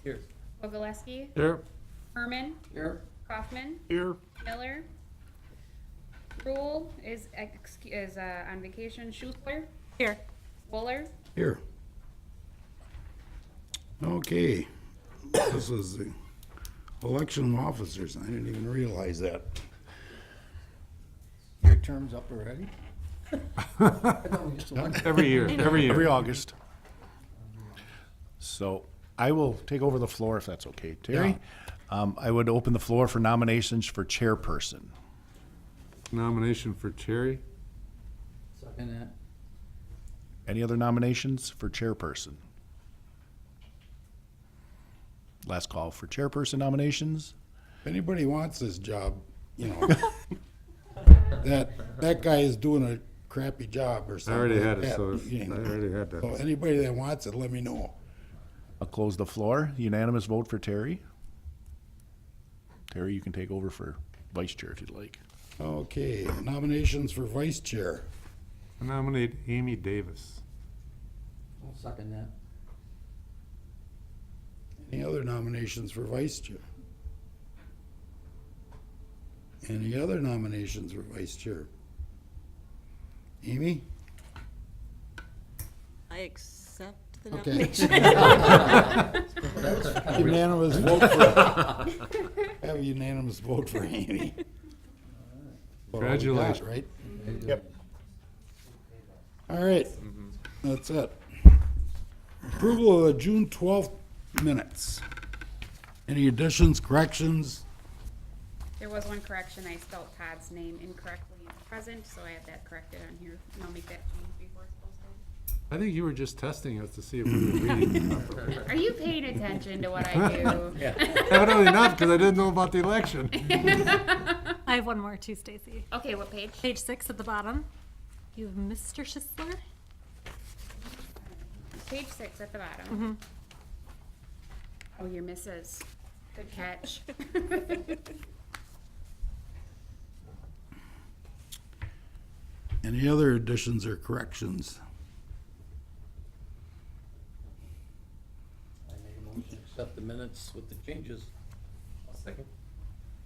Here. Wogaleski, Here. Herman, Here. Kaufman, Here. Miller. Rule is on vacation. Schuler, Here. Wooler, Here. Okay, this is the election of officers. I didn't even realize that. Your term's up already? I thought we just elected. Every year, every year. Every August. So I will take over the floor if that's okay. Terry? I would open the floor for nominations for chairperson. Nomination for Cherry. Second that. Any other nominations for chairperson? Last call for chairperson nominations. If anybody wants this job, you know, that guy is doing a crappy job or I something. already like had it, that, so you know. I already had So that. anybody that wants it, let me know. I'll close the floor. Unanimous vote for Terry. Terry, you can take over for vice chair if you'd like. Okay, nominations for vice chair. I nominate Amy Davis. I'll second that. Any other nominations for vice chair? Any other nominations for vice chair? Amy? I accept the Okay. nomination. Unanimous vote for, have a unanimous vote for Amy. Congratulations. Right? Yep. All right, that's it. Approval of the June 12th minutes. Any additions, corrections? There was one correction. I spelled Todd's name incorrectly in present, so I have that corrected on here. And I'll make that change before it's posted. I think you were just testing us to see if we were reading. Are you paying attention to what I do? Evidently not, because I didn't know about the election. I have one more too, Stacy. Okay, what page? Page 6 at the bottom. You have Mr. Schisler. Page 6 at the bottom. Oh, you're Mrs. Good catch. Any other additions or corrections? I make a motion to accept the minutes with the changes. I'll second.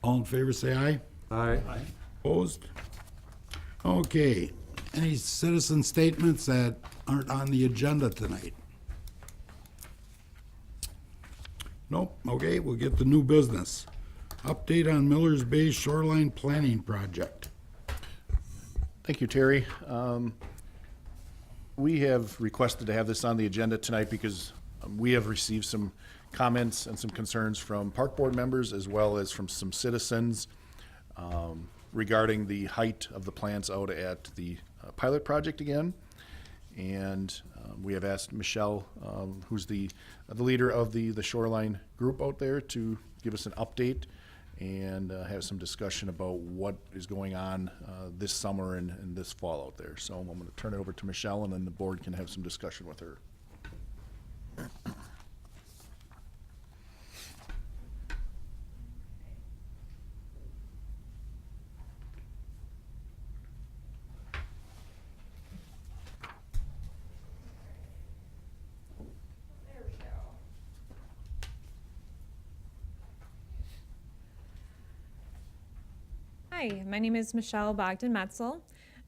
All in favor, say aye. Aye. Opposed? Okay, any citizen statements that aren't on the agenda tonight? Nope, okay, we'll get the new business. Update on Miller's Bay Shoreline Planning Project. Thank you, Terry. We have requested to have this on the agenda tonight because we have received some comments and some concerns from park board members as well as from some citizens regarding the height of the plants out at the pilot project again. And we have asked Michelle, who's the leader of the shoreline group out there, to give us an update and have some discussion about what is going on this summer and this fall out there. So I'm going to turn it over to Michelle, and then the board can have some discussion with her. There we go. Hi, my name is Michelle Bogdan-Metzel,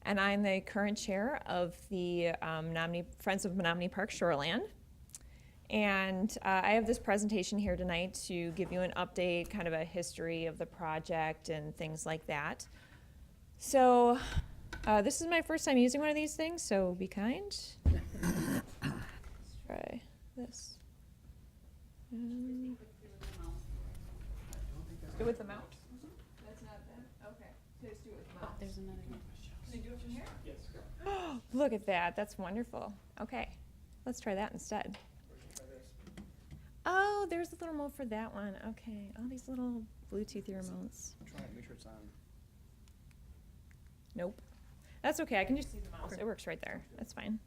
and I'm the current chair of the Friends of Menominee Park Shoreland. And I have this presentation here tonight to give you an update, kind of a history of the project and things like that. So this is my first time using one of these things, so be kind. Let's try this. Do it with the mouse? That's not that? Okay. Just do it with the mouse. There's another one. Can I do it from here? Yes. Look at that. That's wonderful. Okay. Let's try that instead. Oh, there's a little remote for that one. Okay. Oh, these little Bluetooth remotes. Try it, make sure it's on. Nope. That's okay. I can just use the mouse. It works right there. That's fine.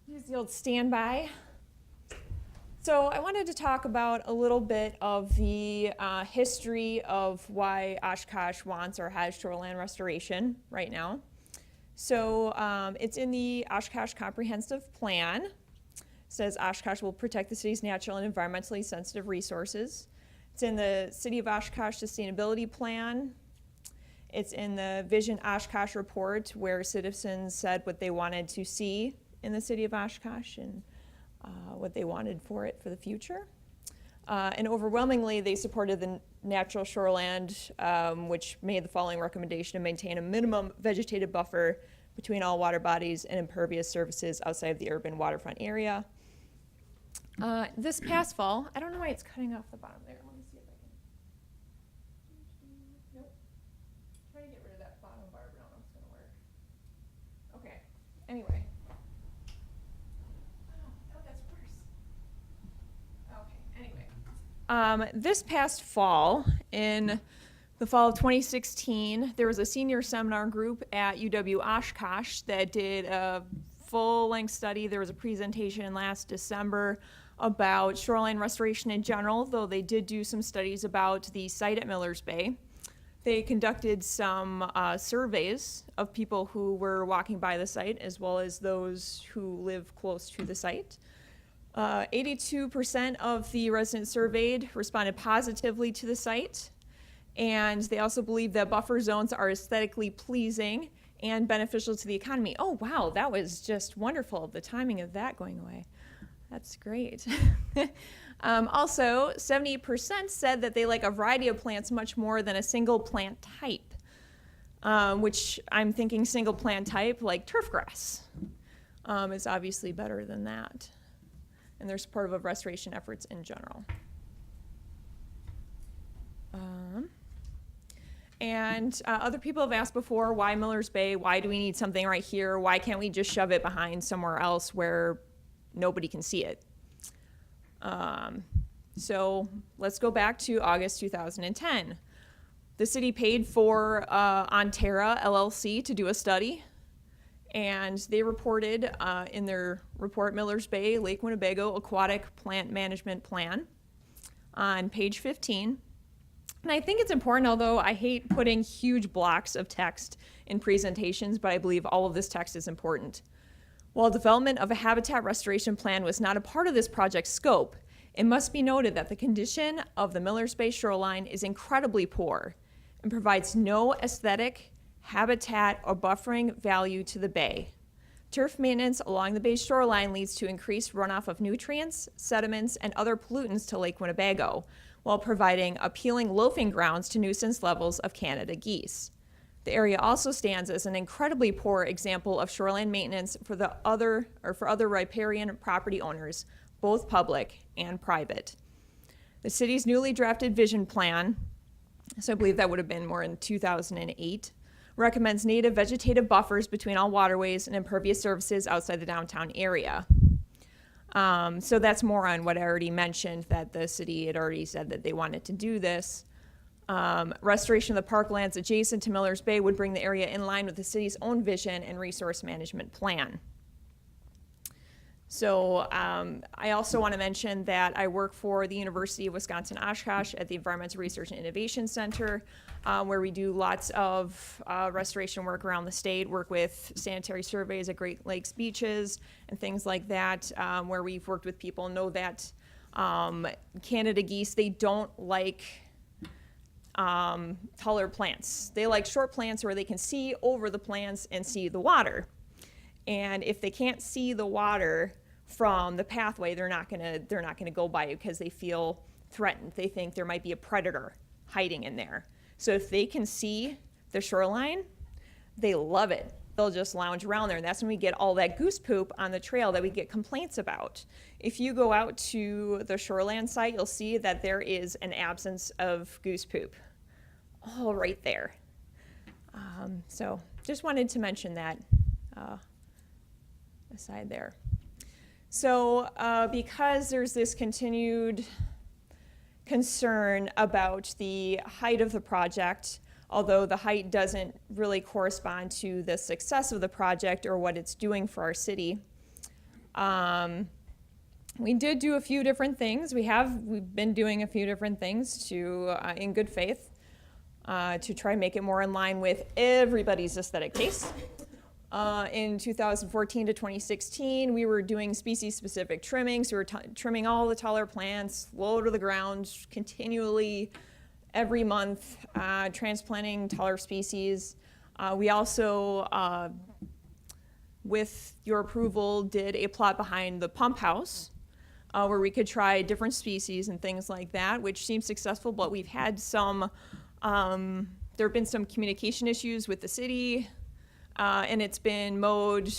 Use the old standby. So I wanted to talk about a little bit of the history of why Oshkosh wants or has shoreline restoration right now. So it's in the Oshkosh Comprehensive Plan. says Oshkosh will protect the city's natural and environmentally sensitive resources. It's in the City of Oshkosh Sustainability Plan. It's in the Vision Oshkosh report, where citizens said what they wanted to see in the City of Oshkosh and what they wanted for it for the future. And overwhelmingly, they supported the natural shoreland, which made the following recommendation: to maintain a minimum vegetative buffer between all water bodies and impervious surfaces outside of the urban waterfront area. This past fall, I don't know why it's cutting off the bottom there. Let me see if I can. Nope. Try to get rid of that bottom bar, but I don't know if it's gonna work. Okay, anyway. Oh, that's worse. Okay, anyway. This past fall, in the fall of 2016, there was a senior seminar group at UW Oshkosh that did a full-length study. There was a presentation last December about shoreline restoration in general, though they did do some studies about the site at Millers Bay. They conducted some surveys of people who were walking by the site, as well as those who live close to the site. 82% of the residents surveyed responded positively to the site, and they also believe that buffer zones are aesthetically pleasing and beneficial to the economy. Oh, wow, that was just wonderful, the timing of that going away. That's great. Also, 78% said that they like a variety of plants much more than a single plant type, which I'm thinking single plant type like turf grass is obviously better than that. And they're supportive of restoration efforts in general. And other people have asked before, why Millers Bay? Why do we need something right here? Why can't we just shove it behind somewhere else where nobody can see it? So let's go back to August 2010. The city paid for Onterra LLC to do a study, and they reported in their report, Millers Bay, Lake Winnebago Aquatic Plant Management Plan, on page 15. And I think it's important, although I hate putting huge blocks of text in presentations, but I believe all of this text is important. While development of a habitat restoration plan was not a part of this project's scope, it must be noted that the condition of the Millers Bay shoreline is incredibly poor and provides no aesthetic, habitat, or buffering value to the bay. Turf maintenance along the bay's shoreline leads to increased runoff of nutrients, sediments, and other pollutants to Lake Winnebago, while providing appealing loafing grounds to nuisance levels of Canada geese. The area also stands as an incredibly poor example of shoreline maintenance for other riparian property owners, both public and private. The city's newly drafted vision plan, so I believe that would have been more in 2008, recommends native vegetative buffers between all waterways and impervious surfaces outside the downtown area. So that's more on what I already mentioned, that the city had already said that they wanted to do this. Restoration of the parklands adjacent to Millers Bay would bring the area in line with the city's own vision and resource management plan. So I also want to mention that I work for the University of Wisconsin-Oshkosh at the Environmental Research and Innovation Center, where we do lots of restoration work around the state, work with sanitary surveys at Great Lakes beaches and things like that, where we've worked with people, know that Canada geese, they don't like taller plants. They like short plants where they can see over the plants and see the water. And if they can't see the water from the pathway, they're not gonna go by it because they feel threatened. They think there might be a predator hiding in there. So if they can see the shoreline, they love it. They'll just lounge around there, and that's when we get all that goose poop on the trail that we get complaints about. If you go out to the shoreland site, you'll see that there is an absence of goose poop. All right there. So just wanted to mention that aside there. So because there's this continued concern about the height of the project, although the height doesn't really correspond to the success of the project or what it's doing for our city, we did do a few different things. We've been doing a few different things to, in good faith, to try and make it more in line with everybody's aesthetic taste. In 2014 to 2016, we were doing species-specific trimmings. We were trimming all the taller plants, low to the ground, continually every month, transplanting taller species. We also, with your approval, did a plot behind the pump house where we could try different species and things like that, which seemed successful, but we've had some, there have been some communication issues with the city, and it's been mowed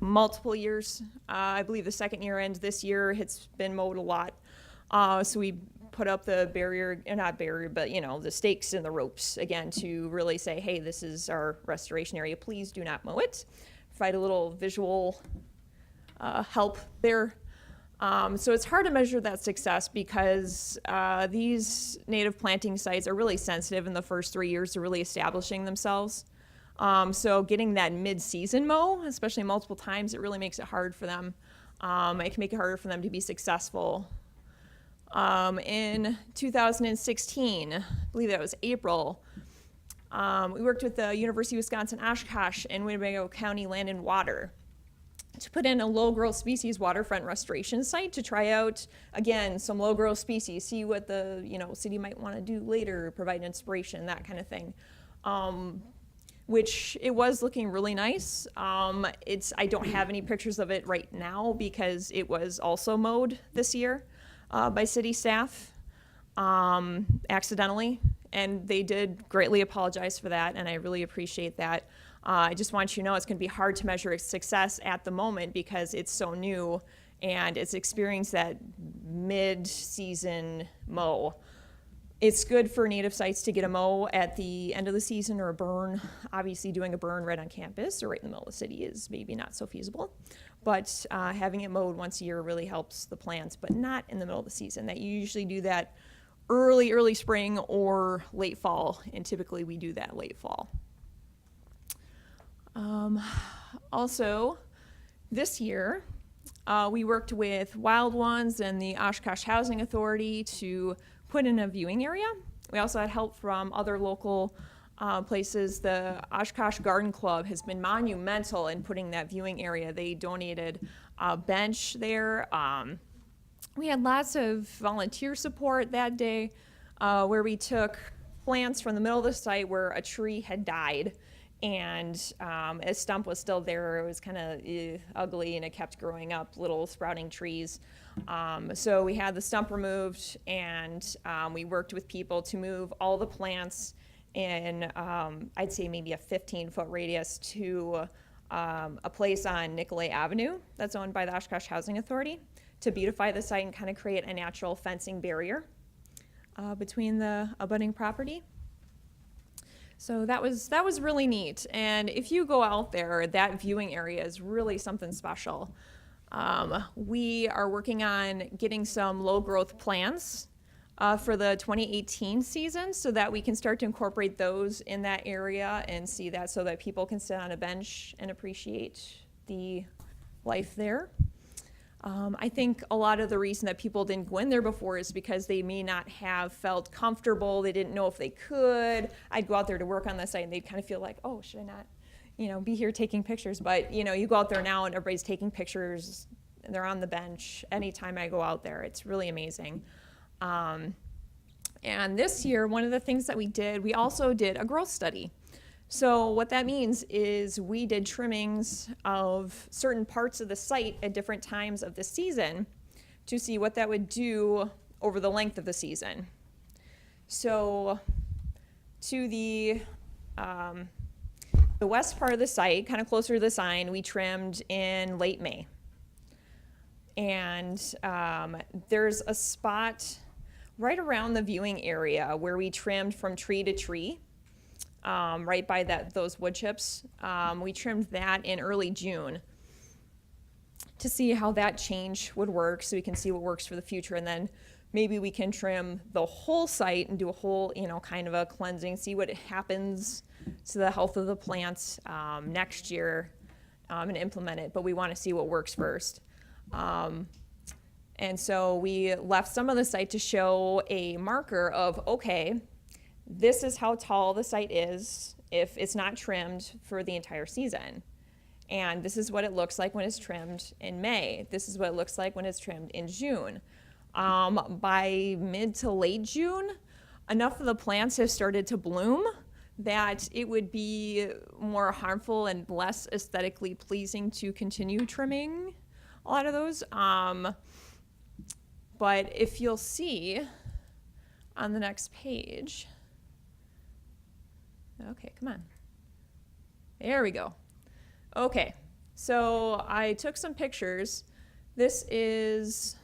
multiple years. I believe the second year ends this year. It's been mowed a lot. So we put up the barrier, not barrier, but the stakes and the ropes again to really say, hey, this is our restoration area. Please do not mow it. Provide a little visual help there. So it's hard to measure that success because these native planting sites are really sensitive in the first 3 years to really establishing themselves. So getting that mid-season mow, especially multiple times, it really makes it hard for them. It can make it harder for them to be successful. In 2016, I believe that was April, we worked with the University of Wisconsin Oshkosh and Winnebago County Land and Water to put in a low-growth species waterfront restoration site to try out, again, some low-growth species, see what the city might want to do later, provide inspiration, that kind of thing. Which it was looking really nice. I don't have any pictures of it right now because it was also mowed this year by city staff accidentally, and they did greatly apologize for that, and I really appreciate that. I just want you to know it's going to be hard to measure its success at the moment because it's so new and it's experienced that mid-season mow. It's good for native sites to get a mow at the end of the season or a burn. Obviously, doing a burn right on campus or right in the middle of the city is maybe not so feasible. But having it mowed once a year really helps the plants, but not in the middle of the season. That you usually do that early spring or late fall, and typically we do that late fall. Also, this year, we worked with Wild Ones and the Oshkosh Housing Authority to put in a viewing area. We also had help from other local places. The Oshkosh Garden Club has been monumental in putting that viewing area. They donated a bench there. We had lots of volunteer support that day where we took plants from the middle of the site where a tree had died and a stump was still there. It was kind of ugly and it kept growing up, little sprouting trees. So we had the stump removed and we worked with people to move all the plants in, I'd say maybe a 15-foot radius to a place on Nicolay Avenue that's owned by the Oshkosh Housing Authority to beautify the site and kind of create a natural fencing barrier between the abutting property. So that was really neat. And if you go out there, that viewing area is really something special. We are working on getting some low growth plants for the 2018 season so that we can start to incorporate those in that area and see that so that people can sit on a bench and appreciate the life there. I think a lot of the reason that people didn't go in there before is because they may not have felt comfortable. They didn't know if they could. I'd go out there to work on the site and they'd kind of feel like, oh, should I not, be here taking pictures? But, you go out there now and everybody's taking pictures and they're on the bench anytime I go out there. It's really amazing. And this year, one of the things that we also did a growth study. So what that means is we did trimmings of certain parts of the site at different times of the season to see what that would do over the length of the season. So to the west part of the site, kind of closer to the sign, we trimmed in late May. And there's a spot right around the viewing area where we trimmed from tree to tree. Right by those wood chips. We trimmed that in early June to see how that change would work so we can see what works for the future, and then maybe we can trim the whole site and do a whole, kind of a cleansing, see what happens to the health of the plants next year and implement it, but we want to see what works first. And so we left some of the site to show a marker of, okay, this is how tall the site is if it's not trimmed for the entire season. And this is what it looks like when it's trimmed in May. This is what it looks like when it's trimmed in June. By mid to late June, enough of the plants have started to bloom that it would be more harmful and less aesthetically pleasing to continue trimming a lot of those. But if you'll see on the next page, okay, come on. There we go. Okay, so I took some pictures. This is,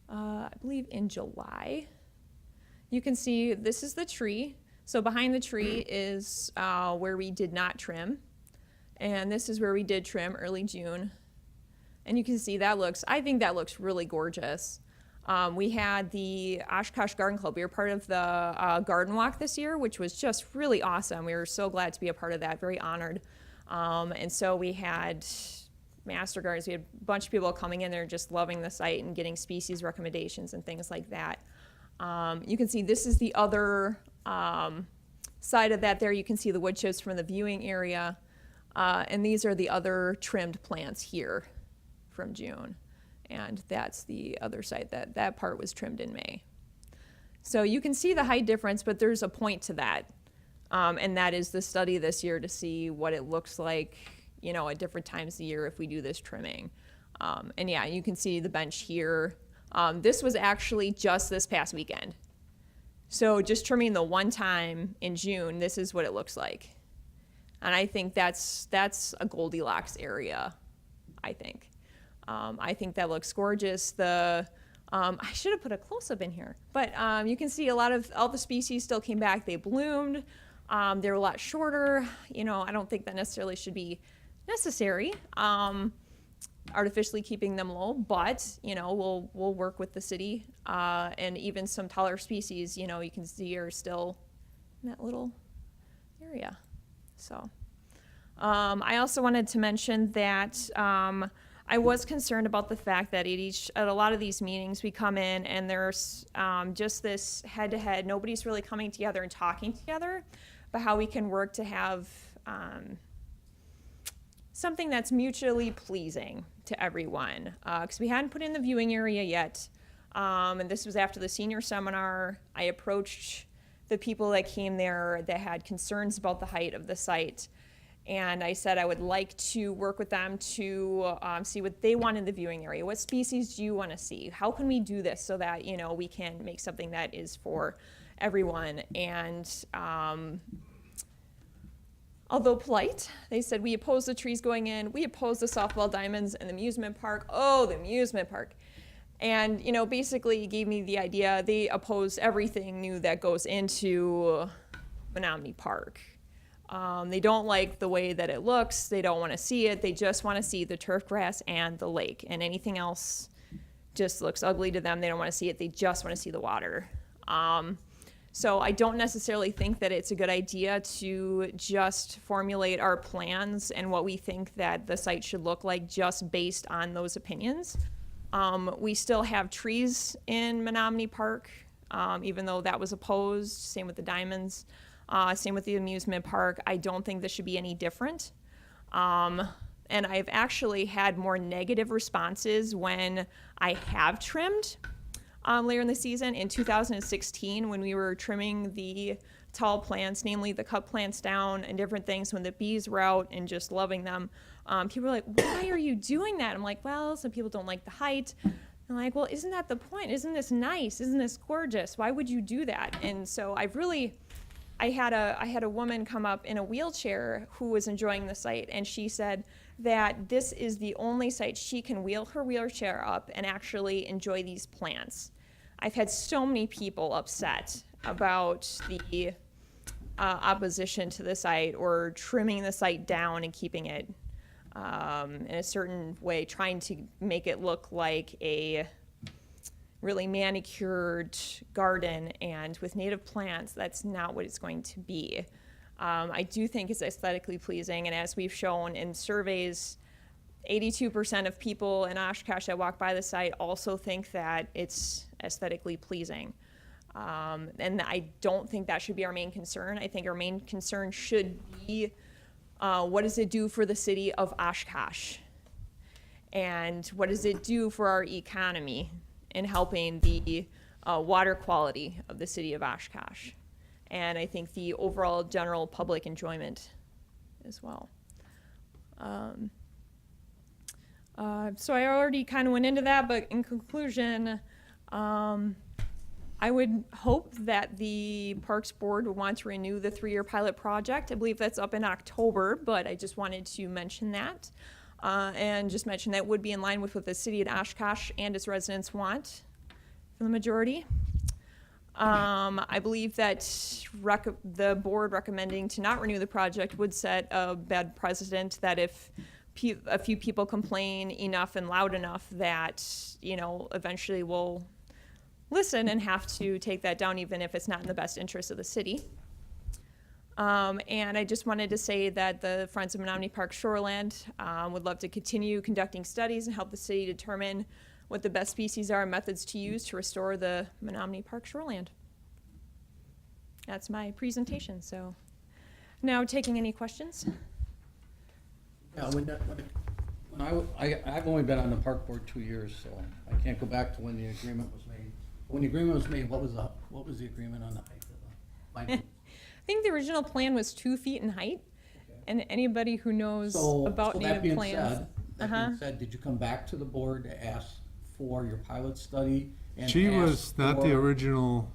I believe in July. You can see this is the tree. So behind the tree is where we did not trim. And this is where we did trim early June. And you can see I think that looks really gorgeous. We had the Oshkosh Garden Club. We were part of the garden walk this year, which was just really awesome. We were so glad to be a part of that, very honored. And so we had master gardens. We had a bunch of people coming in there just loving the site and getting species recommendations and things like that. You can see this is the other side of that there. You can see the wood chips from the viewing area. And these are the other trimmed plants here from June. And that's the other side. That part was trimmed in May. So you can see the height difference, but there's a point to that. And that is the study this year to see what it looks like, at different times of the year if we do this trimming. And yeah, you can see the bench here. This was actually just this past weekend. So just trimming the one time in June, this is what it looks like. And I think that's a Goldilocks area, I think. I think that looks gorgeous. I should have put a close-up in here, but you can see all the species still came back. They bloomed. They were a lot shorter. I don't think that necessarily should be necessary, artificially keeping them low, but, we'll work with the city. And even some taller species, you can see are still in that little area. So I also wanted to mention that I was concerned about the fact that at a lot of these meetings we come in and there's just this head-to-head, nobody's really coming together and talking together, but how we can work to have something that's mutually pleasing to everyone. Because we hadn't put in the viewing area yet, and this was after the senior seminar. I approached the people that came there that had concerns about the height of the site. And I said I would like to work with them to see what they want in the viewing area. What species do you want to see? How can we do this so that, we can make something that is for everyone? And although polite, they said, we oppose the trees going in. We oppose the softball diamonds and the amusement park. Oh, the amusement park. And, basically gave me the idea they oppose everything new that goes into Menominee Park. They don't like the way that it looks. They don't want to see it. They just want to see the turf grass and the lake, and anything else just looks ugly to them. They don't want to see it. They just want to see the water. So I don't necessarily think that it's a good idea to just formulate our plans and what we think that the site should look like just based on those opinions. We still have trees in Menominee Park, even though that was opposed. Same with the diamonds. Same with the amusement park. I don't think this should be any different. And I've actually had more negative responses when I have trimmed later in the season. In 2016, when we were trimming the tall plants, namely the cut plants down and different things, when the bees were out and just loving them, people were like, why are you doing that? I'm like, well, some people don't like the height. I'm like, well, isn't that the point? Isn't this nice? Isn't this gorgeous? Why would you do that? And so I had a woman come up in a wheelchair who was enjoying the site, and she said that this is the only site she can wheel her wheelchair up and actually enjoy these plants. I've had so many people upset about the opposition to the site or trimming the site down and keeping it in a certain way, trying to make it look like a really manicured garden, and with native plants, that's not what it's going to be. I do think it's aesthetically pleasing, and as we've shown in surveys, 82% of people in Oshkosh that walk by the site also think that it's aesthetically pleasing. And I don't think that should be our main concern. I think our main concern should be, what does it do for the city of Oshkosh? And what does it do for our economy in helping the water quality of the city of Oshkosh? And I think the overall general public enjoyment as well. So I already kind of went into that, but in conclusion, I would hope that the Parks Board would want to renew the 3-year pilot project. I believe that's up in October, but I just wanted to mention that. And just mention that would be in line with what the city of Oshkosh and its residents want for the majority. I believe that the board recommending to not renew the project would set a bad precedent that if a few people complain enough and loud enough that, eventually we'll listen and have to take that down even if it's not in the best interest of the city. And I just wanted to say that the Friends of Menominee Park Shoreland would love to continue conducting studies and help the city determine what the best species are and methods to use to restore the Menominee Park Shoreland. That's my presentation, so now taking any questions? Yeah, I've only been on the park board 2 years, so I can't go back to when the agreement was made. When the agreement was made, what was the agreement on the height of the? I think the original plan was 2 feet in height, and anybody who knows about native plants. That being said, did you come back to the board to ask for your pilot study? And She ask was not the for- original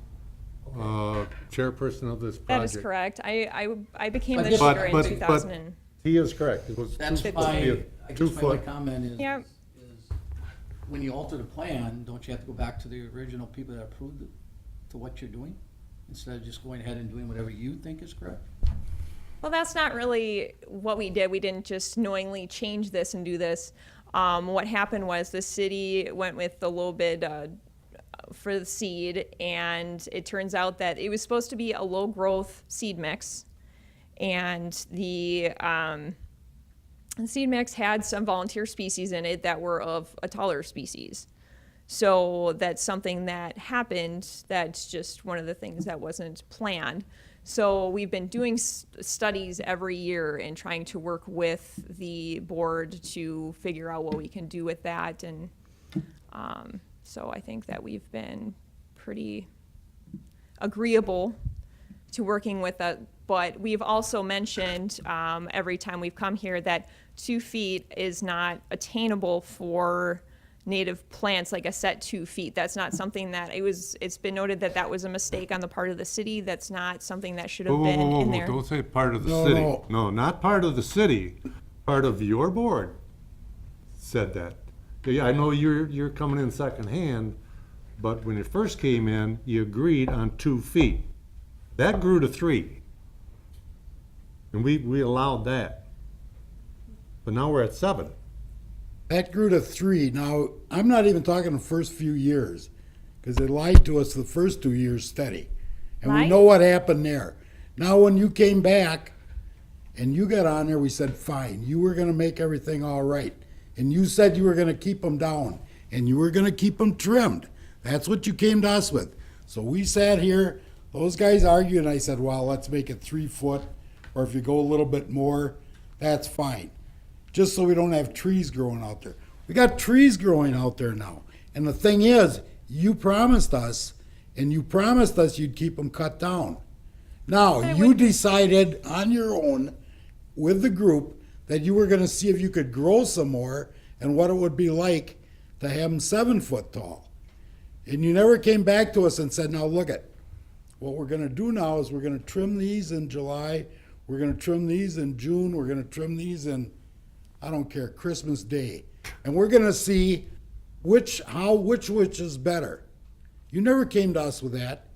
chairperson of this project. That is correct. I became But the this- chair in but- 2000. And He is correct. It was That's supposed to be fine. a I guess my 2-foot. comment is, Yeah. is when you alter the plan, don't you have to go back to the original people that approved it, to what you're doing? Instead of just going ahead and doing whatever you think is correct? Well, that's not really what we did. We didn't just knowingly change this and do this. What happened was the city went with the low bid for the seed, and it turns out that it was supposed to be a low growth seed mix, and the seed mix had some volunteer species in it that were of a taller species. So that's something that happened. That's just one of the things that wasn't planned. So we've been doing studies every year and trying to work with the board to figure out what we can do with that. And so I think that we've been pretty agreeable to working with that. But we've also mentioned every time we've come here that 2 feet is not attainable for native plants, like a set 2 feet. That's not something that it's been noted that that was a mistake on the part of the city. That's not something that should have been in there. Don't say part of the No, city. no. No, not part of the city. Part of your board said that. Yeah, I know you're coming in secondhand, but when it first came in, you agreed on 2 feet. That grew to 3. And we allowed that. But now we're at 7. That grew to 3. Now, I'm not even talking the first few years, because they lied to us the first 2 years steady. And we Lied? know what happened there. Now, when you came back and you got on there, we said, fine, you were gonna make everything all right. And you said you were gonna keep them down, and you were gonna keep them trimmed. That's what you came to us with. So we sat here, those guys argued, and I said, well, let's make it 3 foot, or if you go a little bit more, that's fine. Just so we don't have trees growing out there. We got trees growing out there now. And the thing is, you promised us, and you promised us you'd keep them cut down. Now, you decided on your own with the group that you were gonna see if you could grow some more and what it would be like to have them 7 foot tall. And you never came back to us and said, now look it, what we're gonna do now is we're gonna trim these in July, we're gonna trim these in June, we're gonna trim these in, I don't care, Christmas Day. And we're gonna see which is better. You never came to us with that.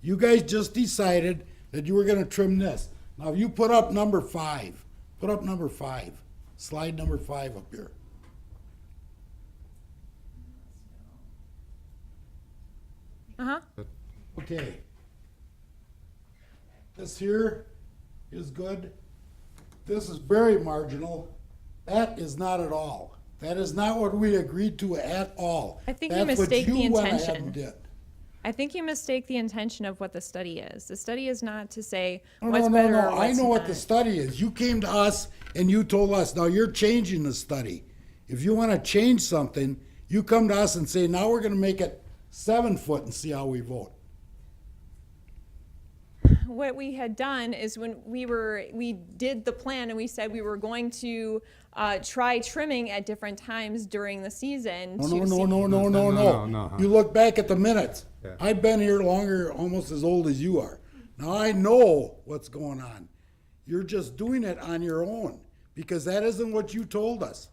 You guys just decided that you were gonna trim this. Now, if you put up number 5, slide number 5 up here. Uh-huh. Okay. This here is good. This is very marginal. That is not at all. That is not what we agreed to at all. I think you That's what mistake the you went ahead intention. and did. I think you mistake the intention of what the study is. The study is not to say No, what's no, better no, or no, I what's know what the not. study is. You came to us and you told us, now you're changing the study. If you wanna change something, you come to us and say, now we're gonna make it 7 foot and see how we vote. What we had done is when we did the plan and we said we were going to try trimming at different times during the season. No, to no, see- no, no, no, no, No, no. no. You look back at the minutes. Yeah. I've been here longer, almost as old as you are. Now I know what's going on. You're just doing it on your own because that isn't what you told us.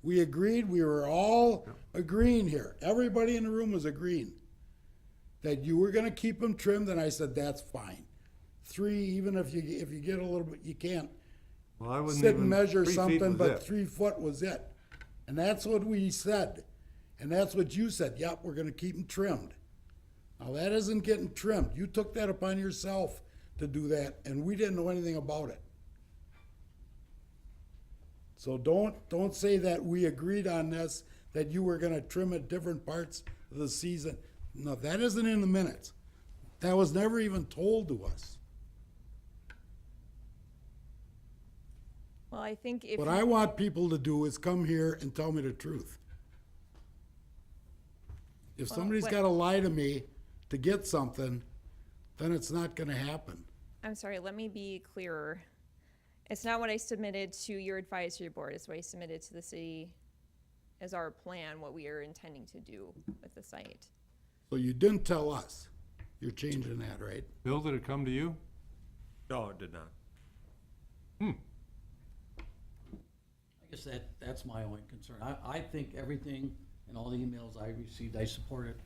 We agreed, we were all agreeing here. Everybody in the room was agreeing that you were gonna keep them trimmed, and I said, that's fine. 3, even if you get a little bit, you can't Well, I wouldn't sit and even- measure 3 feet something, was but it. 3 foot was it. And that's what we said. And that's what you said, yep, we're gonna keep them trimmed. Now, that isn't getting trimmed. You took that upon yourself to do that, and we didn't know anything about it. So don't say that we agreed on this, that you were gonna trim at different parts of the season. No, that isn't in the minutes. That was never even told to us. Well, I think if What I want people to do is come here and tell me the truth. If somebody's what- gotta lie to me to get something, then it's not gonna happen. I'm sorry, let me be clearer. It's not what I submitted to your advisory board, it's what I submitted to the city as our plan, what we are intending to do with the site. So you didn't tell us. You're changing that, right? Bill, did it come to you? No, it did not. I guess that's my only concern. I think everything and all the emails I received, I support it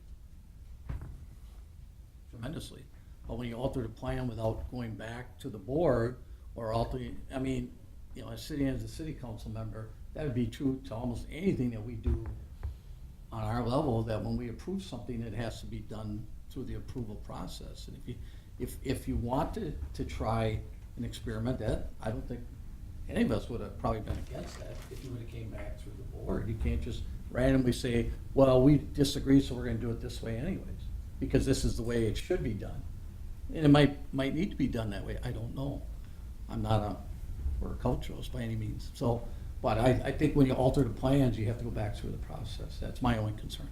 tremendously. But when you alter the plan without going back to the board or altering, I mean, you know, as a city council member, that would be true to almost anything that we do on our level, that when we approve something, it has to be done through the approval process. And if you want to try an experiment, that, I don't think any of us would have probably been against that if you would have came back through the board. You can't just randomly say, well, we disagree, so we're gonna do it this way anyways, because this is the way it should be done. And it might need to be done that way, I don't know. I'm not a horticulturalist by any means, so, but I think when you alter the plans, you have to go back through the process. That's my only concern.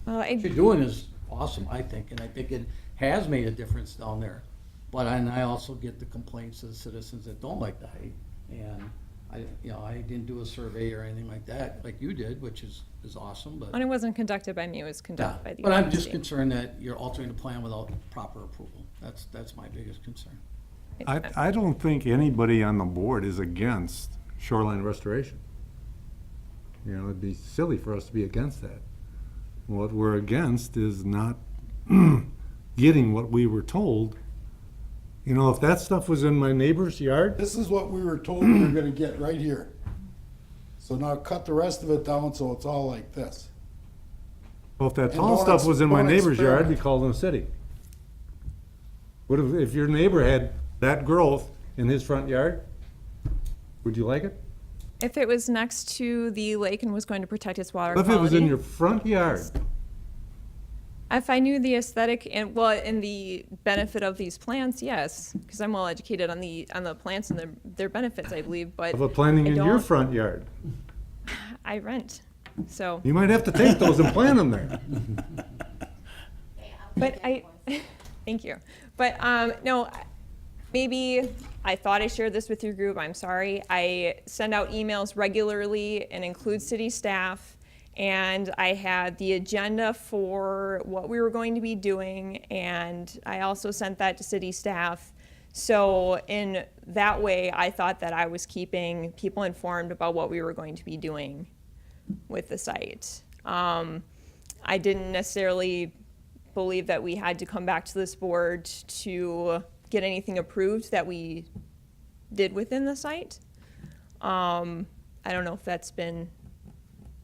Well, What you're doing is awesome, I think, and I think it has made a difference down there. But I also get the complaints of the citizens that don't like the height. And I didn't do a survey or anything like that, like you did, which is awesome, but. and it wasn't conducted by me, it was Yeah, conducted by the. but I'm just OMC. concerned that you're altering the plan without proper approval. That's my biggest concern. I don't think anybody on the board is against shoreline restoration. You know, it'd be silly for us to be against that. What we're against is not getting what we were told. You know, if that stuff was in my neighbor's yard, This is what we were told we were gonna get right here. So now cut the rest of it down so it's all like this. well, if that And tall don't stuff was in my don't neighbor's yard, we experiment. called them a city. What if your neighbor had that growth in his front yard? Would you like it? If it was next to the lake and was going to protect its water What if it was in quality, your front yard? if I knew the aesthetic and the benefit of these plants, yes, because I'm well educated on the plants and their benefits, I believe, but Of a planting I in your don't- front yard? I rent, so. You might have to take those and plant them there. But thank you. But no, maybe I thought I shared this with your group. I'm sorry. I send out emails regularly and include city staff. And I had the agenda for what we were going to be doing. And I also sent that to city staff. So in that way, I thought that I was keeping people informed about what we were going to be doing with the site. I didn't necessarily believe that we had to come back to this board to get anything approved that we did within the site. I don't know if that's been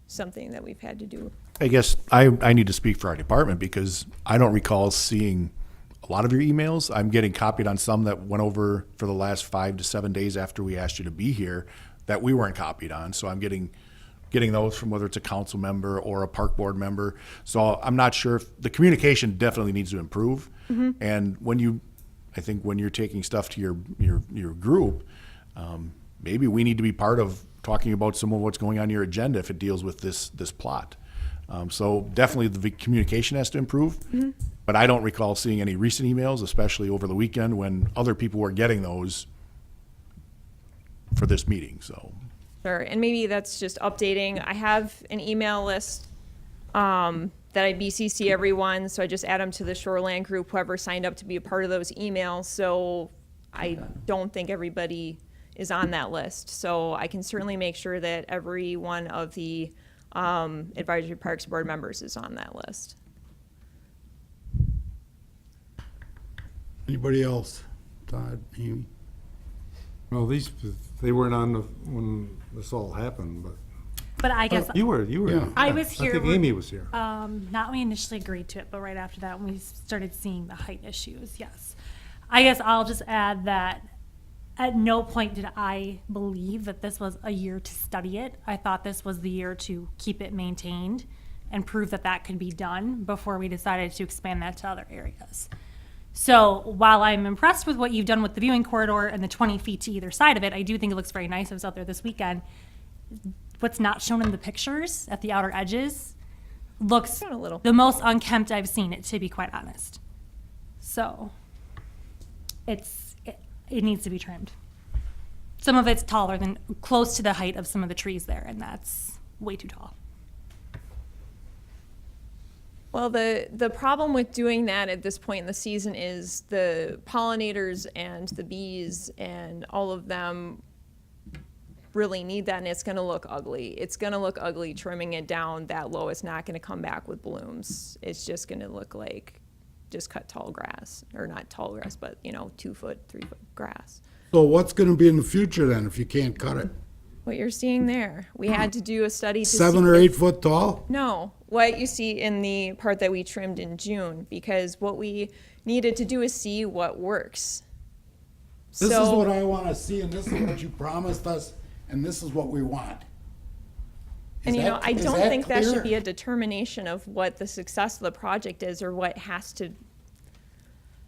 something that we've had to do. I guess I need to speak for our department because I don't recall seeing a lot of your emails. I'm getting copied on some that went over for the last 5 to 7 days after we asked you to be here that we weren't copied on. So I'm getting getting those from whether it's a council member or a park board member. So I'm not sure if, the communication definitely needs to improve. And I think when you're taking stuff to your group, maybe we need to be part of talking about some of what's going on your agenda if it deals with this plot. So definitely the communication has to improve, but I don't recall seeing any recent emails, especially over the weekend when other people were getting those for this meeting, so. Sure, and maybe that's just updating. I have an email list that I BCC everyone, so I just add them to the Shoreland group, whoever signed up to be a part of those emails. So I don't think everybody is on that list. So I can certainly make sure that every one of the Advisory Parks Board members is on that list. Anybody else? Todd, Amy? Well, they weren't on when this all happened, but. But I guess You were. Yeah. I was I here. think Amy was here. Not when we initially agreed to it, but right after that, when we started seeing the height issues, yes. I guess I'll just add that at no point did I believe that this was a year to study it. I thought this was the year to keep it maintained and prove that that could be done before we decided to expand that to other areas. So while I'm impressed with what you've done with the viewing corridor and the 20 feet to either side of it, I do think it looks very nice. I was out there this weekend. What's not shown in the pictures at the outer edges looks Shown a little. the most unkempt I've seen it, to be quite honest. So it needs to be trimmed. Some of it's taller than, close to the height of some of the trees there, and that's way too tall. Well, the problem with doing that at this point in the season is the pollinators and the bees and all of them really need that, and it's going to look ugly. It's going to look ugly trimming it down that low. It's not going to come back with blooms. It's just going to look like just cut tall grass, or not tall grass, but 2 foot, 3 foot grass. So what's gonna be in the future then if you can't cut it? What you're seeing there, we had to do a study to 7 see or if- 8 foot tall? No, what you see in the part that we trimmed in June, because what we needed to do is see what works. This is So- what I wanna see, and this is what you promised us, and this is what we want. And Is I is don't think that clear? should be a determination of what the success of the project is or what has to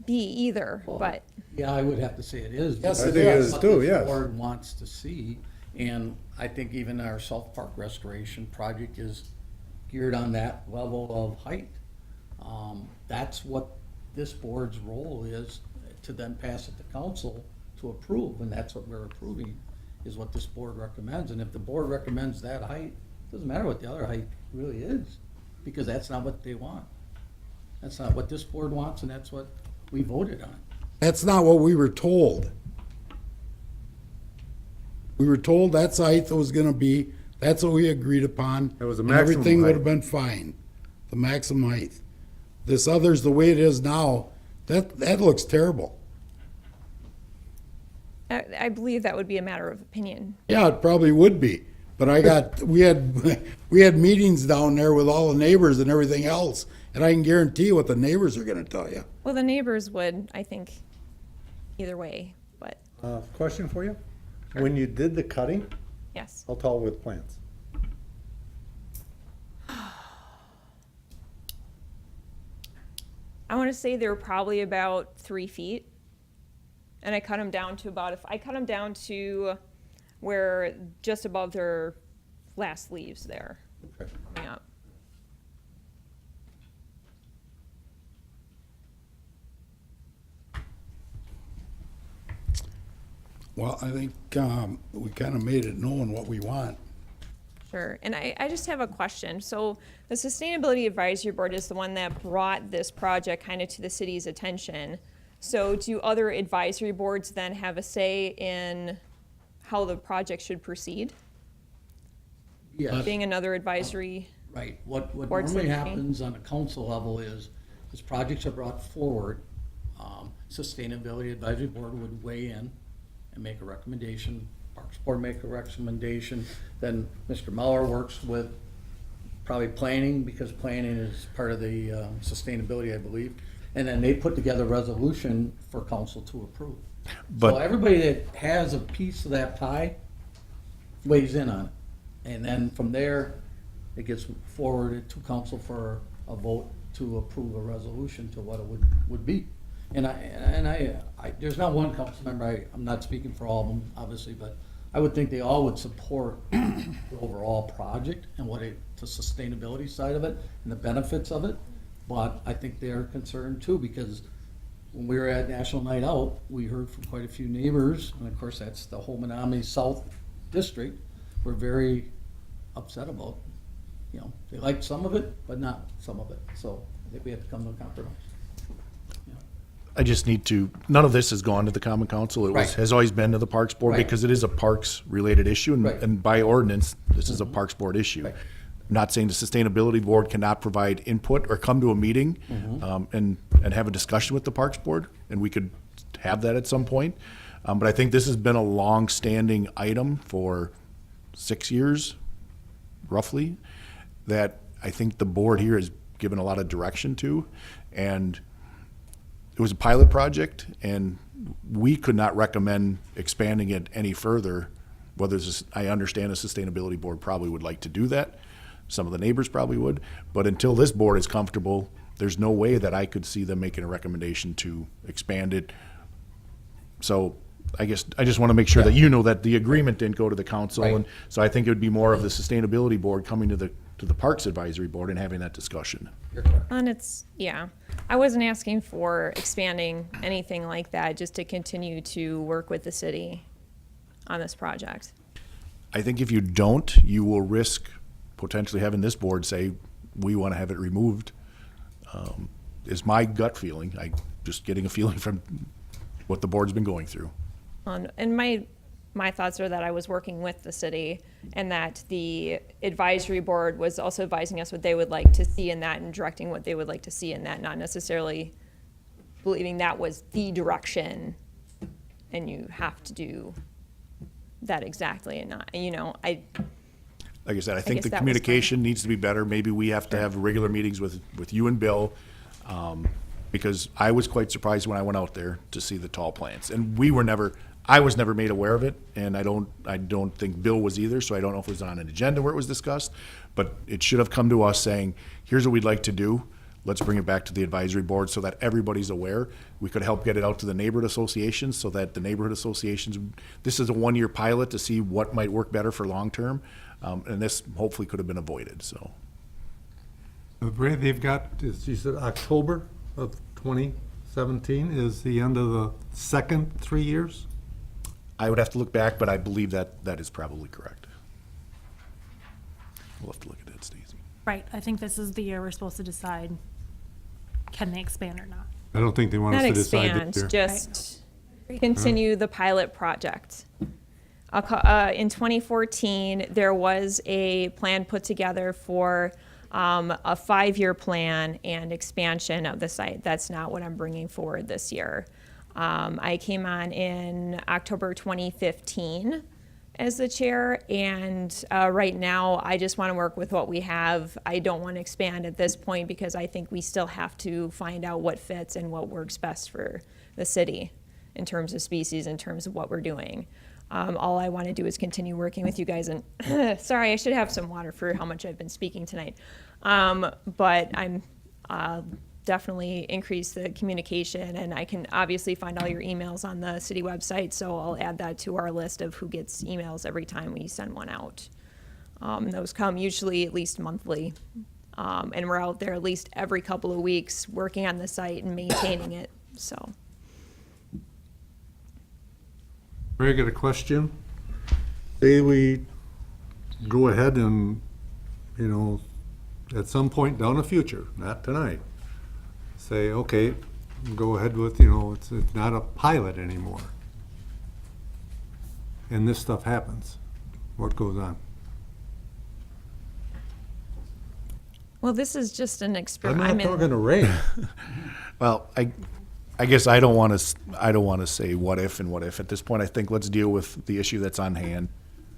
be either, but Yeah, I would have to say it is. Yes, because it is what too, this yes. board wants to see, and I think even our South Park restoration project is geared on that level of height. That's what this board's role is, to then pass it to council to approve, and that's what we're approving, is what this board recommends. And if the board recommends that height, doesn't matter what the other height really is, because that's not what they want. That's not what this board wants, and that's what we voted on. That's not what we were told. We were told that's the height that was gonna be, that's what we agreed upon. That was the and maximum everything would height. have been fine, the maximum height. This other's the way it is now, that looks terrible. I believe that would be a matter of opinion. Yeah, it probably would be, but we had meetings down there with all the neighbors and everything else, and I can guarantee you what the neighbors are gonna tell you. Well, the neighbors would, I think, either way, but Question for you? When you did the cutting, yes. how tall were the plants? I want to say they were probably about 3 feet. And I cut them down to where just above their last leaves there coming up. Well, I think, we kinda made it known what we want. Sure, and I just have a question. So the Sustainability Advisory Board is the one that brought this project kind of to the city's attention. So do other advisory boards then have a say in how the project should proceed? Yes. Being another advisory, Right, what Board normally subcommittee. happens on a council level is projects are brought forward, Sustainability Advisory Board would weigh in and make a recommendation, Parks Board make a recommendation, then Mr. Muller works with probably planning, because planning is part of the sustainability, I believe, and then they put together a resolution for council to approve. So But- everybody that has a piece of that pie weighs in on it. And then from there, it gets forwarded to council for a vote to approve a resolution to what it would be. And there's not one council member, I'm not speaking for all of them, obviously, but I would think they all would support the overall project and the sustainability side of it and the benefits of it. But I think they're concerned too, because when we were at National Night Out, we heard from quite a few neighbors, and of course, that's the whole Menominee South District, were very upset about, they liked some of it, but not some of it. So I think we have to come to a compromise. I just need to, none of this has gone to the common council. It Right. has always been to the Parks Board Right. because it is a parks-related issue, Right. and by ordinance, this is a Parks Board issue. Right. I'm not saying the Sustainability Board cannot provide input or come to a meeting and have a discussion with the Parks Board, and we could have that at some point. But I think this has been a long-standing item for 6 years, roughly, that I think the board here has given a lot of direction to. And it was a pilot project, and we could not recommend expanding it any further. I understand the Sustainability Board probably would like to do that. Some of the neighbors probably would. But until this board is comfortable, there's no way that I could see them making a recommendation to expand it. So I guess I just want to make sure that you know that the agreement didn't go to the council. Right. And so I think it would be more of the Sustainability Board coming to the Parks Advisory Board and having that discussion. You're correct. And I wasn't asking for expanding anything like that, just to continue to work with the city on this project. I think if you don't, you will risk potentially having this board say, we want to have it removed, is my gut feeling. Just getting a feeling from what the board's been going through. And my thoughts are that I was working with the city, and that the advisory board was also advising us what they would like to see in that and directing what they would like to see in that, not necessarily believing that was the direction and you have to do that exactly, and not, Like I said, I think guess the that was communication needs to be better. Maybe we have to have regular meetings with you and Bill, because I was quite surprised when I went out there to see the tall plants. And I was never made aware of it, and I don't think Bill was either, so I don't know if it was on an agenda where it was discussed. But it should have come to us saying, here's what we'd like to do. Let's bring it back to the advisory board so that everybody's aware. We could help get it out to the neighborhood associations so that the neighborhood associations, this is a 1-year pilot to see what might work better for long-term. And this hopefully could have been avoided, so. They've got, you said October of 2017 is the end of the second 3 years? I would have to look back, but I believe that is probably correct. We'll have to look at that, Stacy. Right, I think this is the year we're supposed to decide, can they expand or not? I don't think they want us not to decide expand, this year. just continue the pilot project. In 2014, there was a plan put together for a 5-year plan and expansion of the site. That's not what I'm bringing forward this year. I came on in October 2015 as the chair, and right now I just want to work with what we have. I don't want to expand at this point because I think we still have to find out what fits and what works best for the city in terms of species, in terms of what we're doing. All I want to do is continue working with you guys. And sorry, I should have some water for how much I've been speaking tonight. But I'm definitely increase the communication, and I can obviously find all your emails on the city website. So I'll add that to our list of who gets emails every time we send one out. And those come usually at least monthly. And we're out there at least every couple of weeks working on the site and maintaining it, so. Very good, a question. Say we go ahead and, at some point down the future, not tonight, say, okay, go ahead with, it's not a pilot anymore. And this stuff happens. What goes on? Well, this is just an I'm experiment. not talking to Ray. Well, I guess I don't want to say what if and what if. At this point, I think let's deal with the issue that's on hand.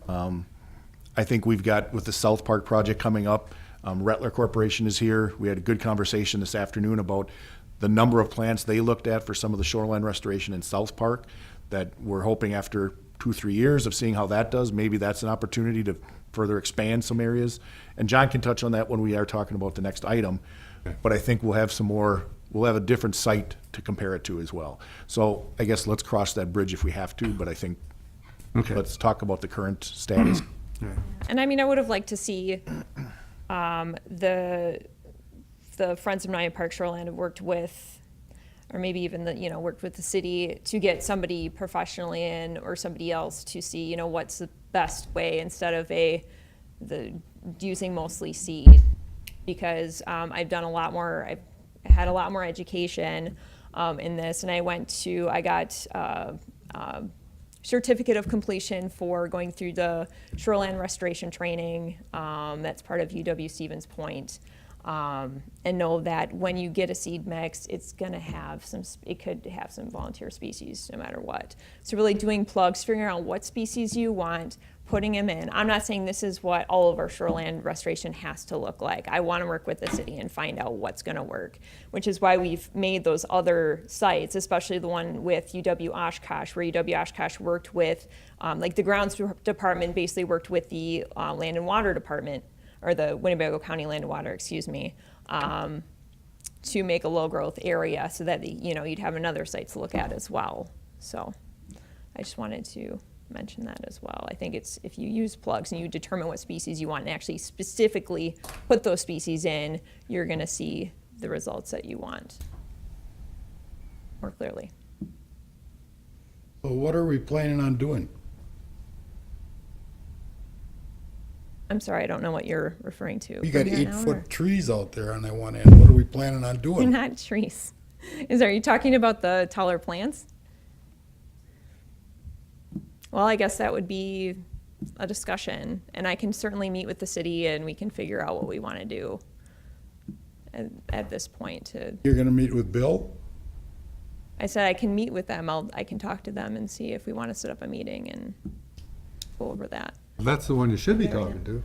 I think we've got, with the South Park project coming up, Rettler Corporation is here. We had a good conversation this afternoon about the number of plants they looked at for some of the shoreline restoration in South Park that we're hoping after 2, 3 years of seeing how that does. Maybe that's an opportunity to further expand some areas. And John can touch on that when we are talking about the next item. But I think we'll have a different site to compare it to as well. So I guess let's cross that bridge if we have to, but I think, Okay. let's talk about the current status. And I mean, I would have liked to see the Friends of Menominee Park Shoreland have worked with, or maybe even worked with the city to get somebody professionally in or somebody else to see, what's the best way instead of using mostly seed. Because I've had a lot more education in this, and I got certificate of completion for going through the shoreland restoration training. That's part of UW Stevens Point. And know that when you get a seed mix, it could have some volunteer species no matter what. So really doing plugs, figuring out what species you want, putting them in. I'm not saying this is what all of our shoreland restoration has to look like. I want to work with the city and find out what's going to work, which is why we've made those other sites, especially the one with UW Oshkosh, where UW Oshkosh worked with, the grounds department basically worked with the land and water department, or the Winnebago County Land and Water, to make a low growth area so that you'd have another site to look at as well. So I just wanted to mention that as well. I think it's, if you use plugs and you determine what species you want and actually specifically put those species in, you're gonna see the results that you want more clearly. So what are we planning on doing? I'm sorry, I don't know what you're referring to. We got From here now, 8-foot trees out there on that one end. What are we planning on or- doing? Not trees. Are you talking about the taller plants? Well, I guess that would be a discussion, and I can certainly meet with the city and we can figure out what we want to do at this point. You're gonna meet with Bill? I said I can meet with them. I can talk to them and see if we want to set up a meeting and go over that. That's the one you should be talking to.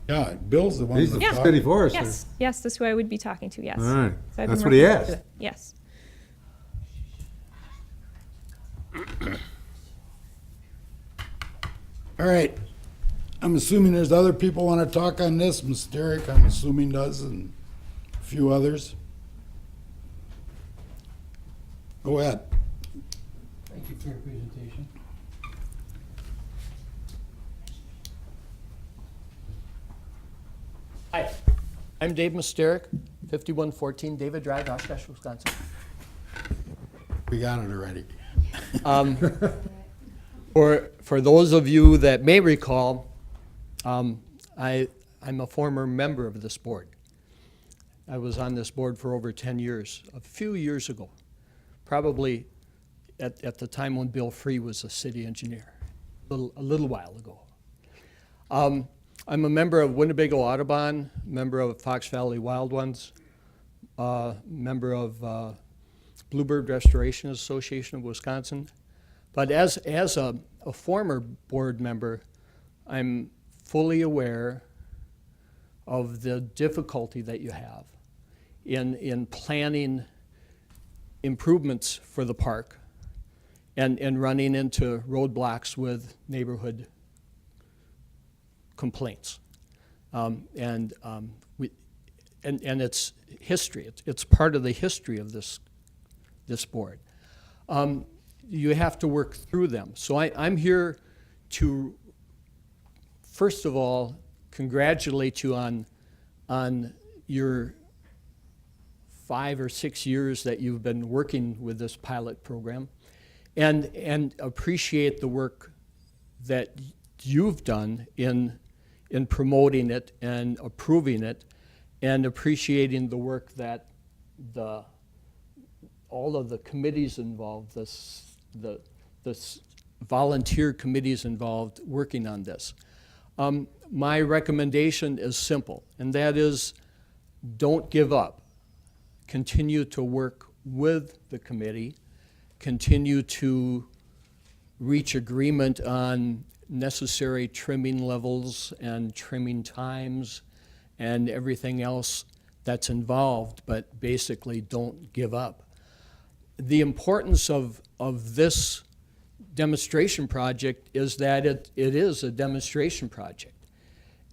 Yeah, Bill's the one. He's the that city talked. forester. Yes, that's who I would be talking to, yes. All right. So I've been That's what he working asked. with- Yes. All right. I'm assuming there's other people want to talk on this. Mysteric, I'm assuming does, and a few others. Go ahead. Thank you for your presentation. Hi, I'm Dave Mysteric, 5114 David Drive, Oshkosh, Wisconsin. We got it already. For those of you that may recall, I'm a former member of this board. I was on this board for over 10 years. A few years ago, probably at the time when Bill Free was a city engineer, a little while ago. I'm a member of Winnebago Audubon, member of Fox Valley Wild Ones, member of Bluebird Restoration Association of Wisconsin. But as a former board member, I'm fully aware of the difficulty that you have in planning improvements for the park and running into roadblocks with neighborhood complaints. And it's history. It's part of the history of this board. You have to work through them. So I'm here to, first of all, congratulate you on your 5 or 6 years that you've been working with this pilot program, and appreciate the work that you've done in promoting it and approving it, and appreciating the work that all of the committees involved, the volunteer committees involved working on this. My recommendation is simple, and that is don't give up. Continue to work with the committee, continue to reach agreement on necessary trimming levels and trimming times and everything else that's involved, but basically don't give up. The importance of this demonstration project is that it is a demonstration project.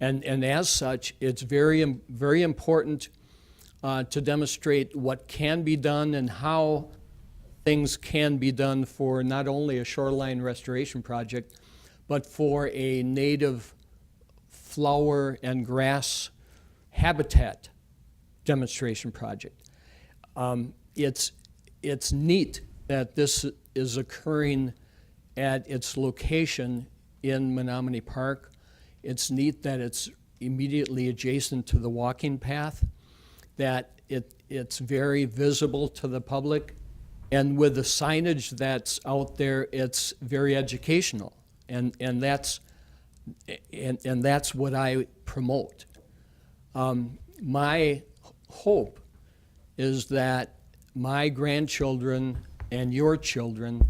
And as such, it's very important to demonstrate what can be done and how things can be done for not only a shoreline restoration project, but for a native flower and grass habitat demonstration project. It's neat that this is occurring at its location in Menominee Park. It's neat that it's immediately adjacent to the walking path, that it's very visible to the public, and with the signage that's out there, it's very educational, and that's what I promote. My hope is that my grandchildren and your children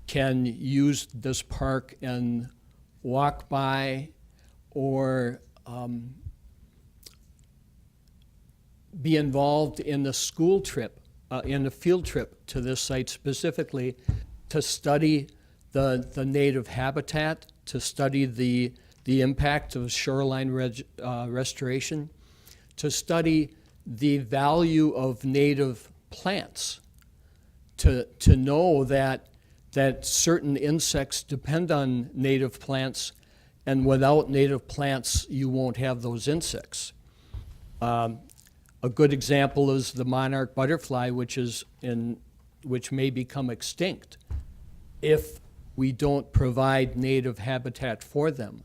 can use this park and walk by or be involved in a school trip, in a field trip to this site specifically to study the native habitat, to study the impact of shoreline restoration, to study the value of native plants, to know that certain insects depend on native plants, and without native plants, you won't have those insects. A good example is the monarch butterfly, which may become extinct if we don't provide native habitat for them,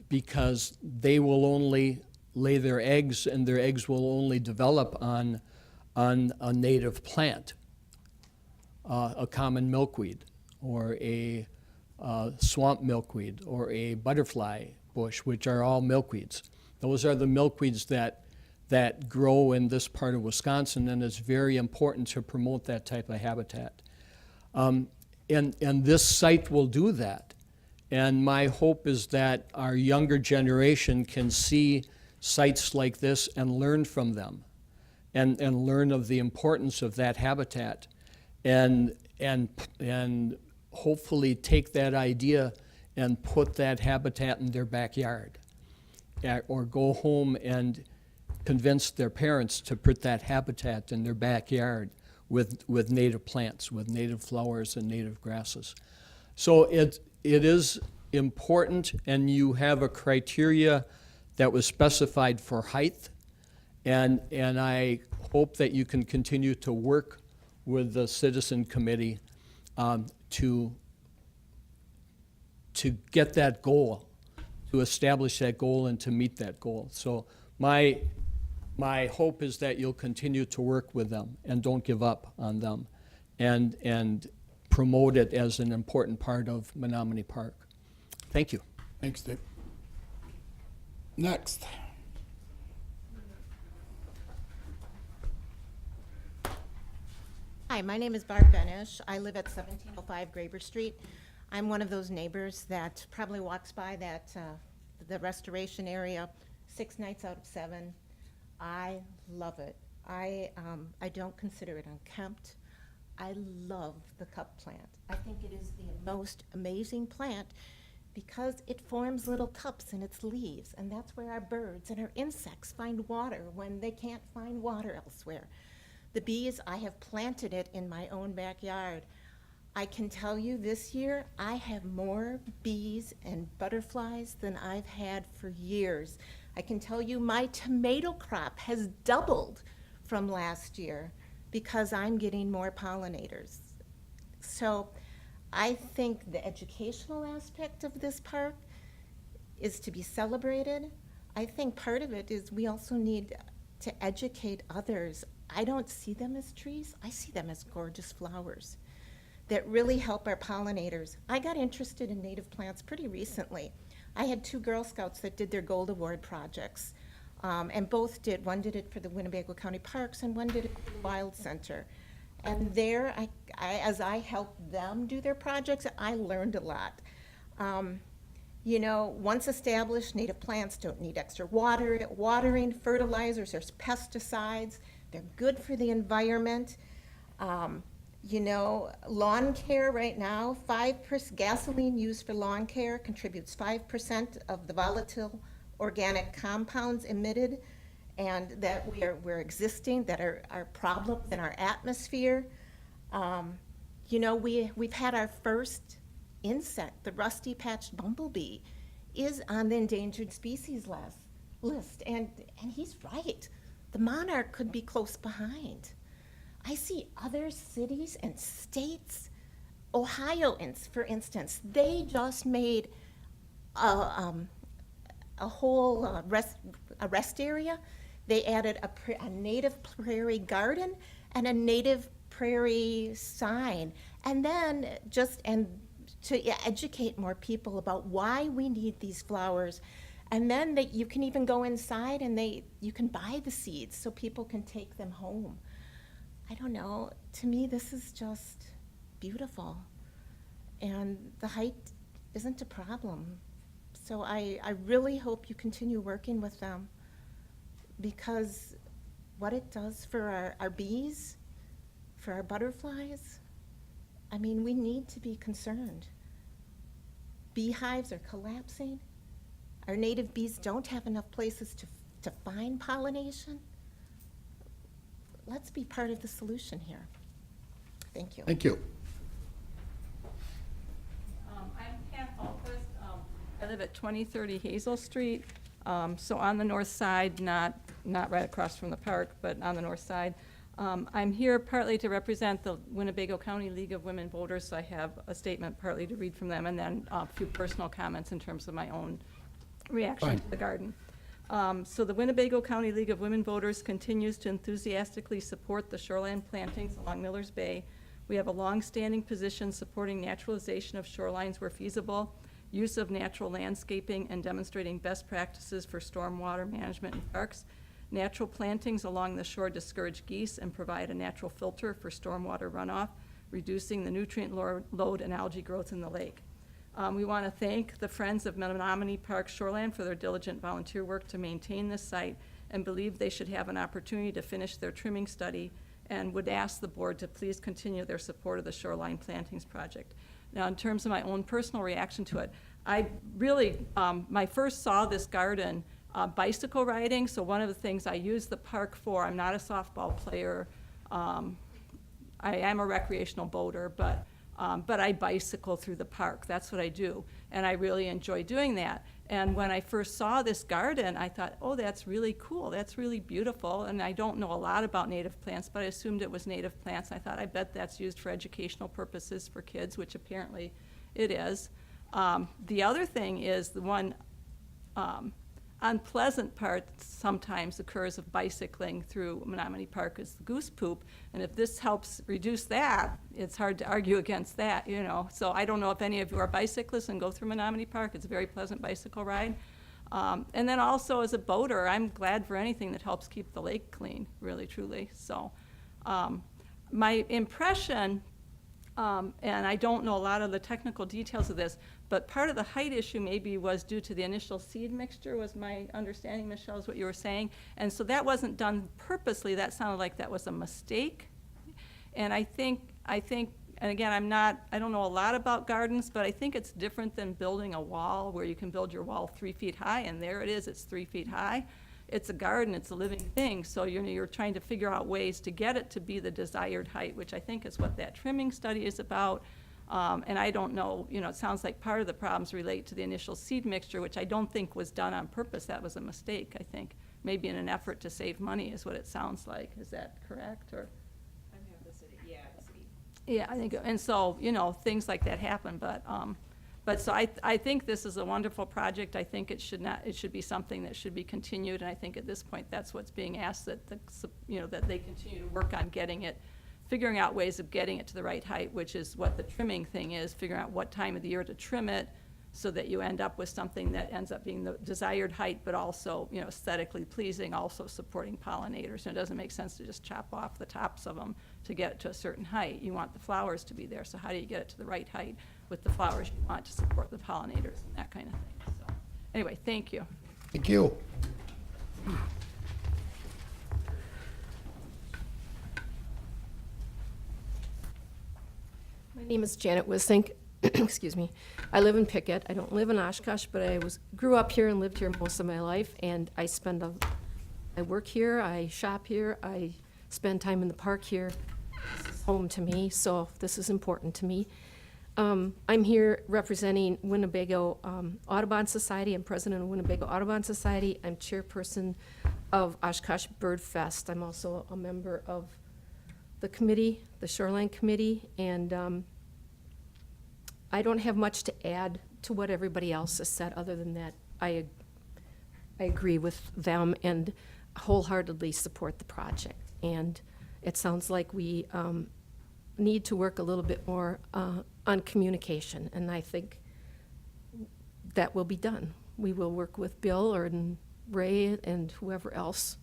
because they will only lay their eggs, and their eggs will only develop on a native plant, a common milkweed, or a swamp milkweed, or a butterfly bush, which are all milkweeds. Those are the milkweeds that grow in this part of Wisconsin, and it's very important to promote that type of habitat. And this site will do that. And my hope is that our younger generation can see sites like this and learn from them, and learn of the importance of that habitat, and hopefully take that idea and put that habitat in their backyard, or go home and convince their parents to put that habitat in their backyard with native plants, with native flowers and native grasses. So it is important, and you have a criteria that was specified for height, and I hope that you can continue to work with the citizen committee to get that goal, to establish that goal and to meet that goal. So my hope is that you'll continue to work with them and don't give up on them, and promote it as an important part of Menominee Park. Thank you. Thanks, Dick. Next. Hi, my name is Barb Benish. I live at 1705 Graber Street. I'm one of those neighbors that probably walks by the restoration area 6 nights out of 7. I love it. I don't consider it unkempt. I love the cup plant. I think it is the most amazing plant because it forms little cups in its leaves, and that's where our birds and our insects find water when they can't find water elsewhere. The bees, I have planted it in my own backyard. I can tell you this year, I have more bees and butterflies than I've had for years. I can tell you my tomato crop has doubled from last year because I'm getting more pollinators. So I think the educational aspect of this park is to be celebrated. I think part of it is we also need to educate others. I don't see them as trees, I see them as gorgeous flowers that really help our pollinators. I got interested in native plants pretty recently. I had 2 Girl Scouts that did their Gold Award projects, and both did. One did it for the Winnebago County Parks, and one did it for the Wild Center. And there, as I helped them do their projects, I learned a lot. You know, once established, native plants don't need extra watering, fertilizers, there's pesticides. They're good for the environment. You know, lawn care right now, 5% gasoline used for lawn care contributes 5% of the volatile organic compounds emitted, and that we're existing, that are problems in our atmosphere. You know, we've had our first insect, the rusty-patched bumblebee, is on the endangered species list, and he's right. The monarch could be close behind. I see other cities and states, Ohio, for instance, they just made a whole rest area. They added a native prairie garden and a native prairie sign, and then to educate more people about why we need these flowers. And then you can even go inside and you can buy the seeds so people can take them home. I don't know, to me this is just beautiful. And the height isn't a problem. So I really hope you continue working with them, because what it does for our bees, for our butterflies, I mean, we need to be concerned. Beehives are collapsing. Our native bees don't have enough places to find pollination. Let's be part of the solution here. Thank you. Thank you. I'm Pat Hallquist. I live at 2030 Hazel Street, so on the north side, not right across from the park, but on the north side. I'm here partly to represent the Winnebago County League of Women Voters, so I have a statement partly to read from them, and then a few personal comments in terms of my own reaction Fine. to the garden. So the Winnebago County League of Women Voters continues to enthusiastically support the shoreline plantings along Millers Bay. We have a long-standing position supporting naturalization of shorelines where feasible, use of natural landscaping, and demonstrating best practices for stormwater management in parks. Natural plantings along the shore discourage geese and provide a natural filter for stormwater runoff, reducing the nutrient load and algae growth in the lake. We want to thank the Friends of Menominee Park Shoreland for their diligent volunteer work to maintain this site, and believe they should have an opportunity to finish their trimming study, and would ask the board to please continue their support of the shoreline plantings project. Now, in terms of my own personal reaction to it, I really, I first saw this garden bicycle riding, so one of the things I use the park for, I'm not a softball player, I am a recreational boater, but I bicycle through the park. That's what I do, and I really enjoy doing that. And when I first saw this garden, I thought, oh, that's really cool. That's really beautiful. And I don't know a lot about native plants, but I assumed it was native plants. I thought, I bet that's used for educational purposes for kids, which apparently it is. The other thing is the one unpleasant part sometimes occurs of bicycling through Menominee Park is the goose poop, and if this helps reduce that, it's hard to argue against that, you know. So I don't know if any of you are bicyclists and go through Menominee Park. It's a very pleasant bicycle ride. And then also as a boater, I'm glad for anything that helps keep the lake clean, really, truly. So my impression, and I don't know a lot of the technical details of this, but part of the height issue maybe was due to the initial seed mixture, was my understanding, Michelle, is what you were saying. And so that wasn't done purposely. That sounded like that was a mistake. And I think, and again, I don't know a lot about gardens, but I think it's different than building a wall where you can build your wall 3 feet high, and there it is, it's 3 feet high. It's a garden, it's a living thing, so you're trying to figure out ways to get it to be the desired height, which I think is what that trimming study is about. And I don't know, it sounds like part of the problems relate to the initial seed mixture, which I don't think was done on purpose. That was a mistake, I think. Maybe in an effort to save money is what it sounds like. Is that correct, or? Yeah, I think, and so, things like that happen, but so I think this is a wonderful project. I think it should be something that should be continued, and I think at this point that's what's being asked, that that they continue to work on figuring out ways of getting it to the right height, which is what the trimming thing is, figuring out what time of the year to trim it so that you end up with something that ends up being the desired height, but also, aesthetically pleasing, also supporting pollinators. And it doesn't make sense to just chop off the tops of them to get it to a certain height. You want the flowers to be there, so how do you get it to the right height with the flowers you want to support the pollinators and that kind of thing. So anyway, thank you. Thank you. My name is Janet Wisink. Excuse me. I live in Pickett. I don't live in Oshkosh, but grew up here and lived here most of my life. And I work here, I shop here, I spend time in the park here. This is home to me, so this is important to me. I'm here representing Winnebago Audubon Society. I'm president of Winnebago Audubon Society. I'm chairperson of Oshkosh Bird Fest. I'm also a member of the committee, the Shoreline Committee, and I don't have much to add to what everybody else has said, other than that I agree with them and wholeheartedly support the project. And it sounds like we need to work a little bit more on communication, and I think that will be done. We will work with Bill or Ray and whoever else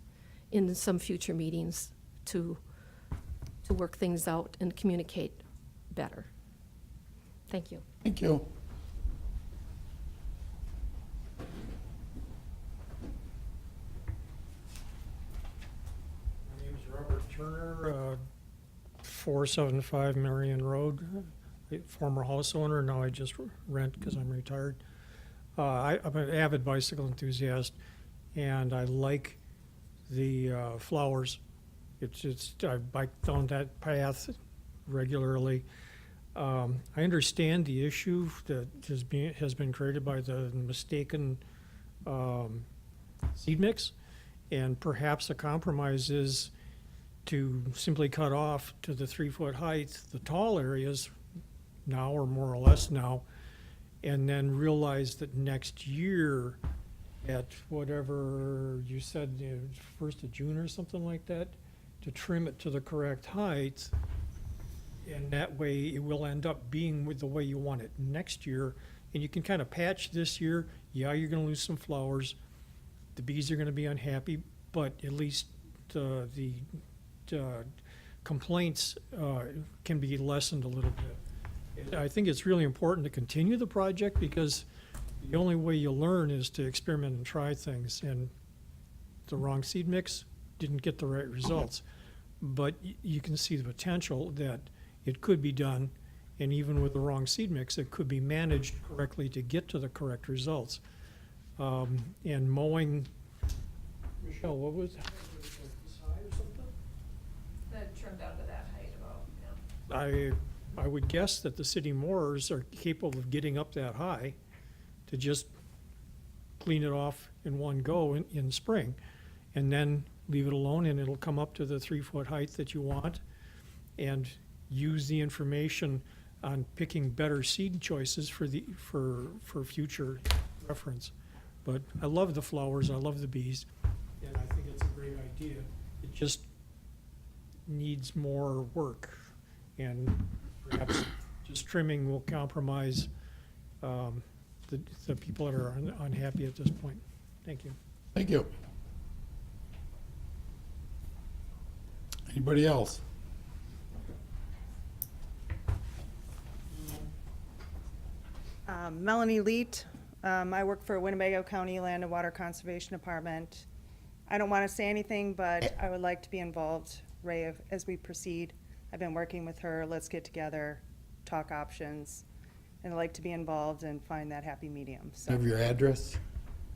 in some future meetings to work things out and communicate better. Thank you. Thank you. My name is Robert Turner, 475 Marion Road, former house owner. Now I just rent because I'm retired. I'm an avid bicycle enthusiast, and I like the flowers. I bike down that path regularly. I understand the issue that has been created by the mistaken seed mix, and perhaps a compromise is to simply cut off to the 3-foot height the tall areas now, or more or less now, and then realize that next year at whatever you said, 1st of June or something like that, to trim it to the correct height. And that way it will end up being with the way you want it next year. And you can kind of patch this year. Yeah, you're going to lose some flowers. The bees are going to be unhappy, but at least the complaints can be lessened a little bit. And I think it's really important to continue the project, because the only way you learn is to experiment and try things. And the wrong seed mix didn't get the right results. But you can see the potential that it could be done, and even with the wrong seed mix, it could be managed correctly to get to the correct results. And mowing, Michelle, what was it? This high or something? That trimmed down to that height about, yeah. I would guess that the city mowers are capable of getting up that high to just clean it off in one go in spring, and then leave it alone, and it'll come up to the 3-foot height that you want, and use the information on picking better seed choices for future reference. But I love the flowers, I love the bees, and I think it's a great idea. It just needs more work, and perhaps just trimming will compromise the people that are unhappy at this point. Thank you. Thank you. Anybody else? Melanie Leet. I work for Winnebago County Land and Water Conservation Department. I don't want to say anything, but I would like to be involved, Ray, as we proceed. I've been working with her. Let's get together, talk options, and I'd like to be involved and find that happy medium. So Have your address?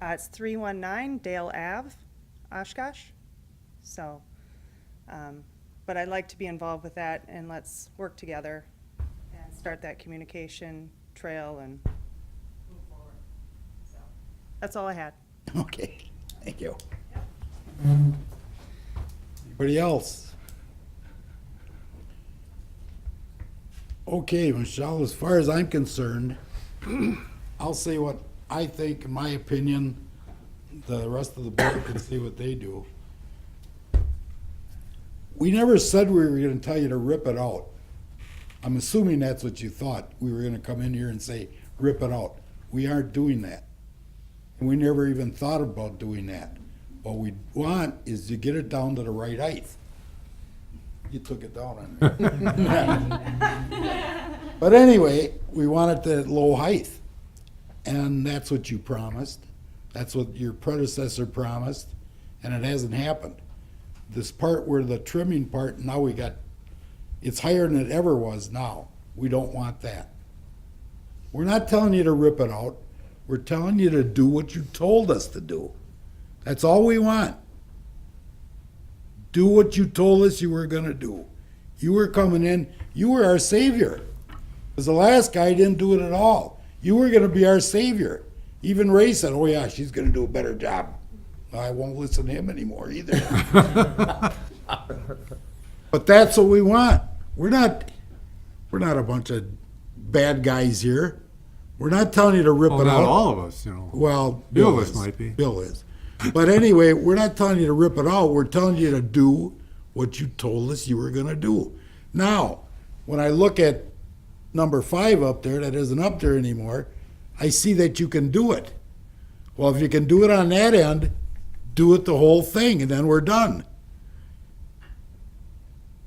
it's 319 Dale Ave, Oshkosh. So, but I'd like to be involved with that, and let's work together and start that communication trail and move forward. So that's all I had. Okay, thank you. Anybody else? Okay, Michelle, as far as I'm concerned, I'll say what I think, in my opinion. The rest of the board can see what they do. We never said we were gonna tell you to rip it out. I'm assuming that's what you thought. We were gonna come in here and say, rip it out. We aren't doing that. And we never even thought about doing that. What we want is to get it down to the right height. You took it down on me. But anyway, we want it at low height. And that's what you promised. That's what your predecessor promised, and it hasn't happened. This part where the trimming part, now it's higher than it ever was now. We don't want that. We're not telling you to rip it out. We're telling you to do what you told us to do. That's all we want. Do what you told us you were gonna do. You were coming in, you were our savior. Because the last guy didn't do it at all. You were gonna be our savior. Even Ray said, oh yeah, she's gonna do a better job. I won't listen to him anymore either. But that's what we want. We're not a bunch of bad guys here. We're not telling you to rip Well, it not all. all of us, you know. Well, Bill is. might be. Bill is. But anyway, we're not telling you to rip it out. We're telling you to do what you told us you were going to do. Now, when I look at number 5 up there, that isn't up there anymore, I see that you can do it. Well, if you can do it on that end, do it the whole thing, and then we're done.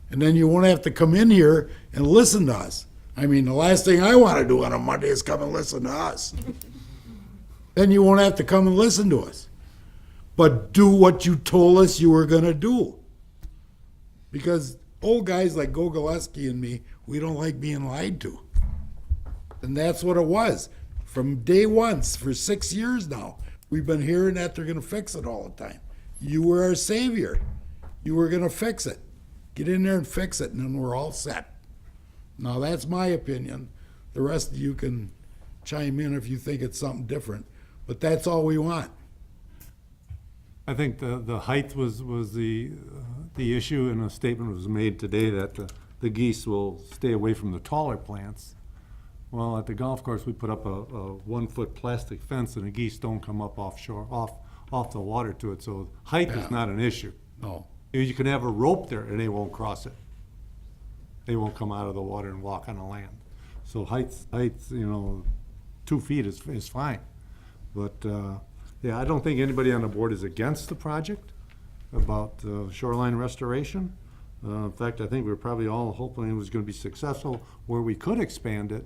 And then you won't have to come in here and listen to us. I mean, the last thing I want to do on a Monday is come and listen to us. Then you won't have to come and listen to us. But do what you told us you were going to do. Because old guys like Gogolewski and me, we don't like being lied to. And that's what it was. From day one, for 6 years now, we've been hearing that they're going to fix it all the time. You were our savior. You were going to fix it. Get in there and fix it, and then we're all set. Now, that's my opinion. The rest of you can chime in if you think it's something different. But that's all we want. I think the height was the issue, and a statement was made today that the geese will stay away from the taller plants. Well, at the golf course, we put up a 1-foot plastic fence, and the geese don't come up offshore, off the water to it, so height is not an issue. No. You can have a rope there, and they won't cross it. They won't come out of the water and walk on the land. So heights, 2 feet is fine. But, yeah, I don't think anybody on the board is against the project about shoreline restoration. In fact, I think we were probably all hoping it was gonna be successful where we could expand it.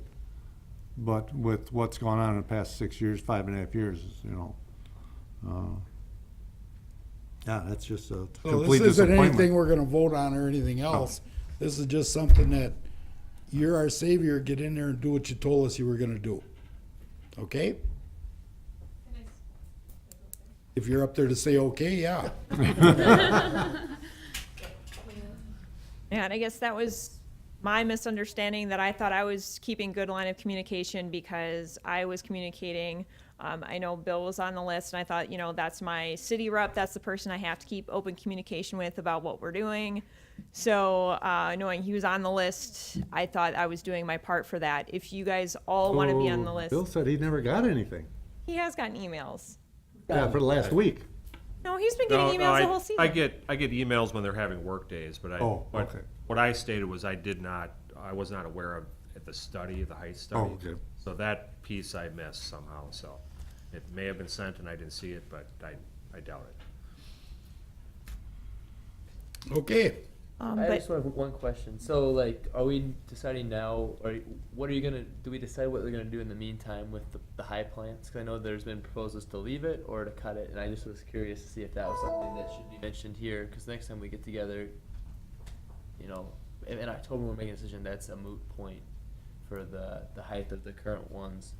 But with what's gone on in the past 6 years, 5.5 years, yeah, that's just a So complete this isn't disappointment. anything we're gonna vote on or anything else. This is just something that you're our savior, get in there and do what you told us you were gonna do. Okay? If you're up there to say okay, yeah. Yeah, and I guess that was my misunderstanding, that I thought I was keeping good line of communication because I was communicating. I know Bill was on the list, and I thought, that's my city rep. That's the person I have to keep open communication with about what we're doing. So knowing he was on the list, I thought I was doing my part for that. If you guys all want to be on the list. Bill said he never got anything. He has gotten emails. Yeah, for the last week. No, he's been getting emails the whole season. I get emails when they're having work days, but okay. what I stated was I was not aware of the study, the height study. Oh, okay. So that piece I missed somehow, so it may have been sent and I didn't see it, but I doubt it. Okay. I just have one question. So, are we deciding now, or do we decide what they're gonna do in the meantime with the high plants? Because I know there's been proposals to leave it or to cut it, and I just was curious to see if that was something that should be mentioned here, because next time we get together, in October we're making a decision, that's a moot point for the height of the current ones.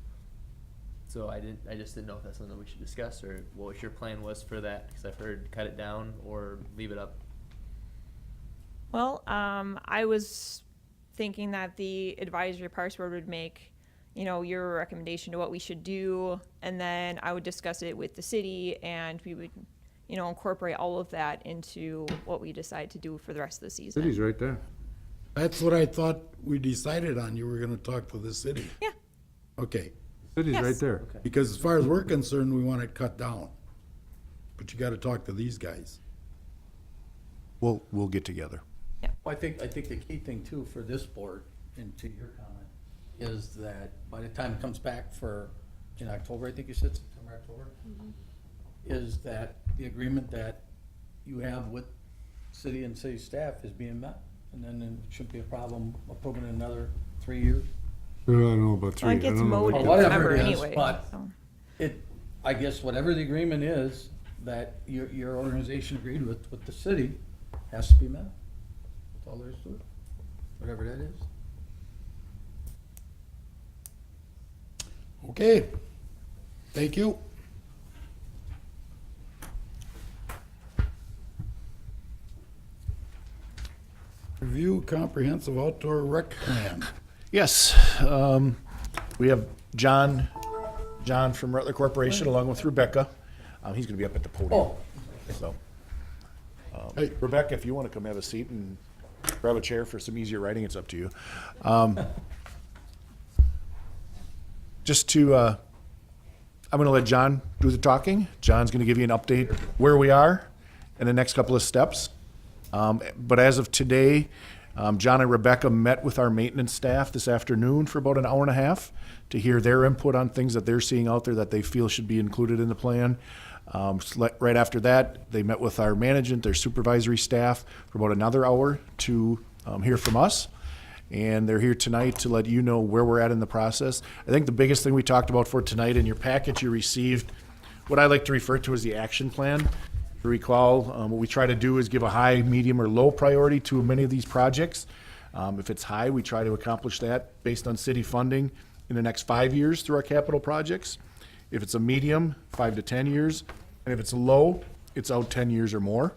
So I just didn't know if that's something that we should discuss, or what your plan was for that, because I've heard cut it down or leave it up. Well, I was thinking that the advisory parks board would make, your recommendation to what we should do, and then I would discuss it with the city, and we would, incorporate all of that into what we decide to do for the rest of the season. City's right there. That's what I thought we decided on. You were gonna talk to the city. Yeah. Okay. City's Yes. right there. Okay. Because as far as we're concerned, we want it cut down. But you gotta talk to these guys. We'll get together. Well, I think the key thing too for this board, and to your comment, is that by the time it comes back in October, I think you said September, October, is that the agreement that you have with city and city staff is being met, and then it shouldn't be a problem approving another 3 years. I don't know about 3. Well, it gets mowed Or in whatever November it is, anyway. but so. I guess whatever the agreement is that your organization agreed with the city has to be met. That's all there is to it, whatever that is. Okay, thank you. Review comprehensive outdoor rec plan. Yes, we have John from Rutler Corporation along with Rebecca. He's gonna be up at the podium. Oh. So, Hey. Rebecca, if you wanna come have a seat and grab a chair for some easier writing, it's up to you. Just to, I'm gonna let John do the talking. John's gonna give you an update where we are and the next couple of steps. But as of today, John and Rebecca met with our maintenance staff this afternoon for about an hour and a half to hear their input on things that they're seeing out there that they feel should be included in the plan. Right after that, they met with our management, their supervisory staff for about another hour to hear from us. And they're here tonight to let you know where we're at in the process. I think the biggest thing we talked about for tonight in your package you received, what I like to refer to as the action plan. If you recall, what we try to do is give a high, medium, or low priority to many of these projects. If it's high, we try to accomplish that based on city funding in the next 5 years through our capital projects. If it's a medium, 5 to 10 years. And if it's low, it's out 10 years or more.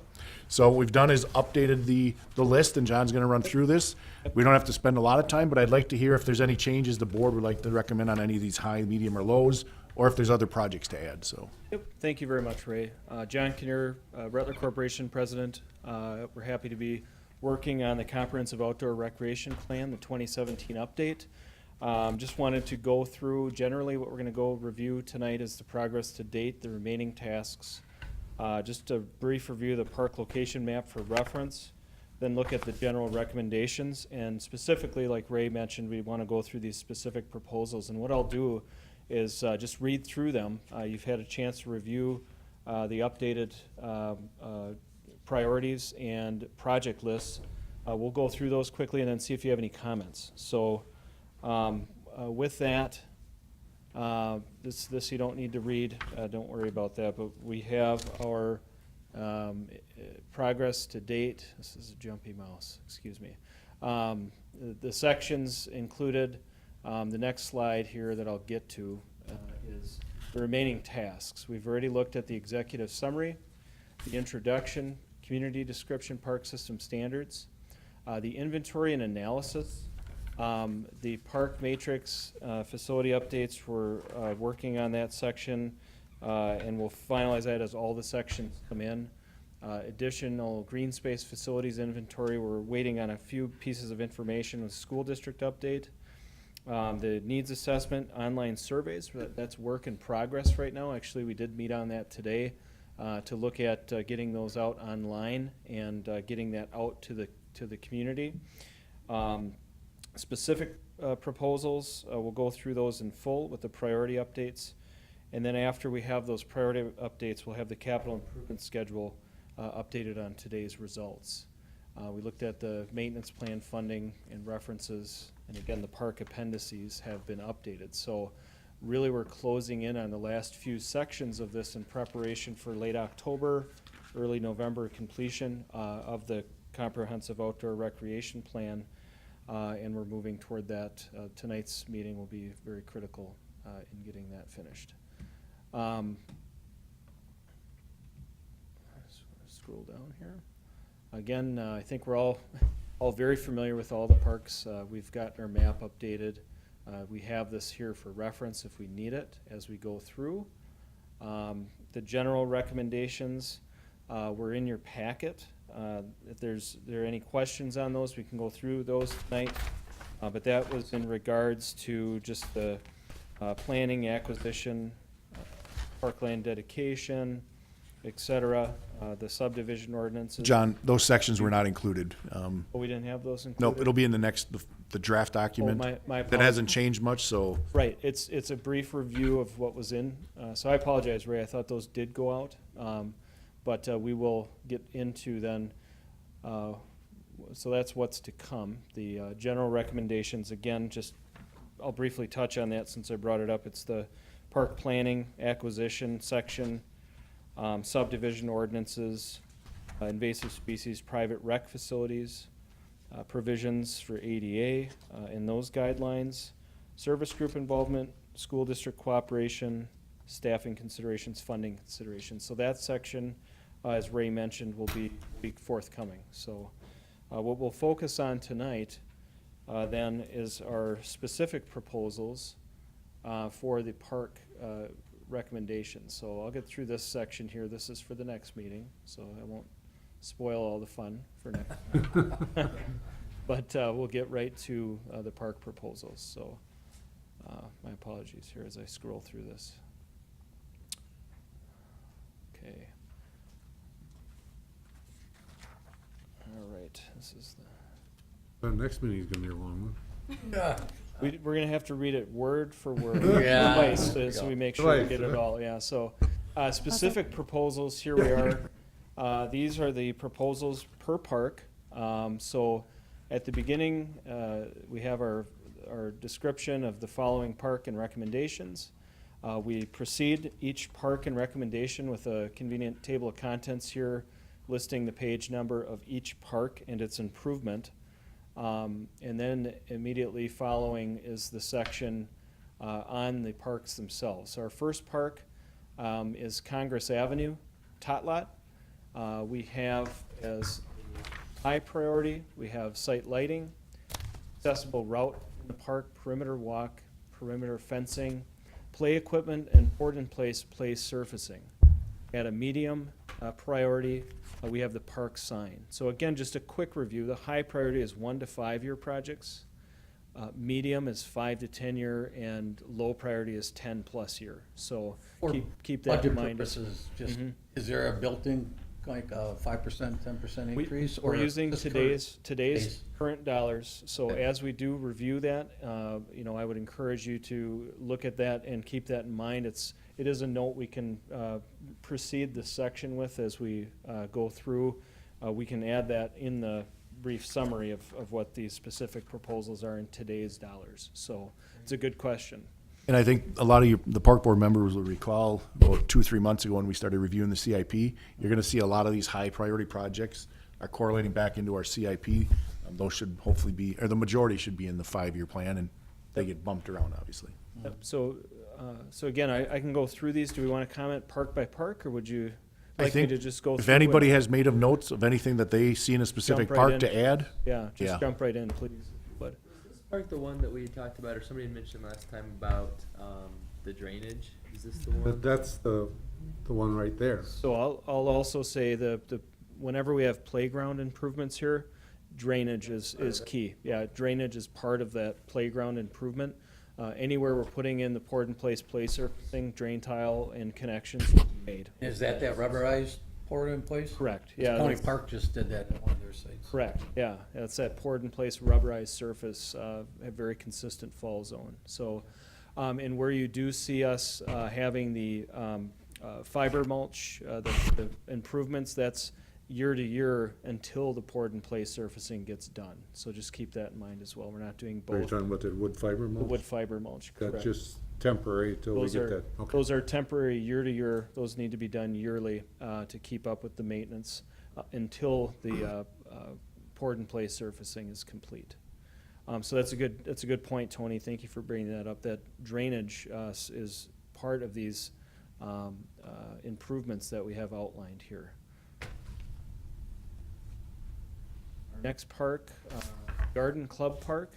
So what we've done is updated the list, and John's gonna run through this. We don't have to spend a lot of time, but I'd like to hear if there's any changes the board would like to recommend on any of these high, medium, or lows, or if there's other projects to add, so. Yep, thank you very much, Ray. John Kinnear, Rutler Corporation President. We're happy to be working on the Comprehensive Outdoor Recreation Plan, the 2017 update. Just wanted to go through generally what we're gonna go review tonight is the progress to date, the remaining tasks. Just a brief review of the park location map for reference, then look at the general recommendations, and specifically, like Ray mentioned, we wanna go through these specific proposals, and what I'll do is just read through them. You've had a chance to review the updated priorities and project lists. We'll go through those quickly and then see if you have any comments. So with that, this you don't need to read, don't worry about that, but we have our progress to date. This is a jumpy mouse, excuse me. The sections included, the next slide here that I'll get to is the remaining tasks. We've already looked at the executive summary, the introduction, community description, park system standards, the inventory and analysis, the park matrix facility updates. We're working on that section, and we'll finalize that as all the sections come in. Additional green space facilities inventory. We're waiting on a few pieces of information with school district update. The needs assessment, online surveys, that's work in progress right now. Actually, we did meet on that today to look at getting those out online and getting that out to the community. Specific proposals, we'll go through those in full with the priority updates. And then after we have those priority updates, we'll have the capital improvement schedule updated on today's results. We looked at the maintenance plan funding and references, and again, the park appendices have been updated. So really we're closing in on the last few sections of this in preparation for late October, early November completion of the comprehensive outdoor recreation plan, and we're moving toward that. Tonight's meeting will be very critical in getting that finished. Scroll down here. Again, I think we're all very familiar with all the parks. We've got our map updated. We have this here for reference if we need it as we go through. The general recommendations were in your packet. If there are any questions on those, we can go through those tonight. But that was in regards to just the planning, acquisition, parkland dedication, et cetera, the subdivision ordinances. John, those sections were not included. Oh, we didn't have those included? Nope, it'll be in the next, the draft document. my That hasn't changed much, so. Right, it's a brief review of what was in, so I apologize, Ray, I thought those did go out. But we will get into then, so that's what's to come. The general recommendations, again, just, I'll briefly touch on that since I brought it up. It's the park planning, acquisition section, subdivision ordinances, invasive species, private rec facilities, provisions for ADA in those guidelines, service group involvement, school district cooperation, staffing considerations, funding considerations. So that section, as Ray mentioned, will be forthcoming. So what we'll focus on tonight then is our specific proposals for the park recommendations. So I'll get through this section here. This is for the next meeting, so I won't spoil all the fun for next. But we'll get right to the park proposals. So my apologies here as I scroll through this. Okay. All right, this is the. The next meeting's gonna be a long one. We're gonna have to read it word for word. Yeah. Twice, There we so go. we make sure we Right. get it all, yeah, so, specific proposals, here we are. These are the proposals per park. So, at the beginning, we have our description of the following park and recommendations. We precede each park and recommendation with a convenient table of contents here, listing the page number of each park and its improvement. And then immediately following is the section on the parks themselves. So our first park is Congress Avenue, Tot Lot. We have as high priority, we have site lighting, accessible route in the park, perimeter walk, perimeter fencing, play equipment, and board-in-place play surfacing. At a medium priority, we have the park sign. So again, just a quick review. The high priority is 1 to 5 year projects. Medium is 5 to 10 year, and low priority is 10+ year. So For keep that in budget mind. purposes, just, Mhm. is there a built-in, like a 5%, 10% We- increase? We're or using just today's base? current dollars, so Okay. as we do review that, I would encourage you to look at that and keep that in mind. It is a note we can proceed this section with as we go through. We can add that in the brief summary of what these specific proposals are in today's dollars. So it's a good question. And I think a lot of the park board members will recall about 2 or 3 months ago when we started reviewing the CIP, you're gonna see a lot of these high priority projects are correlating back into our CIP. Those should hopefully be, or the majority should be in the 5-year plan, and they get bumped around, obviously. Yep, so again, I can go through these. Do we want to comment park by park, or would you I like me think to just go through? if anybody and has made of notes of anything that they see in a specific jump right park in? to add, Yeah, just Yeah. jump right in, please. But Is this park the one that we talked about, or somebody had mentioned last time about the drainage? Is this the one? But that's the one right there. So I'll also say whenever we have playground improvements here, drainage is key. Yeah, drainage is part of that playground improvement. Anywhere we're putting in the poured in place play surfacing, drain tile, and connections will be made. Is that rubberized poured in place? Correct, yeah. County that's- Park just did that at one of their sites. Correct, yeah. That's that poured in place rubberized surface, a very consistent fall zone. So, and where you do see us having the fiber mulch, the improvements, that's year to year until the poured in place surfacing gets done. So just keep that in mind as well. We're not doing Are you both. talking about the wood fiber The mulch? wood fiber mulch, correct. That's just temporary till we Those get are, that, okay. those are temporary year to year. Those need to be done yearly to keep up with the maintenance until the poured in place surfacing is complete. So that's a good point, Tony. Thank you for bringing that up. That drainage is part of these improvements that we have outlined here. Our next park, Garden Club Park.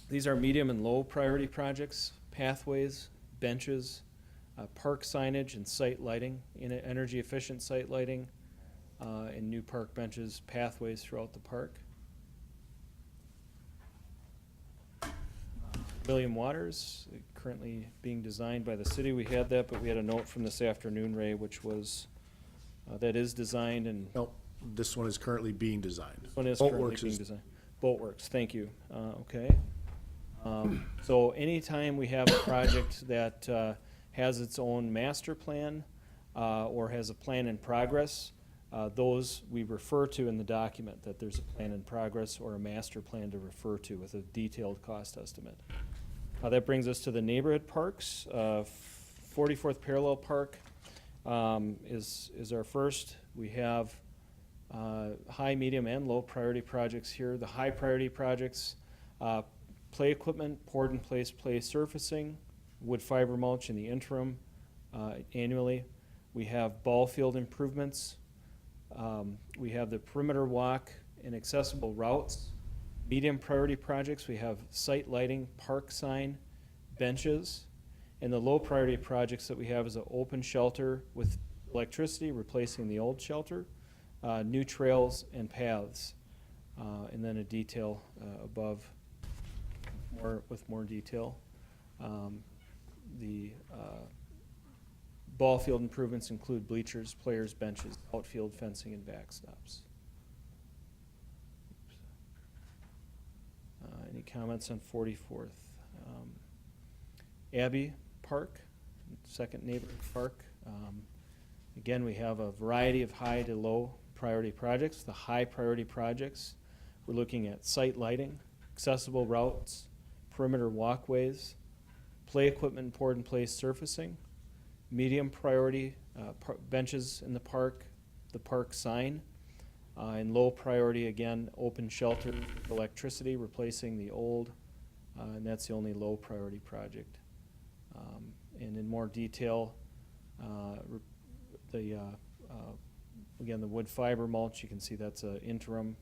These are medium and low priority projects, pathways, benches, park signage and site lighting, energy efficient site lighting, and new park benches, pathways throughout the park. William Waters, currently being designed by the city. We had that, but we had a note from this afternoon, Ray, which was, that is designed and. Nope, this one is currently being designed. This one is currently Boatworks being is- designed. Boatworks, thank you. Okay. So anytime we have a project that has its own master plan or has a plan in progress, those we refer to in the document, that there's a plan in progress or a master plan to refer to with a detailed cost estimate. That brings us to the neighborhood parks. 44th Parallel Park is our first. We have high, medium, and low priority projects here. The high priority projects play equipment, poured in place play surfacing, wood fiber mulch in the interim annually. We have ball field improvements. We have the perimeter walk and accessible routes. Medium priority projects, we have site lighting, park sign, benches. And the low priority projects that we have is an open shelter with electricity, replacing the old shelter, new trails and paths, and then a detail above with more detail. The ball field improvements include bleachers, players, benches, outfield fencing, and backstops. Any comments on 44th? Abbey Park, second neighborhood park. Again, we have a variety of high to low priority projects. The high priority projects, we're looking at site lighting, accessible routes, perimeter walkways, play equipment poured in place surfacing, medium priority benches in the park sign, and low priority, again, open shelter, electricity, replacing the old, and that's the only low priority project. And in more detail, again, the wood fiber mulch, you can see that's an interim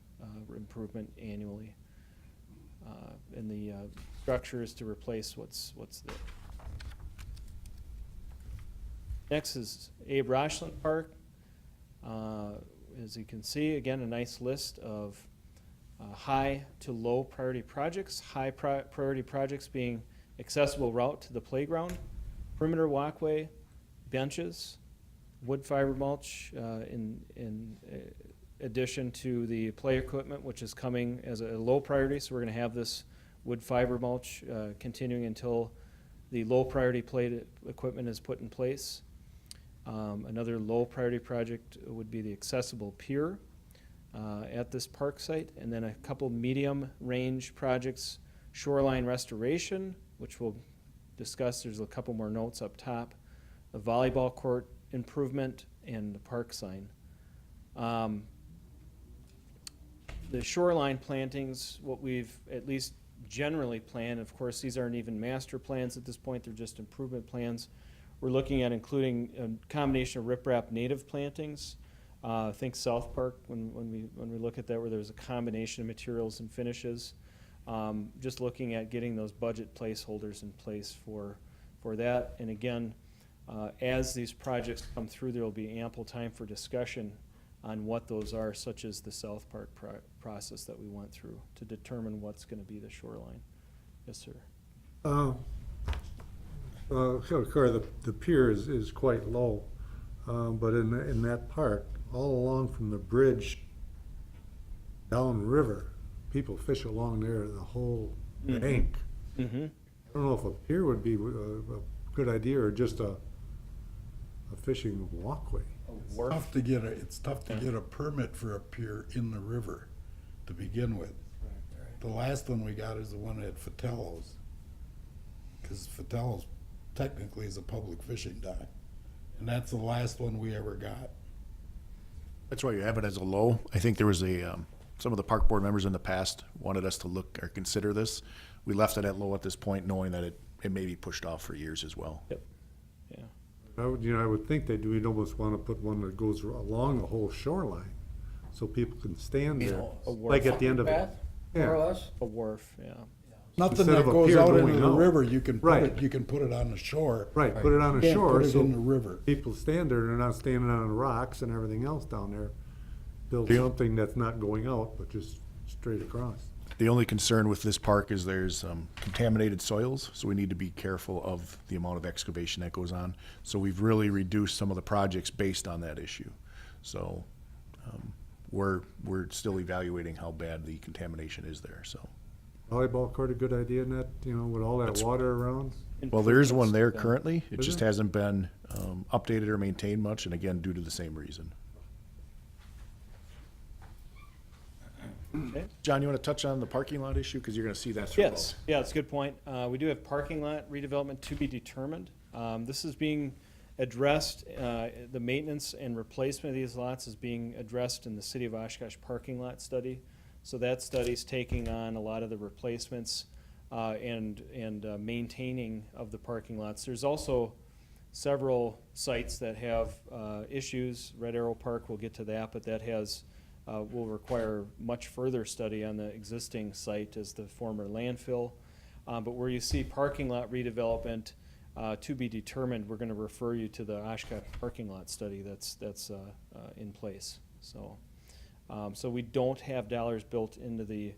improvement annually. And the structure is to replace what's there. Next is Abe Rochland Park. As you can see, again, a nice list of high to low priority projects. High priority projects being accessible route to the playground, perimeter walkway, benches, wood fiber mulch in addition to the play equipment, which is coming as a low priority. So we're going to have this wood fiber mulch continuing until the low priority play equipment is put in place. Another low priority project would be the accessible pier at this park site, and then a couple medium range projects, shoreline restoration, which we'll discuss. There's a couple more notes up top, the volleyball court improvement, and the park sign. The shoreline plantings, what we've at least generally planned, of course, these aren't even master plans at this point, they're just improvement plans. We're looking at including a combination of riprap native plantings. I think South Park, when we look at that, where there's a combination of materials and finishes. Just looking at getting those budget placeholders in place for that. And again, as these projects come through, there will be ample time for discussion on what those are, such as the South Park process that we went through to determine what's going to be the shoreline. Yes, sir. The pier is quite low, but in that park, all along from the bridge downriver, people fish along there the whole bank. Mm-hmm. I don't know if a pier would be a good idea or just a fishing walkway. It's tough to get a permit for a pier in the river to begin with. The last one we got is the one at Fatello's, because Fatello's technically is a public fishing dock, and that's the last one we ever got. That's why you have it as a low. I think there was some of the park board members in the past wanted us to look or consider this. We left it at low at this point, knowing that it may be pushed off for years as well. Yep. Yeah. I would think that we'd almost want to put one that goes along the whole shoreline, so people can stand there, like at the end of it. More or less? A wharf, yeah. Nothing Instead that of a goes pier out going into the out. river, you can put Right. it, you can put it on the shore. Right, put it on the Can't shore, put it so in the river. people stand there, they're not standing on the rocks and everything else down there. Build something that's not going out, but just straight across. The only concern with this park is there's contaminated soils, so we need to be careful of the amount of excavation that goes on. So we've really reduced some of the projects based on that issue. So we're still evaluating how bad the contamination is there, so. Volleyball court, a good idea in that, with all that water around? Well, there is one there Yeah. currently. It Is just there? hasn't been updated or maintained much, and again, due to the same reason. Okay. John, you want to touch on the parking lot issue? Because you're going to see that through Yes, yeah, it's a good point. We do have parking lot redevelopment to be determined. This is being addressed, the maintenance and replacement of these lots is being addressed in the City of Oshkosh parking lot study. So that study's taking on a lot of the replacements and maintaining of the parking lots. There's also several sites that have issues. Red Arrow Park, we'll get to that, but that has will require much further study on the existing site as the former landfill. But where you see parking lot redevelopment to be determined, we're going to refer you to the Oshkosh parking lot study that's in place. So, so we don't have dollars built into the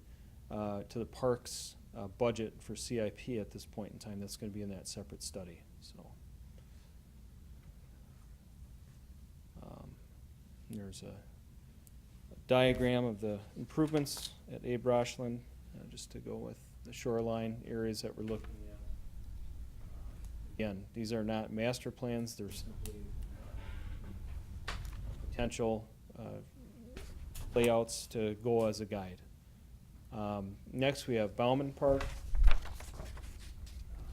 to the parks budget for CIP at this point in time. That's going to be in that separate study. So, there's a diagram of the improvements at Abe Rochland, just to go with the shoreline areas that we're looking at. Again, these are not master plans, they're simply potential layouts to go as a guide. Next, we have Bauman Park.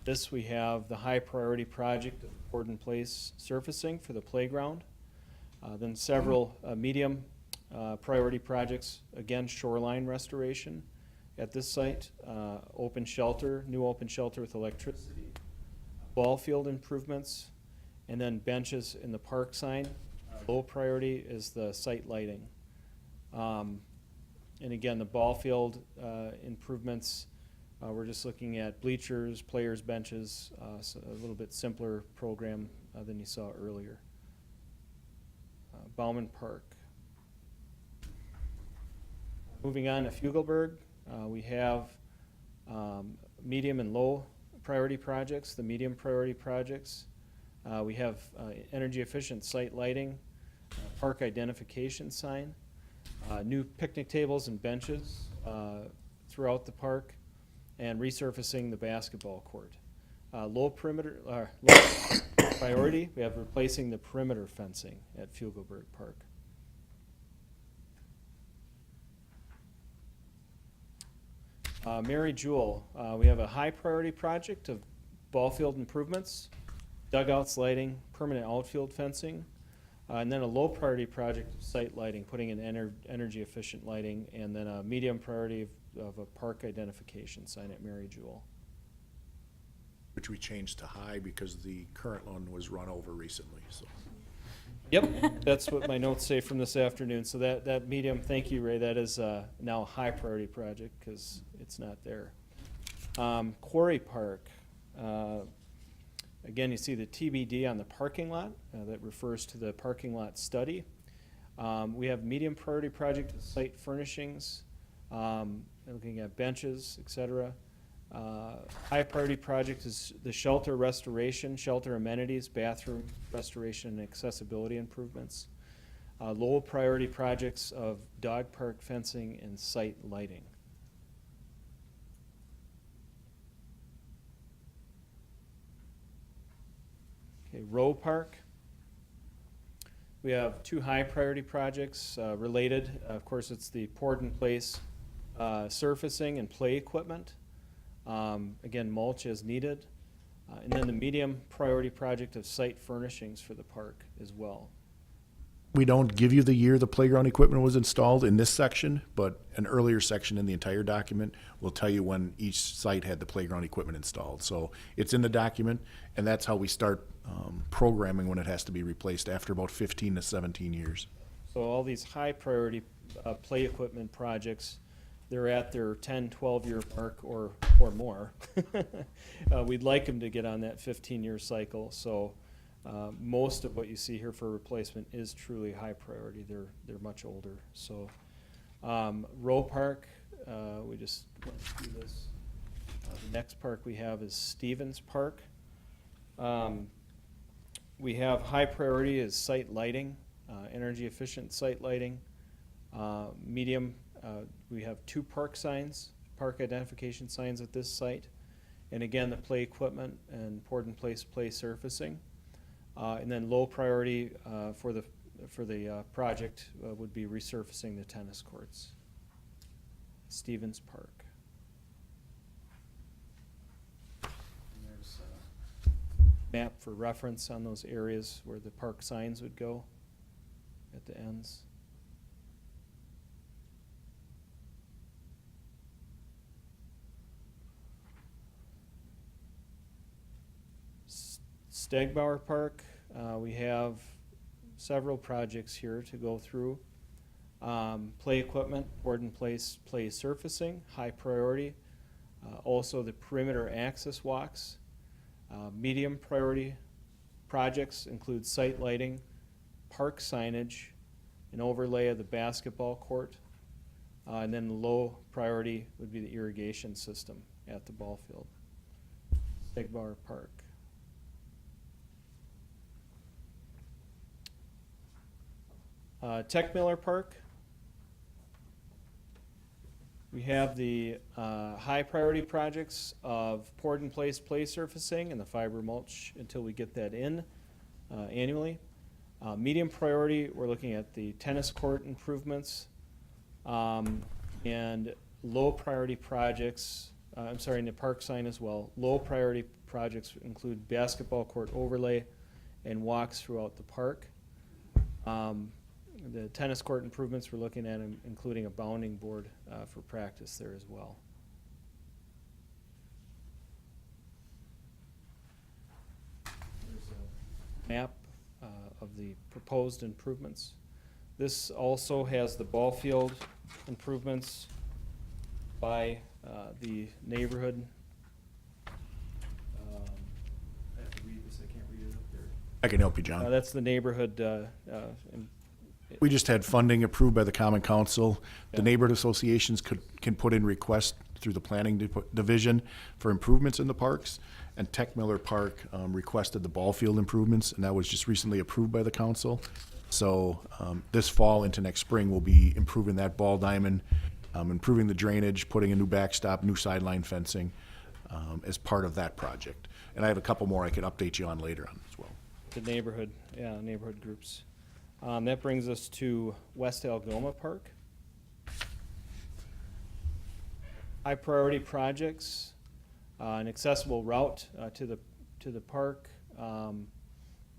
This, we have the high priority project of Gordon Place surfacing for the playground. Then several medium priority projects, again, shoreline restoration at this site, open shelter, new open shelter with electricity, ball field improvements, and then benches in the park sign. Low priority is the site lighting. And again, the ball field improvements, we're just looking at bleachers, players' benches, so a little bit simpler program than you saw earlier. Bauman Park. Moving on to Fugelberg, we have medium and low priority projects. The medium priority projects, we have energy efficient site lighting, park identification sign, new picnic tables and benches throughout the park, and resurfacing the basketball court. Low priority, we have replacing the perimeter fencing at Fugelberg Park. Mary Jewel, we have a high priority project of ball field improvements, dugouts lighting, permanent outfield fencing, and then a low priority project of site lighting, putting in energy efficient lighting, and then a medium priority of a park identification sign at Mary Jewel. Which we changed to high because the current one was run over recently, so. Yep, that's what my notes say from this afternoon. So that medium, thank you, Ray, that is now a high priority project because it's not there. Quarry Park, again, you see the TBD on the parking lot. That refers to the parking lot study. We have medium priority project of site furnishings, looking at benches, et cetera. High priority project is the shelter restoration, shelter amenities, bathroom restoration, and accessibility improvements. Low priority projects of dog park fencing and site lighting. Okay, Rowe Park. We have two high priority projects related. Of course, it's the Porden Place surfacing and play equipment. Again, mulch as needed. And then the medium priority project of site furnishings for the park as well. We don't give you the year the playground equipment was installed in this section, but an earlier section in the entire document will tell you when each site had the playground equipment installed. So it's in the document, and that's how we start programming when it has to be replaced after about 15 to 17 years. So all these high priority play equipment projects, they're at their 10, 12-year mark or more. We'd like them to get on that 15-year cycle. So most of what you see here for replacement is truly high priority. They're much older. So Rowe Park, we just went through this. The next park we have is Stevens Park. We have high priority is site lighting, energy efficient site lighting. Medium, we have two park signs, park identification signs at this site. And again, the play equipment and Porden Place play surfacing. And then low priority for the project would be resurfacing the tennis courts. Stevens Park. And there's a map for reference on those areas where the park signs would go at the ends. Stegbauer Park, we have several projects here to go through. Play equipment, board and play surfacing, high priority. Also the perimeter access walks. Medium priority projects include site lighting, park signage, an overlay of the basketball court, and then the low priority would be the irrigation system at the ball field. Stegbauer Park. Tech Miller Park. We have the high priority projects of poured in place play surfacing and the fiber mulch until we get that in annually. Medium priority, we're looking at the tennis court improvements. And low priority projects, I'm sorry, in the park sign as well. Low priority projects include basketball court overlay and walks throughout the park. The tennis court improvements we're looking at including a bounding board for practice there as well. There's a map of the proposed improvements. This also has the ball field improvements by the neighborhood. I have to read this, I can't read it up there. I can help you, John. That's the neighborhood. We just had funding approved by the Common Council. The neighborhood associations can put in requests through the planning division for improvements in the parks. And Tech Miller Park requested the ball field improvements, and that was just recently approved by the council. So this fall into next spring, we'll be improving that ball diamond, improving the drainage, putting a new backstop, new sideline fencing as part of that project. And I have a couple more I could update you on later on as well. The neighborhood, neighborhood groups. That brings us to West Algoma Park. High priority projects, an accessible route to the park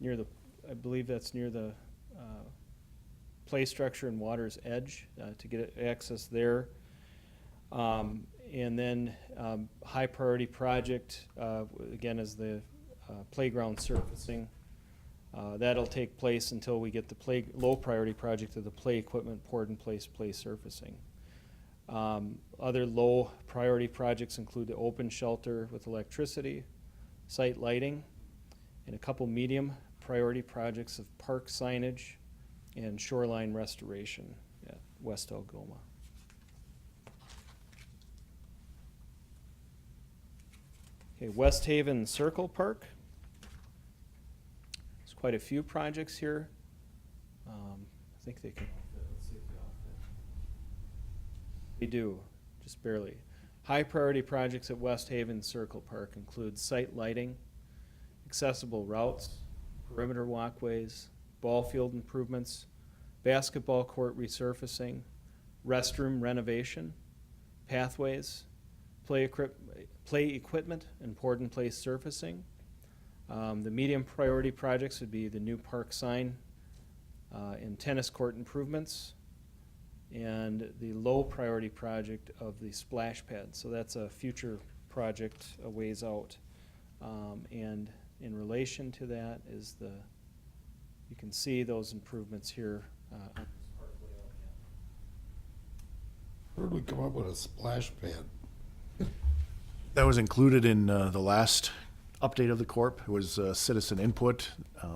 near the, I believe that's near the play structure and water's edge to get access there. And then high priority project, again, is the playground surfacing. That'll take place until we get the low priority project of the play equipment poured in place play surfacing. Other low priority projects include the open shelter with electricity, site lighting, and a couple medium priority projects of park signage and shoreline restoration at West Algoma. Okay, West Haven Circle Park. There's quite a few projects here. I think they can. Let's see if they all fit. They do, just barely. High priority projects at West Haven Circle Park include site lighting, accessible routes, perimeter walkways, ball field improvements, basketball court resurfacing, restroom renovation, pathways, play equipment and poured in place surfacing. The medium priority projects would be the new park sign and tennis court improvements, and the low priority project of the splash pad. So that's a future project a ways out. And in relation to that is you can see those improvements here. Where did we come up with a splash pad? That was included in the last update of the corp. It was citizen input.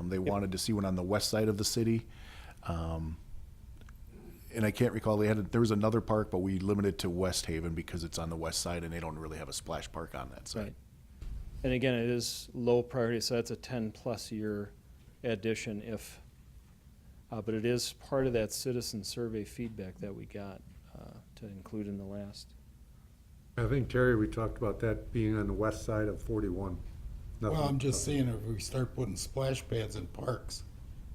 They wanted to see one on the west side of the city. And I can't recall, there was another park, but we limited to West Haven because it's on the west side and they don't really have a splash park on that side. Right. And again, it is low priority, so that's a 10-plus year addition but it is part of that citizen survey feedback that we got to include in the last. I think, Terry, we talked about that being on the west side of 41. Well, I'm just saying, if we start putting splash pads in parks,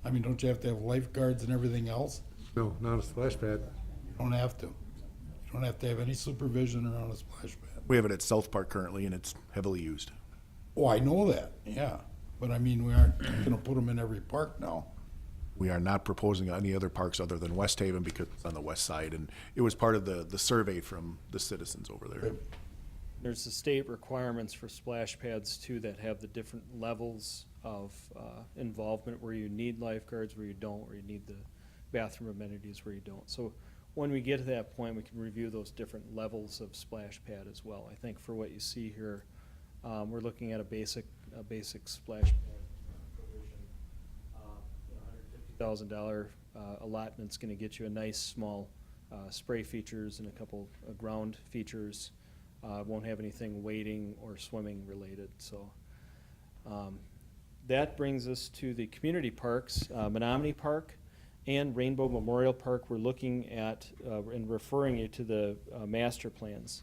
I mean, don't you have to have lifeguards and everything else? No, not a splash pad. You don't have to. You don't have to have any supervision around a splash pad. We have it at South Park currently and it's heavily used. Oh, I know that, yeah. But I mean, we aren't gonna put them in every park now. We are not proposing any other parks other than West Haven because it's on the west side, and it was part of the survey from the citizens over there. there's the state requirements for splash pads too that have the different levels of involvement, where you need lifeguards, where you don't, where you need the bathroom amenities, where you don't. So when we get to that point, we can review those different levels of splash pad as well. I think for what you see here, we're looking at a basic splash pad provision. $150,000 allotment's going to get you a nice small spray features and a couple of ground features. Won't have anything wading or swimming related. So that brings us to the community parks, Menominee Park and Rainbow Memorial Park. We're looking at and referring you to the master plans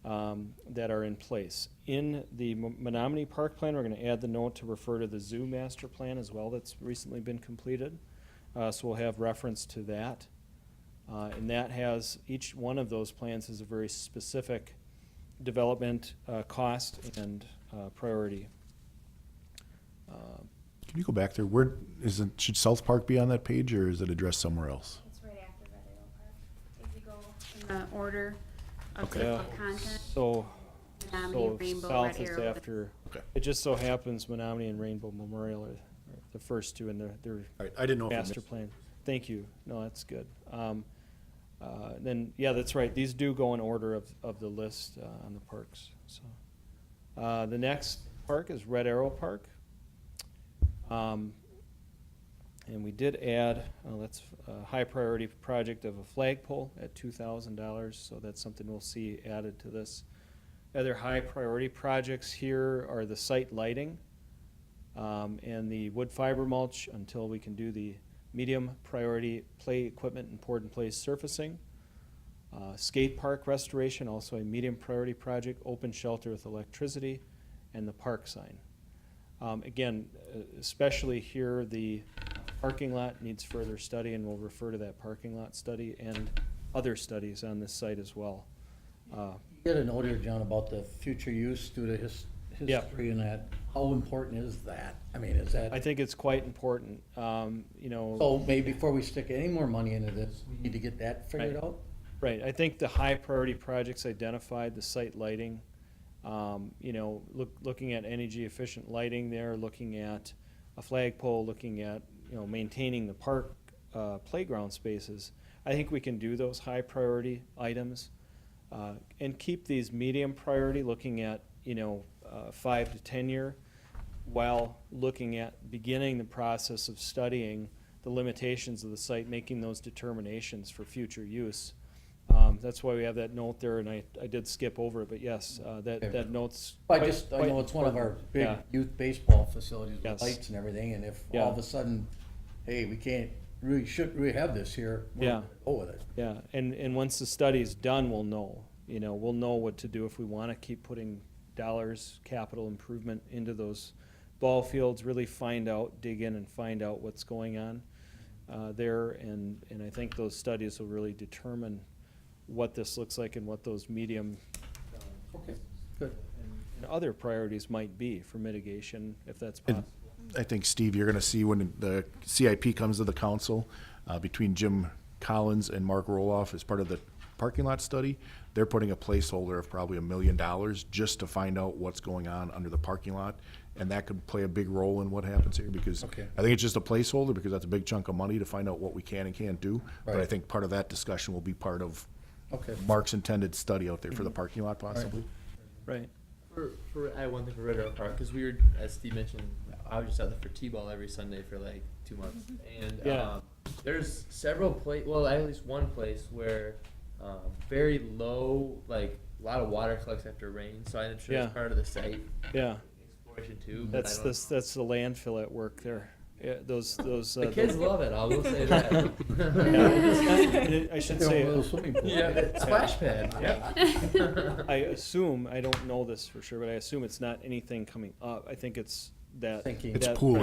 that are in place. In the Menominee Park plan, we're going to add the note to refer to the zoo master plan as well that's recently been completed. So we'll have reference to that. And that has, each one of those plans has a very specific development cost and priority. Can you go back there? Where is it? Should South Park be on that page, or is it addressed somewhere else? It's right after Red Arrow Park. If you go in the order of Okay. the content, So, Menominee, Rainbow, south Red is Arrow. after, Okay. it just so happens Menominee and Rainbow Memorial are the first two in their All right, I didn't know if I master missed- plan. Thank you. No, that's good. Then, yeah, that's right. These do go in order of the list on the parks. So, the next park is Red Arrow Park. And we did add, that's a high priority project of a flagpole at $2,000, so that's something we'll see added to this. Other high priority projects here are the site lighting and the wood fiber mulch until we can do the medium priority play equipment and poured in place surfacing. Skate park restoration, also a medium priority project, open shelter with electricity, and the park sign. Again, especially here, the parking lot needs further study, and we'll refer to that parking lot study and other studies on this site as well. You had a note here, John, about the future use due to Yeah. history and that. How important is that? I mean, is that? I think it's quite important, you know. So maybe before we stick any more money into this, we need to get that figured Right. out? Right, I think the high priority projects identified, the site lighting, you know, looking at energy efficient lighting there, looking at a flagpole, looking at, you know, maintaining the park playground spaces. I think we can do those high priority items and keep these medium priority, looking at, you know, 5 to 10 year, while looking at beginning the process of studying the limitations of the site, making those determinations for future use. That's why we have that note there, and I did skip over it, but yes, that note's. I quite- just, I quite know it's one of our important. big Yeah. youth baseball facilities with Yes. lights and everything, and if Yeah. all of a sudden, hey, we shouldn't really have this here, we're Yeah. gonna go with it. Yeah, and once the study's done, we'll know, you know, we'll know what to do if we want to keep putting dollars, capital improvement into those ball fields, really dig in and find out what's going on there, and I think those studies will really determine what this looks like and what those medium Okay, good. and other priorities might be for mitigation, if that's And possible. I think, Steve, you're gonna see when the CIP comes to the council, between Jim Collins and Mark Roloff as part of the parking lot study, they're putting a placeholder of probably $1 million just to find out what's going on under the parking lot. And that could play a big role in what happens here, because Okay. I think it's just a placeholder, because that's a big chunk of money to find out what we can and can't do. But I Right. think part of that discussion will be part of Okay. Mark's intended study out there for the parking lot possibly. Right. I have one thing for Red Arrow Park, because we were, as Steve mentioned, I was just out there for T-ball every Sunday for like 2 months. And Yeah. there's several at least one place where very low, like a lot of water collects after rain, so I'm sure Yeah. it's part of the site Yeah, exploration too. but I that's don't- that's the landfill at work there. Yeah, those. The kids love it, I will say that. Yeah, I should They say. don't know the swimming pool. Yeah, splash pad, yeah. I assume, I don't know this for sure, but I assume it's not anything coming up. I think it's that. Thinking. It's that pooling.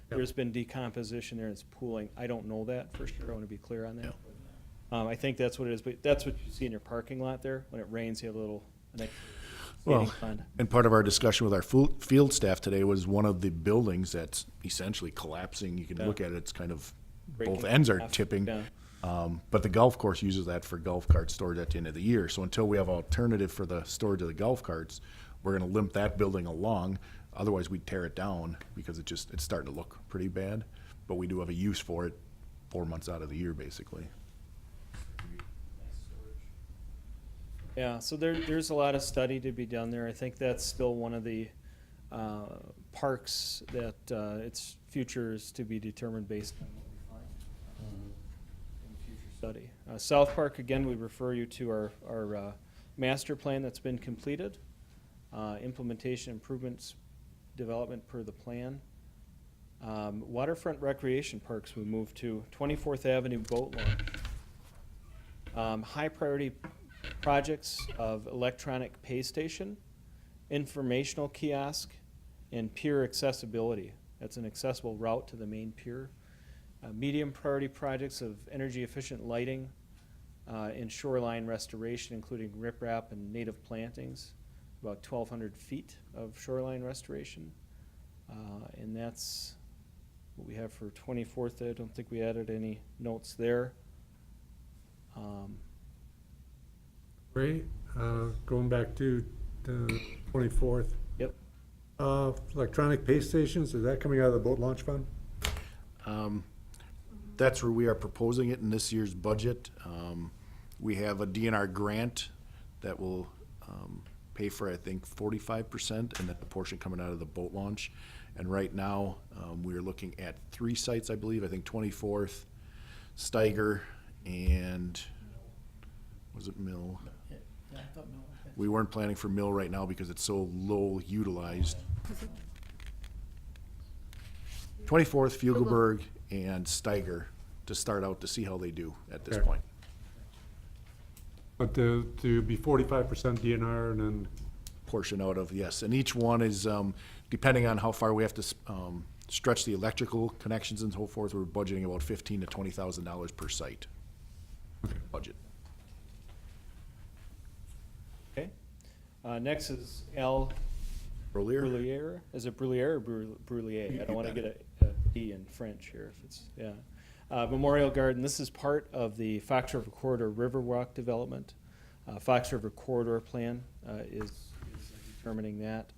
There's been decomposition there, and it's pooling. I don't know that for sure. I want to be clear on that. I think that's what it is, but that's what you see in your parking lot there. When it rains, you have a little, an extra Well, skating pond. and part of our discussion with our field staff today was one of the buildings that's essentially collapsing. You can Yeah. look at it, it's kind of, Breaking both ends are off, tipping. yeah. But the golf course uses that for golf cart storage at the end of the year. So until we have an alternative for the storage of the golf carts, we're gonna limp that building along. Otherwise, we'd tear it down because it's starting to look pretty bad. But we do have a use for it 4 months out of the year, basically. Yeah, so there's a lot of study to be done there. I think that's still one of the parks that its future is to be determined based on what we find in the future study. South Park, again, we refer you to our master plan that's been completed. Implementation improvements development per the plan. Waterfront recreation parks we moved to 24th Avenue boat launch. High priority projects of electronic pay station, informational kiosk, and pier accessibility. That's an accessible route to the main pier. Medium priority projects of energy efficient lighting and shoreline restoration, including riprap and native plantings, about 1,200 feet of shoreline restoration. And that's what we have for 24th. I don't think we added any notes there. Ray, going back to the 24th. Yep. Electronic pay stations, is that coming out of the boat launch fund? That's where we are proposing it in this year's budget. We have a DNR grant that will pay for, I think, 45%, and that the portion coming out of the boat launch. And right now, we're looking at 3 sites, I believe. I think 24th, Steiger, and was it Mill? Yeah, I thought Mill. We weren't planning for Mill right now because it's so low utilized. 24th, Fugelberg, and Steiger to start out to see how they do at this Okay. point. But to be 45% DNR and then, Portion out of, yes. And each one is, depending on how far we have to stretch the electrical connections and so forth, we're budgeting about $15,000 to $20,000 per site. Budget. Okay. Next is L. Bruyere. Is it Bruyere or Bruyere? I don't want to get a D in French here if it's, yeah. Memorial Garden, this is part of the Fox River Corridor Riverwalk development. Fox River Corridor plan is determining that.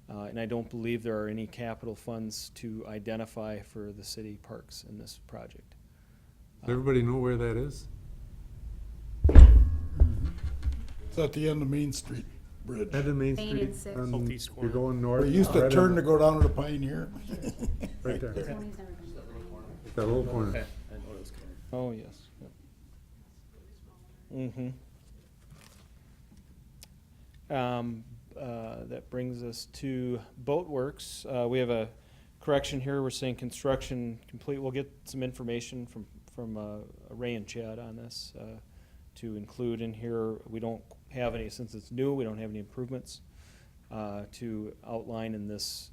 And I don't believe there are any capital funds to identify for the city parks in this project. does everybody know where that is? It's at the end of Main Street Bridge. At the Main Main Street, and Sixth. on- Southeast you're corner. going north. We used to right turn on to go down to the Pioneer. Right there, Tony's never been to that little corner. I know it was coming. Oh, yes. Mm-hmm. That brings us to Boat Works. We have a correction here. We're saying construction complete. We'll get some information from Ray and Chad on this to include in here. We don't have any, since it's new, we don't have any improvements to outline in this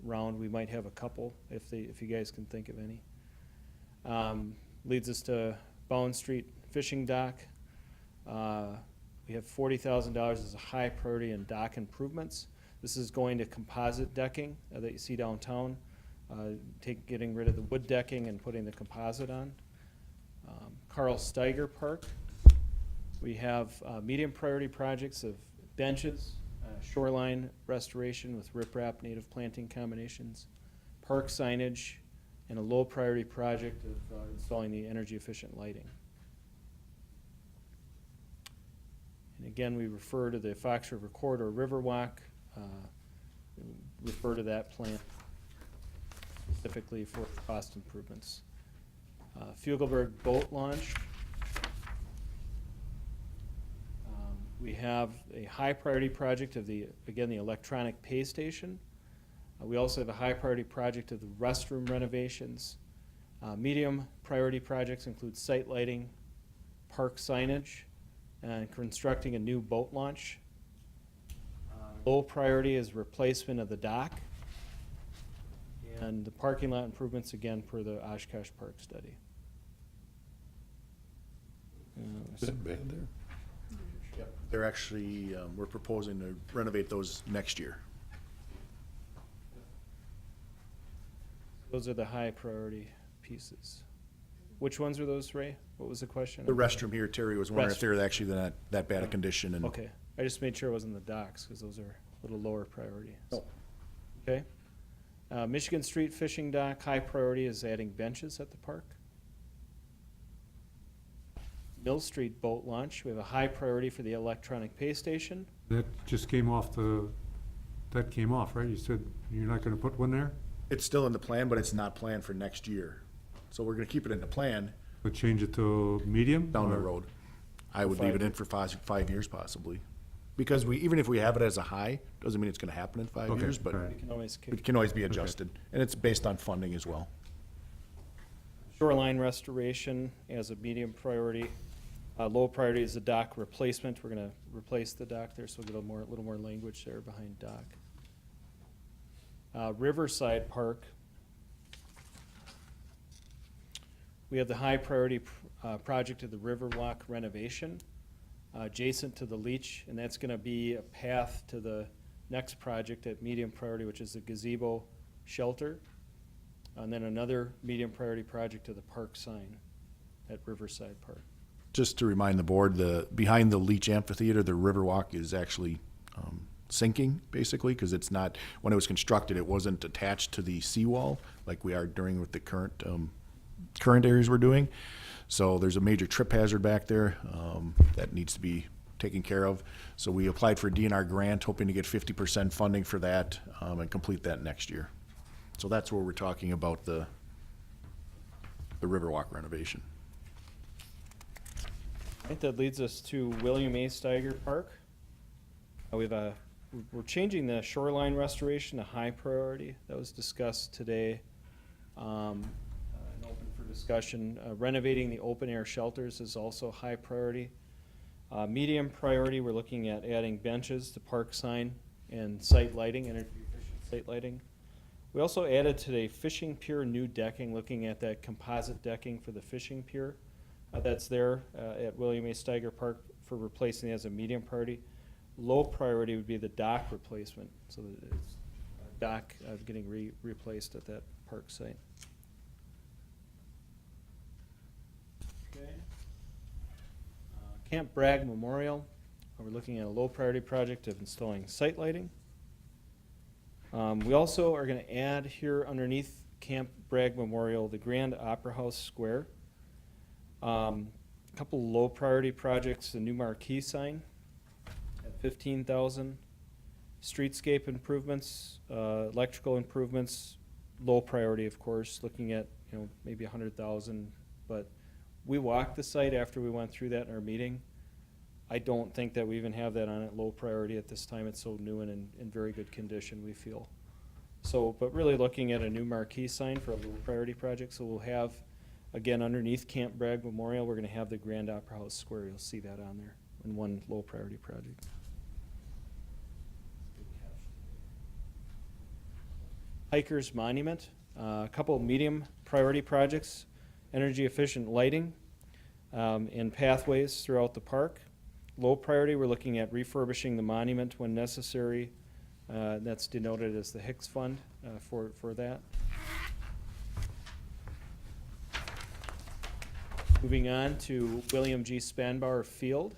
round. We might have a couple if you guys can think of any. Leads us to Bowen Street Fishing Dock. We have $40,000 as a high priority in dock improvements. This is going to composite decking that you see downtown, getting rid of the wood decking and putting the composite on. Carl Steiger Park. We have medium priority projects of benches, shoreline restoration with riprap native planting combinations, park signage, and a low priority project of installing the energy efficient lighting. And again, we refer to the Fox River Corridor Riverwalk, refer to that plan specifically for cost improvements. Fugelberg Boat Launch. We have a high priority project of the electronic pay station. We also have a high priority project of the restroom renovations. Medium priority projects include site lighting, park signage, and constructing a new boat launch. Low priority is replacement of the dock. And the parking lot improvements, again, per the Oshkosh Park study. Is it bad there? They're actually, we're proposing to renovate those next year. Those are the high priority pieces. Which ones are those, Ray? What was the question? The restroom here, Terry was wondering if Restroom. they're actually not that bad a condition and. Okay, I just made sure it wasn't the docks, because those are a little lower priority. No. Okay. Michigan Street Fishing Dock, high priority is adding benches at the park. Mill Street Boat Launch, we have a high priority for the electronic pay station. That just came off that came off, right? You said you're not gonna put one there, It's still in the plan, but it's not planned for next year. So we're gonna keep it in the plan but change it to medium? down the or- road. I would leave it in for 5 years possibly. Because even if we have it as a high, doesn't mean it's gonna happen in 5 Okay, years, but all right. We can always kick. it can always be adjusted. And it's based on funding as well. Shoreline restoration as a medium priority. Low priority is the dock replacement. We're gonna replace the dock there, so we'll get a little more language there behind dock. Riverside Park. We have the high priority project of the Riverwalk renovation, adjacent to the leach, and that's gonna be a path to the next project at medium priority, which is the gazebo shelter. And then another medium priority project to the park sign at Riverside Park. Just to remind the board, behind the Leach Amphitheater, the Riverwalk is actually sinking, basically, because it's not, when it was constructed, it wasn't attached to the seawall like we are during with the current areas we're doing. So there's a major trip hazard back there that needs to be taken care of. So we applied for a DNR grant, hoping to get 50% funding for that and complete that next year. So that's where we're talking about the Riverwalk renovation. I think that leads us to William A. Steiger Park. We're changing the shoreline restoration to high priority. That was discussed today. And open for discussion. Renovating the open air shelters is also high priority. Medium priority, we're looking at adding benches to park sign and site lighting, energy efficient site lighting. We also added today fishing pier new decking, looking at that composite decking for the fishing pier. That's there at William A. Steiger Park for replacing it as a medium priority. Low priority would be the dock replacement, so that it's a dock getting replaced at that park site. Okay. Camp Bragg Memorial, we're looking at a low priority project of installing site lighting. We also are going to add here underneath Camp Bragg Memorial the Grand Opera House Square. A couple low priority projects, the new marquee sign at 15,000. Streetscape improvements, electrical improvements, low priority, of course, looking at, maybe 100,000. But we walked the site after we went through that in our meeting. I don't think that we even have that on at low priority at this time. It's so new and in very good condition, we feel. So, but really looking at a new marquee sign for a low priority project. So we'll have, again, underneath Camp Bragg Memorial, we're gonna have the Grand Opera House Square. You'll see that on there in one low priority project. Hikers Monument, a couple of medium priority projects, energy efficient lighting and pathways throughout the park. Low priority, we're looking at refurbishing the monument when necessary. That's denoted as the Hicks Fund for that. Moving on to William G. Spanbauer Field.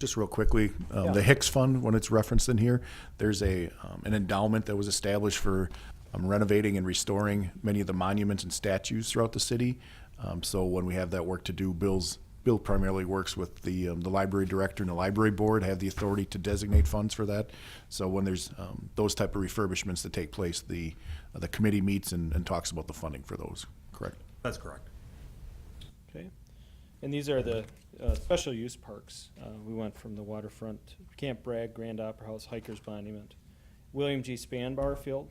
Just real quickly, Yeah. the Hicks Fund, when it's referenced in here, there's an endowment that was established for renovating and restoring many of the monuments and statues throughout the city. So when we have that work to do, Bill primarily works with the library director and the library board, have the authority to designate funds for that. So when there's those type of refurbishments that take place, the committee meets and talks about the funding for those, correct? That's correct. Okay. And these are the special use parks. We went from the waterfront, Camp Bragg, Grand Opera House, Hikers Monument, William G. Spanbauer Field.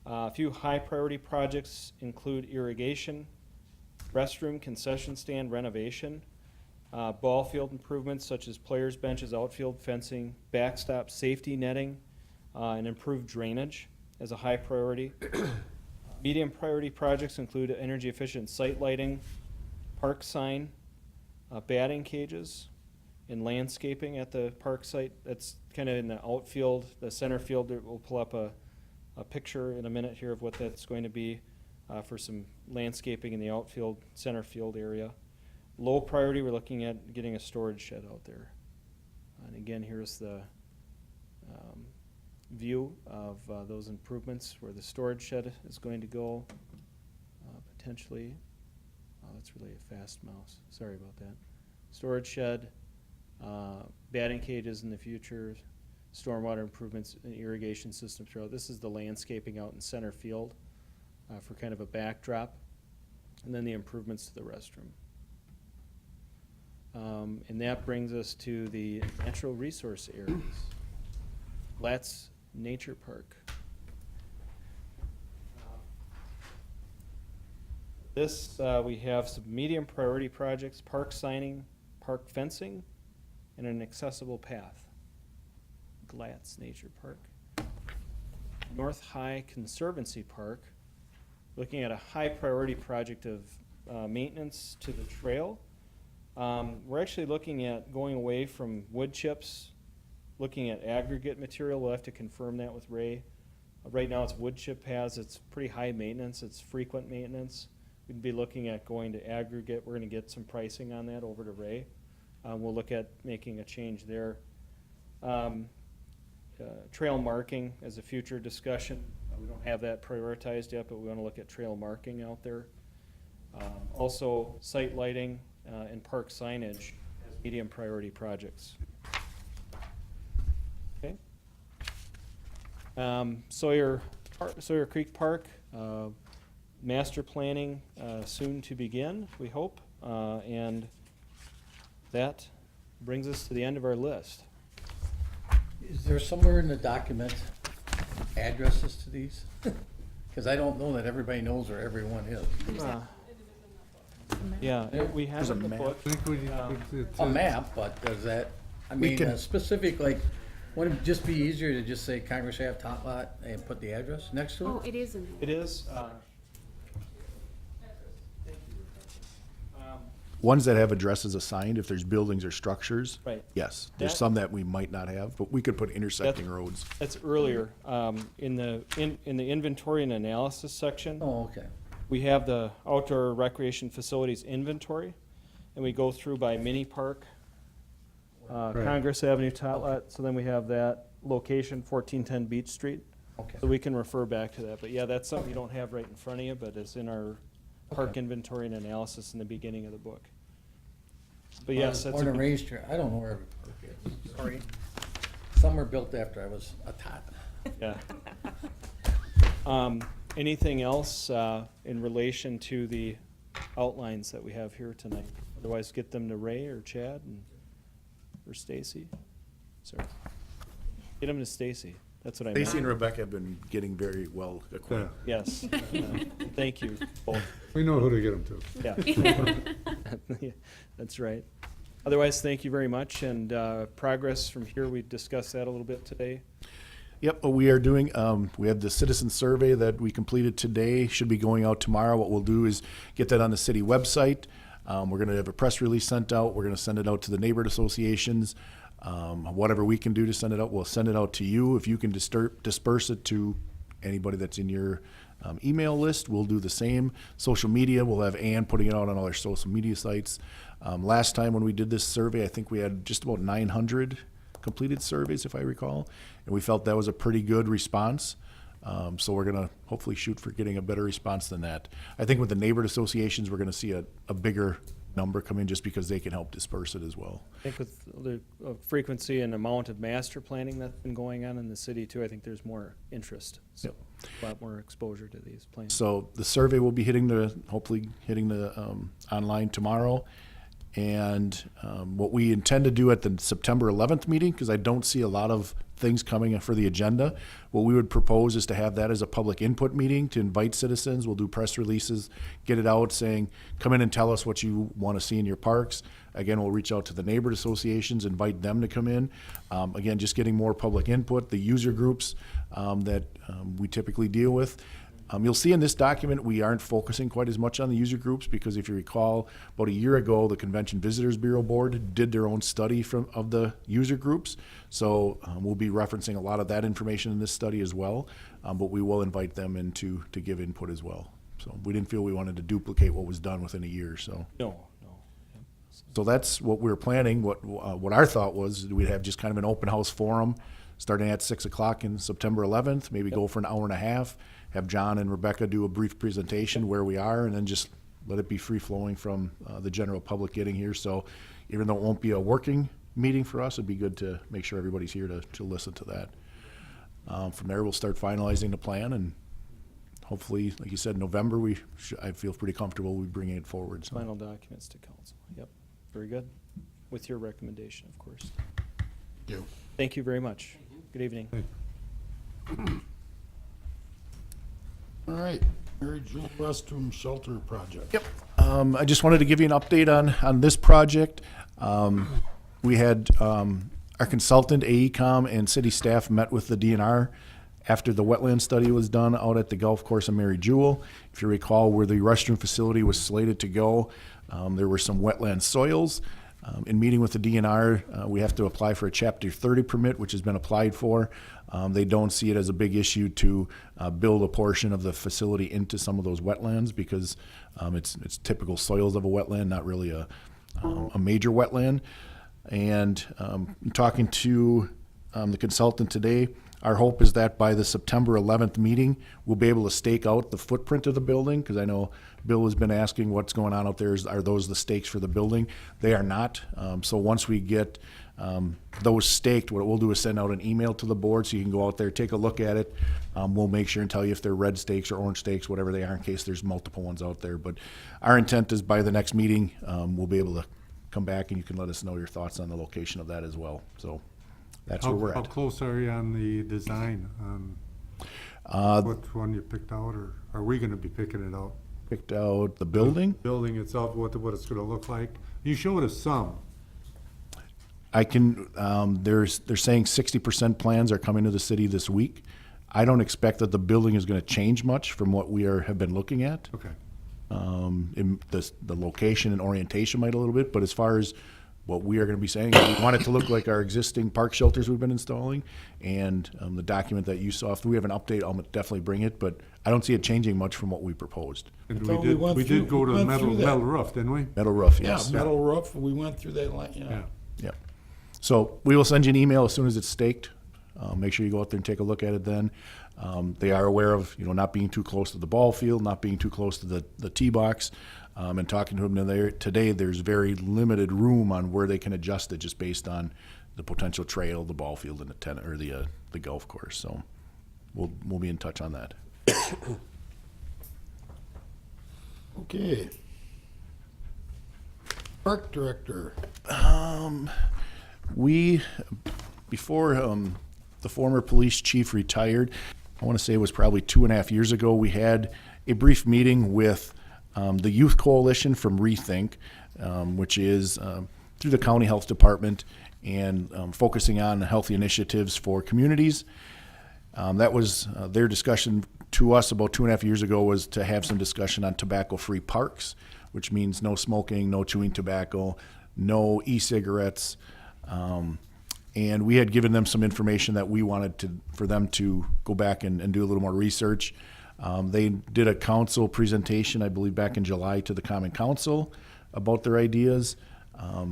A few high priority projects include irrigation, restroom concession stand renovation, ball field improvements such as players benches, outfield fencing, backstop safety netting, and improved drainage as a high priority. Medium priority projects include energy efficient site lighting, park sign, batting cages, and landscaping at the park site. That's kind of in the outfield, the center field. We'll pull up a picture in a minute here of what that's going to be. for some landscaping in the outfield, center field area. Low priority, we're looking at getting a storage shed out there. And again, here's the view of those improvements where the storage shed is going to go, potentially. Oh, that's really a fast mouse. Sorry about that. Storage shed, batting cages in the future, stormwater improvements and irrigation systems throughout. This is the landscaping out in center field for kind of a backdrop. And then the improvements to the restroom. And that brings us to the natural resource areas. Latz Nature Park. This, we have some medium priority projects, park signing, park fencing, and an accessible path. Latz Nature Park. North High Conservancy Park, looking at a high priority project of maintenance to the trail. We're actually looking at going away from wood chips, looking at aggregate material. We'll have to confirm that with Ray. Right now it's wood chip paths. It's pretty high maintenance. It's frequent maintenance. We'd be looking at going to aggregate. We're going to get some pricing on that over to Ray. We'll look at making a change there. Trail marking as a future discussion. We don't have that prioritized yet, but we want to look at trail marking out there. Also, site lighting and park signage as medium priority projects. Okay. Sawyer Creek Park, master planning soon to begin, we hope. And that brings us to the end of our list. Is there somewhere in the document addresses to these? Because I don't know that everybody knows where everyone is. Yeah, we have in the book. A map, but does that, I mean, specific, like, wouldn't it just be easier to just say Congress Ave Top Lot and put the address next to it? Oh, it is in there. It is. Ones that have addresses assigned, if there's buildings or structures. Right. Yes, there's some that we might not have, but we could put intersecting roads. That's earlier. In the inventory and analysis section. Oh, okay. We have the outdoor recreation facilities inventory, and we go through by mini park, Congress Avenue Tot Lot. So then we have that location, 1410 Beach Street. Okay. So we can refer back to that. But yeah, that's something you don't have right in front of you, but it's in our park inventory and analysis in the beginning of the book. But yes, that's Born and raised here, I don't know where every park is, sorry. Some were built after I was a tot. Yeah. Anything else in relation to the outlines that we have here tonight? Otherwise, get them to Ray or Chad or Stacy. Sorry. Get them to Stacy. That's what I meant. Stacy and Rebecca have been getting very well equipped. Yes. Thank you both. We know who to get them to. Yeah. Yeah, that's right. Otherwise, thank you very much. And progress from here, we discussed that a little bit today. Yep, what we are doing, we have the citizen survey that we completed today, should be going out tomorrow. What we'll do is get that on the city website. We're going to have a press release sent out. We're going to send it out to the neighborhood associations. Whatever we can do to send it out, we'll send it out to you. If you can disperse it to anybody that's in your email list, we'll do the same. Social media, we'll have Ann putting it out on all our social media sites. Last time when we did this survey, I think we had just about 900 completed surveys, if I recall, and we felt that was a pretty good response. So we're going to hopefully shoot for getting a better response than that. I think with the neighborhood associations, we're going to see a bigger number come in just because they can help disperse it as well. I think with the frequency and amount of master planning that's been going on in the city too, I think there's more interest. So a lot more exposure to these plans. So the survey will be hopefully hitting the online tomorrow. And what we intend to do at the September 11th meeting, because I don't see a lot of things coming for the agenda, what we would propose is to have that as a public input meeting to invite citizens. We'll do press releases, get it out saying, come in and tell us what you want to see in your parks. Again, we'll reach out to the neighborhood associations, invite them to come in. Again, just getting more public input, the user groups that we typically deal with. You'll see in this document we aren't focusing quite as much on the user groups because if you recall, about a year ago, the Convention Visitors Bureau Board did their own study of the user groups. So we'll be referencing a lot of that information in this study as well, but we will invite them in to give input as well. So we didn't feel we wanted to duplicate what was done within a year, so. No. So that's what we were planning. What our thought was, we'd have just kind of an open house forum, starting at 6 o'clock in September 11th, maybe go for an hour and a half, have John and Rebecca do a brief presentation where we are, and then just let it be free-flowing from the general public getting here. So even though it won't be a working meeting for us, it'd be good to make sure everybody's here to listen to that. From there, we'll start finalizing the plan, and hopefully, like you said, November, I feel pretty comfortable with bringing it forward. So. Final documents to council. Yep. Very good. With your recommendation, of course. Thank you very much. Good evening. All right, Mary Jo restroom shelter project. Yep. I just wanted to give you an update on this project. We had our consultant, AECom, and city staff met with the DNR after the wetland study was done out at the golf course in Mary Jewel. If you recall, where the restroom facility was slated to go, there were some wetland soils. In meeting with the DNR, we have to apply for a Chapter 30 permit, which has been applied for. They don't see it as a big issue to build a portion of the facility into some of those wetlands because it's typical soils of a wetland, not really a major wetland. And talking to the consultant today, our hope is that by the September 11th meeting, we'll be able to stake out the footprint of the building, because I know Bill has been asking what's going on out there. Are those the stakes for the building? They are not. So once we get those staked, what we'll do is send out an email to the board so you can go out there, take a look at it. We'll make sure and tell you if they're red stakes or orange stakes, whatever they are, in case there's multiple ones out there. But our intent is by the next meeting, we'll be able to come back and you can let us know your thoughts on the location of that as well. So that's where we're How at. close are you on the design? What one you picked out, or are we gonna be picking it out? Picked out the building? Building itself, what it's gonna look like? You showed us some. I can, they're saying 60% plans are coming to the city this week. I don't expect that the building is gonna change much from what we have been looking at. Okay. In the location and orientation might a little bit, but as far as what we are gonna be saying, we want it to look like our existing park shelters we've been installing, and the document that you saw, if we have an update, I'll definitely bring it, but I don't see it changing much from what we proposed. And thought we went we through- did go to we went metal through that. roof, didn't we? Metal roof, Yeah, yes. metal roof, we went through that line, Yeah. Yep. So we will send you an email as soon as it's staked. Make sure you go out there and take a look at it then. They are aware of, not being too close to the ball field, not being too close to the tee box. And talking to them today, there's very limited room on where they can adjust it just based on the potential trail, the ball field, and the golf course. So we'll be in touch on that. Okay. Park director. Before the former police chief retired, I want to say it was probably 2.5 years ago, we had a brief meeting with the Youth Coalition from Rethink, which is through the county health department and focusing on healthy initiatives for communities. That was their discussion to us about 2.5 years ago, was to have some discussion on tobacco-free parks, which means no smoking, no chewing tobacco, no e-cigarettes. And we had given them some information that we wanted for them to go back and do a little more research. They did a council presentation, I believe, back in July to the Common Council about their ideas.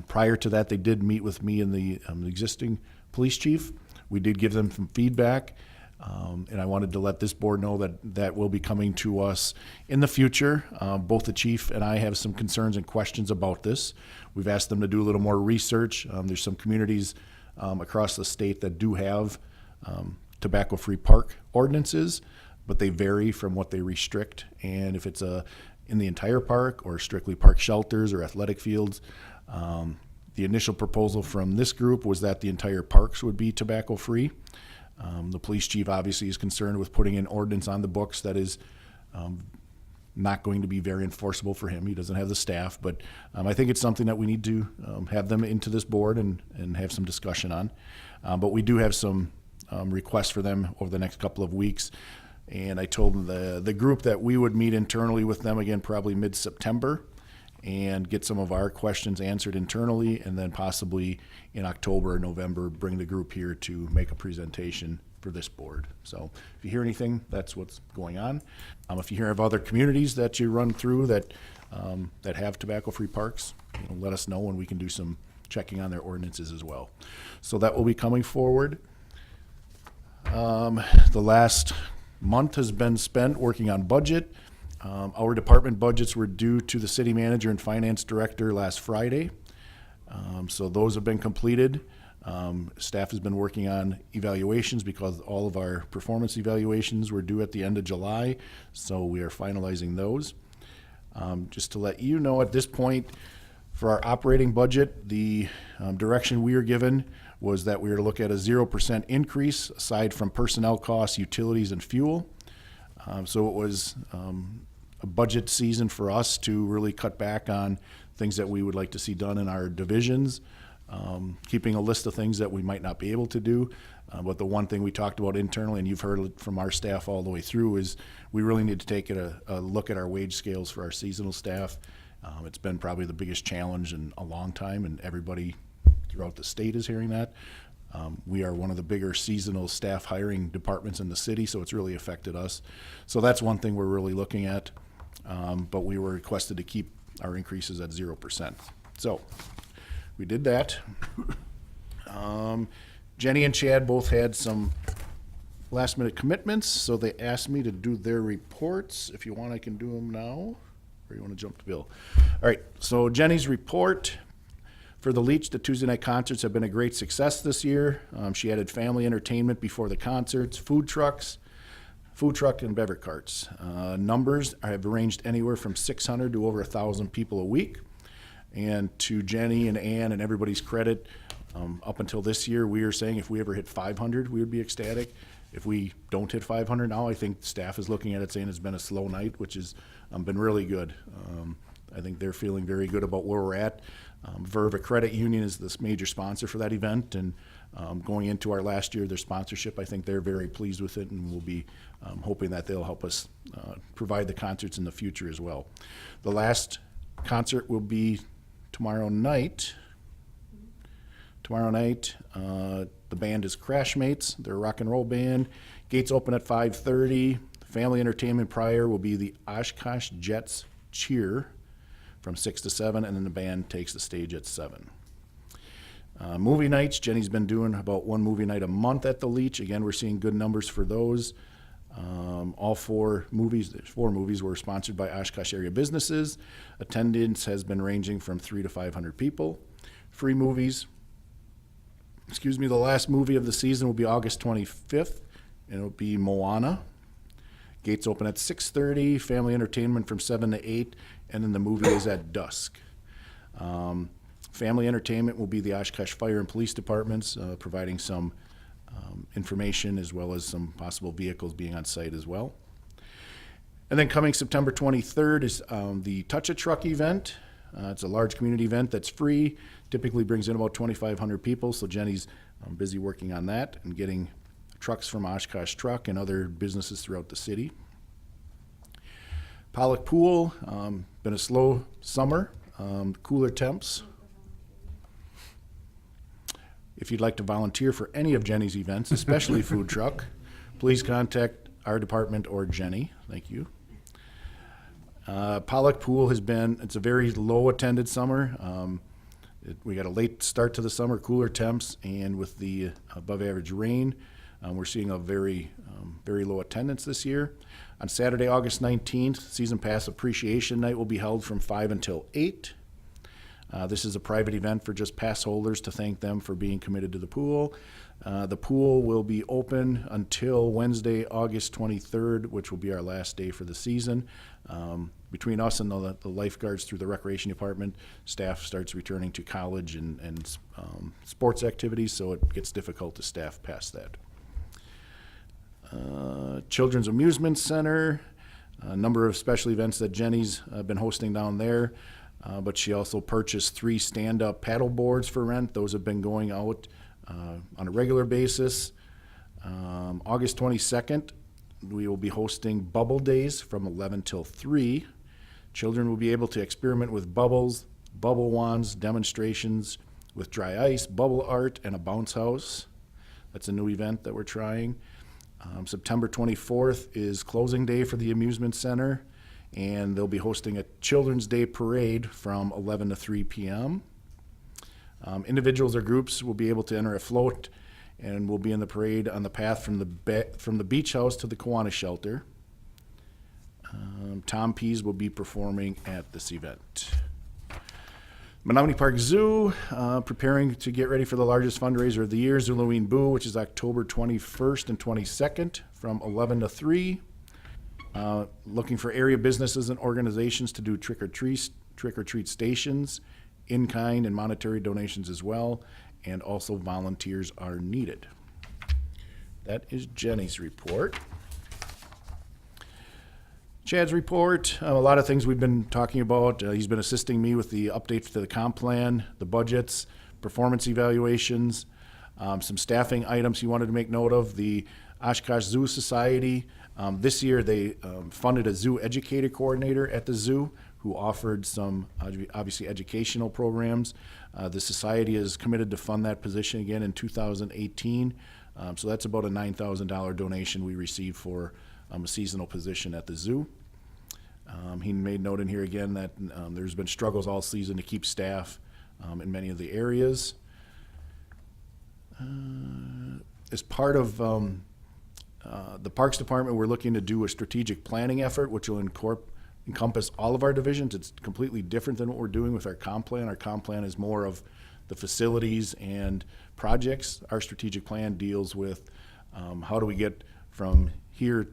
Prior to that, they did meet with me and the existing police chief. We did give them some feedback, and I wanted to let this board know that will be coming to us in the future. Both the chief and I have some concerns and questions about this. We've asked them to do a little more research. There's some communities across the state that do have tobacco-free park ordinances, but they vary from what they restrict. And if it's in the entire park or strictly park shelters or athletic fields, the initial proposal from this group was that the entire parks would be tobacco-free. The police chief obviously is concerned with putting an ordinance on the books that is not going to be very enforceable for him. He doesn't have the staff, but I think it's something that we need to have them into this board and have some discussion on. But we do have some requests for them over the next couple of weeks. And I told the group that we would meet internally with them again probably mid-September and get some of our questions answered internally, and then possibly in October or November bring the group here to make a presentation for this board. So if you hear anything, that's what's going on. If you hear of other communities that you run through that have tobacco-free parks, let us know and we can do some checking on their ordinances as well. So that will be coming forward. The last month has been spent working on budget. Our department budgets were due to the city manager and finance director last Friday. So those have been completed. Staff has been working on evaluations because all of our performance evaluations were due at the end of July. So we are finalizing those. Just to let you know, at this point, for our operating budget, the direction we are given was that we were to look at a 0% increase aside from personnel costs, utilities, and fuel. So it was a budget season for us to really cut back on things that we would like to see done in our divisions, keeping a list of things that we might not be able to do. But the one thing we talked about internally, and you've heard it from our staff all the way through, is we really need to take a look at our wage scales for our seasonal staff. It's been probably the biggest challenge in a long time, and everybody throughout the state is hearing that. We are one of the bigger seasonal staff hiring departments in the city, so it's really affected us. So that's one thing we're really looking at. But we were requested to keep our increases at 0%. So we did that. Jenny and Chad both had some last minute commitments, so they asked me to do their reports. If you want, I can do them now, or you want to jump to Bill? All right, so Jenny's report. For the Leech, the Tuesday night concerts have been a great success this year. She added family entertainment before the concerts, food truck and beverage carts. Numbers have ranged anywhere from 600 to over 1,000 people a week. And to Jenny and Ann and everybody's credit, up until this year, we are saying if we ever hit 500, we would be ecstatic. If we don't hit 500 now, I think staff is looking at it saying it's been a slow night, which has been really good. I think they're feeling very good about where we're at. Verva Credit Union is this major sponsor for that event, and going into our last year, their sponsorship, I think they're very pleased with it, and we'll be hoping that they'll help us provide the concerts in the future as well. The last concert will be tomorrow night. The band is Crashmates. They're a rock and roll band. Gates open at 5:30. Family entertainment prior will be the Oshkosh Jets Cheer from 6 to 7, and then the band takes the stage at 7. Movie nights, Jenny's been doing about one movie night a month at the Leech. Again, we're seeing good numbers for those. All four movies were sponsored by Oshkosh area businesses. Attendance has been ranging from 300 to 500 people. Free movies. The last movie of the season will be August 25th, and it'll be Moana. Gates open at 6:30, family entertainment from 7 to 8, and then the movie is at dusk. Family entertainment will be the Oshkosh Fire and Police Departments, providing some information as well as some possible vehicles being on site as well. And then coming September 23rd is the Touch a Truck event. It's a large community event that's free, typically brings in about 2,500 people, so Jenny's busy working on that and getting trucks from Oshkosh Truck and other businesses throughout the city. Pollock Pool, been a slow summer, cooler temps. If you'd like to volunteer for any of Jenny's events, especially food truck, please contact our department or Jenny. Thank you. Pollock Pool it's a very low attended summer. We got a late start to the summer, cooler temps, and with the above average rain, we're seeing a very low attendance this year. On Saturday, August 19th, Season Pass Appreciation Night will be held from 5 until 8. This is a private event for just pass holders to thank them for being committed to the pool. The pool will be open until Wednesday, August 23rd, which will be our last day for the season. Between us and the lifeguards through the recreation department, staff starts returning to college and sports activities, so it gets difficult to staff past that. Children's Amusement Center, a number of special events that Jenny's been hosting down there, but she also purchased 3 stand-up paddle boards for rent. Those have been going out on a regular basis. August 22nd, we will be hosting Bubble Days from 11 till 3. Children will be able to experiment with bubbles, bubble wands, demonstrations with dry ice, bubble art, and a bounce house. That's a new event that we're trying. September 24th is closing day for the amusement center, and they'll be hosting a Children's Day parade from 11 to 3 p.m. Individuals or groups will be able to enter a float and will be in the parade on the path from the beach house to the Kiwanis shelter. Tom Pease will be performing at this event. Menominee Park Zoo, preparing to get ready for the largest fundraiser of the year, Zulaween Boo, which is October 21st and 22nd from 11 to 3. Looking for area businesses and organizations to do trick-or-treat stations, in-kind and monetary donations as well, and also volunteers are needed. That is Jenny's report. Chad's report, a lot of things we've been talking about. He's been assisting me with the updates to the comp plan, the budgets, performance evaluations, some staffing items he wanted to make note of. The Oshkosh Zoo Society, this year they funded a zoo educator coordinator at the zoo who offered some obviously educational programs. The society is committed to fund that position again in 2018. So that's about a $9,000 donation we received for a seasonal position at the zoo. He made note in here again that there's been struggles all season to keep staff in many of the areas. As part of the Parks Department, we're looking to do a strategic planning effort, which will encompass all of our divisions. It's completely different than what we're doing with our comp plan. Our comp plan is more of the facilities and projects. Our strategic plan deals with how do we get from here,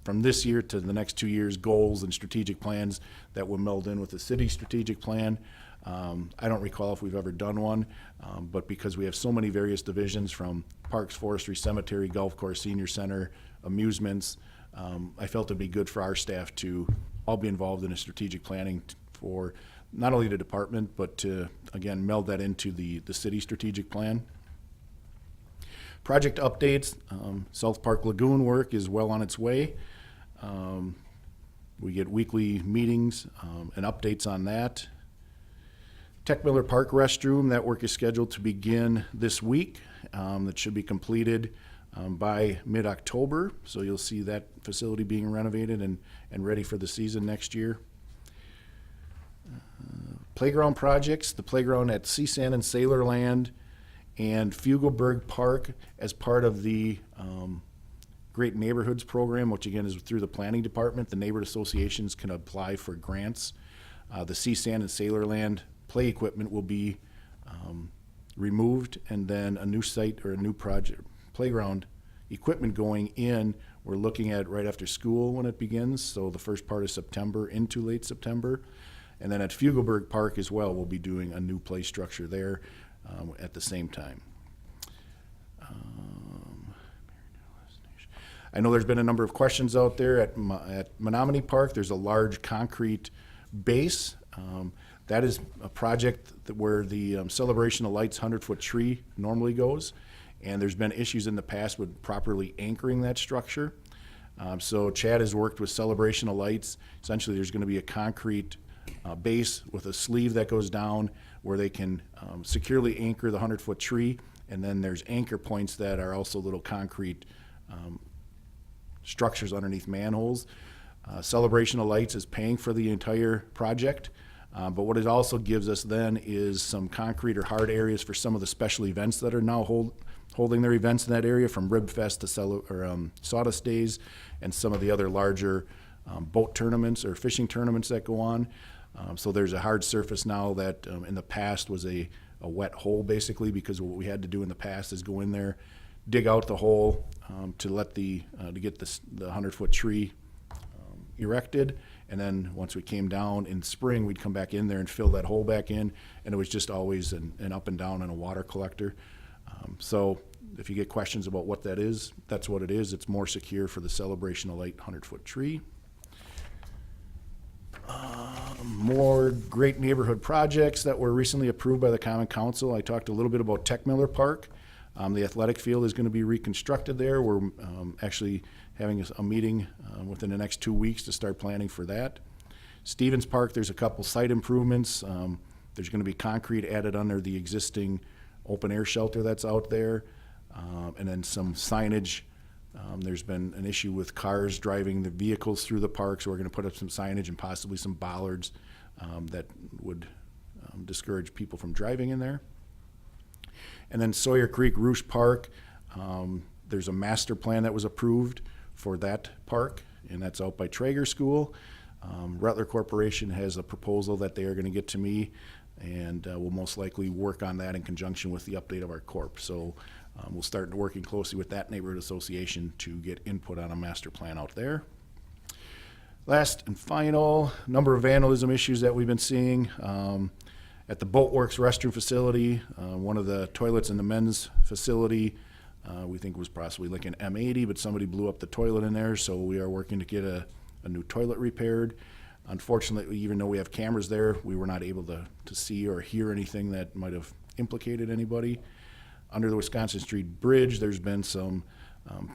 from this year to the next 2 years, goals and strategic plans that will meld in with the city strategic plan. I don't recall if we've ever done one, but because we have so many various divisions from parks, forestry, cemetery, golf course, senior center, amusements, I felt it'd be good for our staff to all be involved in a strategic planning for not only the department, but to, again, meld that into the city strategic plan. Project updates, South Park Lagoon work is well on its way. We get weekly meetings and updates on that. Tech Miller Park restroom, that work is scheduled to begin this week. That should be completed by mid-October, so you'll see that facility being renovated and ready for the season next year. Playground projects, the playground at Seasand and Sailorland and Fugelberg Park as part of the Great Neighborhoods program, which again is through the planning department. The neighborhood associations can apply for grants. The Seasand and Sailorland play equipment will be removed, and then a new site or a new project playground equipment going in. We're looking at right after school when it begins, so the first part of September into late September. And then at Fugelberg Park as well, we'll be doing a new play structure there at the same time. I know there's been a number of questions out there at Menominee Park. There's a large concrete base. That is a project where the Celebration of Lights 100-foot tree normally goes, and there's been issues in the past with properly anchoring that structure. So Chad has worked with Celebration of Lights. Essentially, there's going to be a concrete base with a sleeve that goes down where they can securely anchor the 100-foot tree, and then there's anchor points that are also little concrete structures underneath manholes. Celebration of Lights is paying for the entire project, but what it also gives us then is some concrete or hard areas for some of the special events that are now holding their events in that area, from Rib Fest to Sawdust Days and some of the other larger boat tournaments or fishing tournaments that go on. So there's a hard surface now that in the past was a wet hole, basically, because what we had to do in the past is go in there, dig out the hole to let to get the 100-foot tree erected, and then once we came down in spring, we'd come back in there and fill that hole back in, and it was just always an up and down and a water collector. So if you get questions about what that is, that's what it is. It's more secure for the Celebration of Light 100-foot tree. More great neighborhood projects that were recently approved by the Common Council. I talked a little bit about Tech Miller Park. The athletic field is going to be reconstructed there. We're actually having a meeting within the next 2 weeks to start planning for that. Stevens Park, there's a couple site improvements. There's going to be concrete added under the existing open air shelter that's out there. and then some signage. There's been an issue with cars driving the vehicles through the park, so we're going to put up some signage and possibly some bollards that would discourage people from driving in there. And then Sawyer Creek Roosh Park, there's a master plan that was approved for that park, and that's out by Traeger School. Rutler Corporation has a proposal that they are going to get to me, and we'll most likely work on that in conjunction with the update of our corp. So we'll start working closely with that neighborhood association to get input on a master plan out there. Last and final, number of vandalism issues that we've been seeing. At the Boatworks restroom facility, one of the toilets in the men's facility, we think was possibly like an M80, but somebody blew up the toilet in there, so we are working to get a new toilet repaired. Unfortunately, even though we have cameras there, we were not able to see or hear anything that might have implicated anybody. Under the Wisconsin Street Bridge, there's been some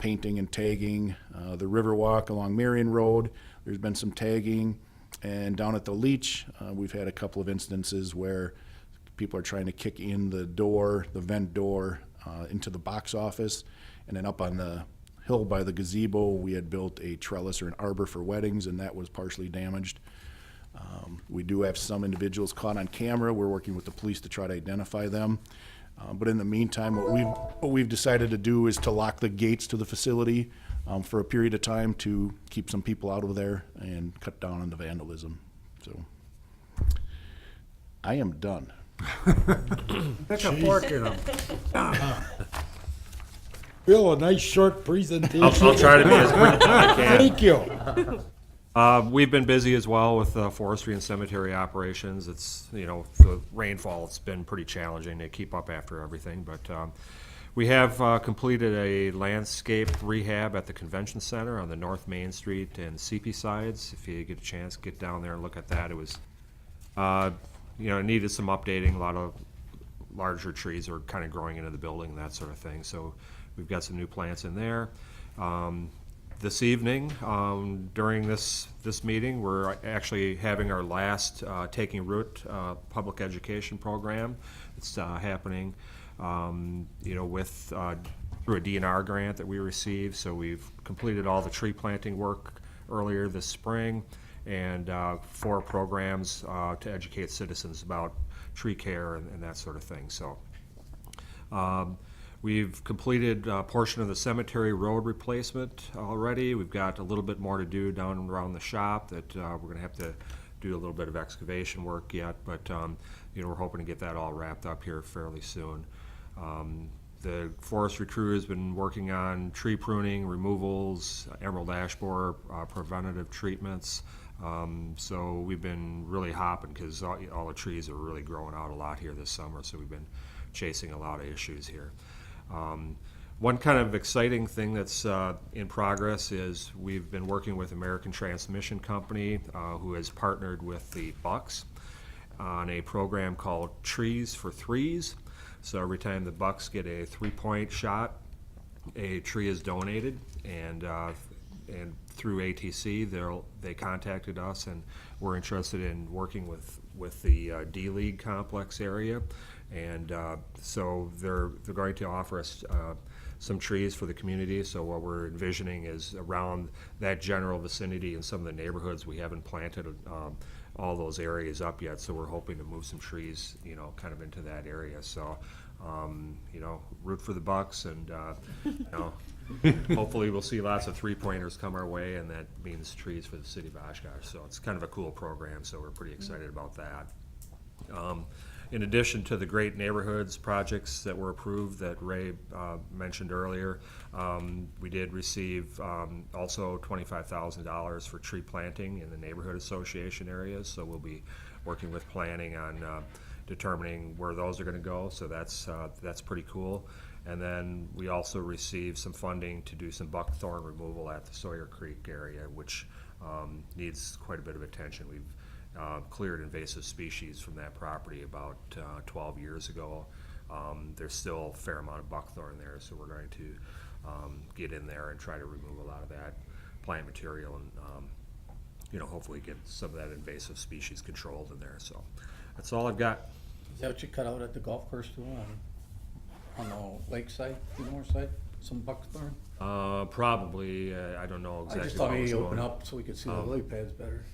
painting and tagging. The Riverwalk along Marion Road, there's been some tagging. And down at the Leach, we've had a couple of instances where people are trying to kick in the door, the vent door, into the box office. And then up on the hill by the gazebo, we had built a trellis or an arbor for weddings, and that was partially damaged. We do have some individuals caught on camera. We're working with the police to try to identify them. But in the meantime, what we've decided to do is to lock the gates to the facility for a period of time to keep some people out of there and cut down on the vandalism. So I am done. Pick a fork in them. Bill, a nice short presentation. I'll try to be as brief as I can. Thank you. We've been busy as well with forestry and cemetery operations. It's, the rainfall, it's been pretty challenging to keep up after everything, but we have completed a landscape rehab at the convention center on the North Main Street and CP sides. If you get a chance, get down there and look at that. It was, it needed some updating. A lot of larger trees are kind of growing into the building and that sort of thing. So we've got some new plants in there. This evening, during this meeting, we're actually having our last Taking Root public education program. It's happening, with through a DNR grant that we received. So we've completed all the tree planting work earlier this spring, and 4 programs to educate citizens about tree care and that sort of thing. So. We've completed a portion of the cemetery road replacement already. We've got a little bit more to do down around the shop that we're going to have to do a little bit of excavation work yet, but we're hoping to get that all wrapped up here fairly soon. The forestry crew has been working on tree pruning, removals, emerald ash borer, preventative treatments. So we've been really hopping because all the trees are really growing out a lot here this summer, so we've been chasing a lot of issues here. One kind of exciting thing that's in progress is we've been working with American Transmission Company, who has partnered with the Bucks on a program called Trees for Threes. So every time the Bucks get a 3-point shot, a tree is donated, and through ATC, they contacted us, and we're interested in working with the D-League complex area. And so they're going to offer us some trees for the community. So what we're envisioning is around that general vicinity in some of the neighborhoods, we haven't planted all those areas up yet. So we're hoping to move some trees, kind of into that area. So, root for the Bucks, and hopefully we'll see lots of 3-pointers come our way, and that means trees for the city of Oshkosh. So it's kind of a cool program. So we're pretty excited about that. In addition to the great neighborhoods projects that were approved that Ray mentioned earlier, we did receive also $25,000 for tree planting in the neighborhood association areas. So we'll be working with planning on determining where those are going to go. So that's pretty cool. And then we also received some funding to do some buckthorn removal at the Sawyer Creek area, which needs quite a bit of attention. We've cleared invasive species from that property about 12 years ago. There's still a fair amount of buckthorn there, so we're going to get in there and try to remove a lot of that plant material and hopefully get some of that invasive species controlled in there. So that's all I've got. Is that what you cut out at the golf course too? on the lakeside, the north side, some buckthorn? Probably, I don't know I exactly. just thought how it's maybe open going. up so we could see the lily pads better.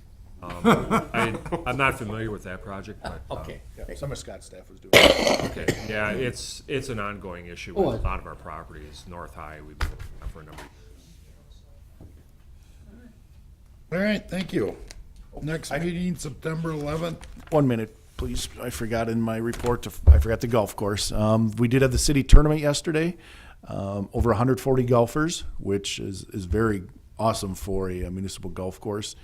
I'm not familiar with that project, but. Okay. Yeah, some of Scott's staff was doing it. Okay, yeah, it's an ongoing issue Oh, with a lot of our properties, North High, we've been working on for a number of years. All right, thank you. Next meeting, September 11th. 1 minute, please. I forgot in my report, I forgot the golf course. We did have the city tournament yesterday. Over 140 golfers, which is very awesome for a municipal golf course.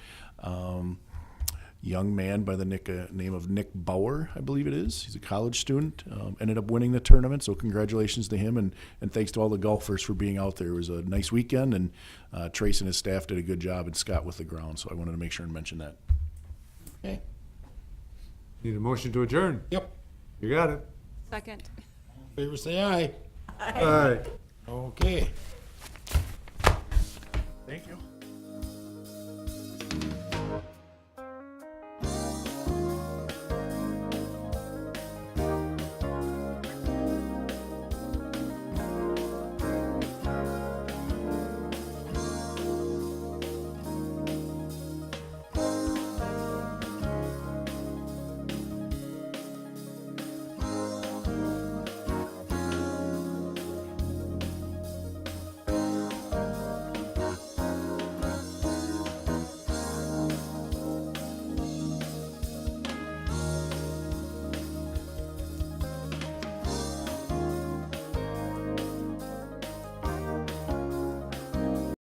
Young man by the name of Nick Bauer, I believe it is. He's a college student. Ended up winning the tournament, so congratulations to him, and thanks to all the golfers for being out there. It was a nice weekend, and Trace and his staff did a good job, and Scott with the ground, so I wanted to make sure and mention that. Okay. Need a motion to adjourn? Yep. You got it. Second. Favor say aye. All right. Okay. Thank you.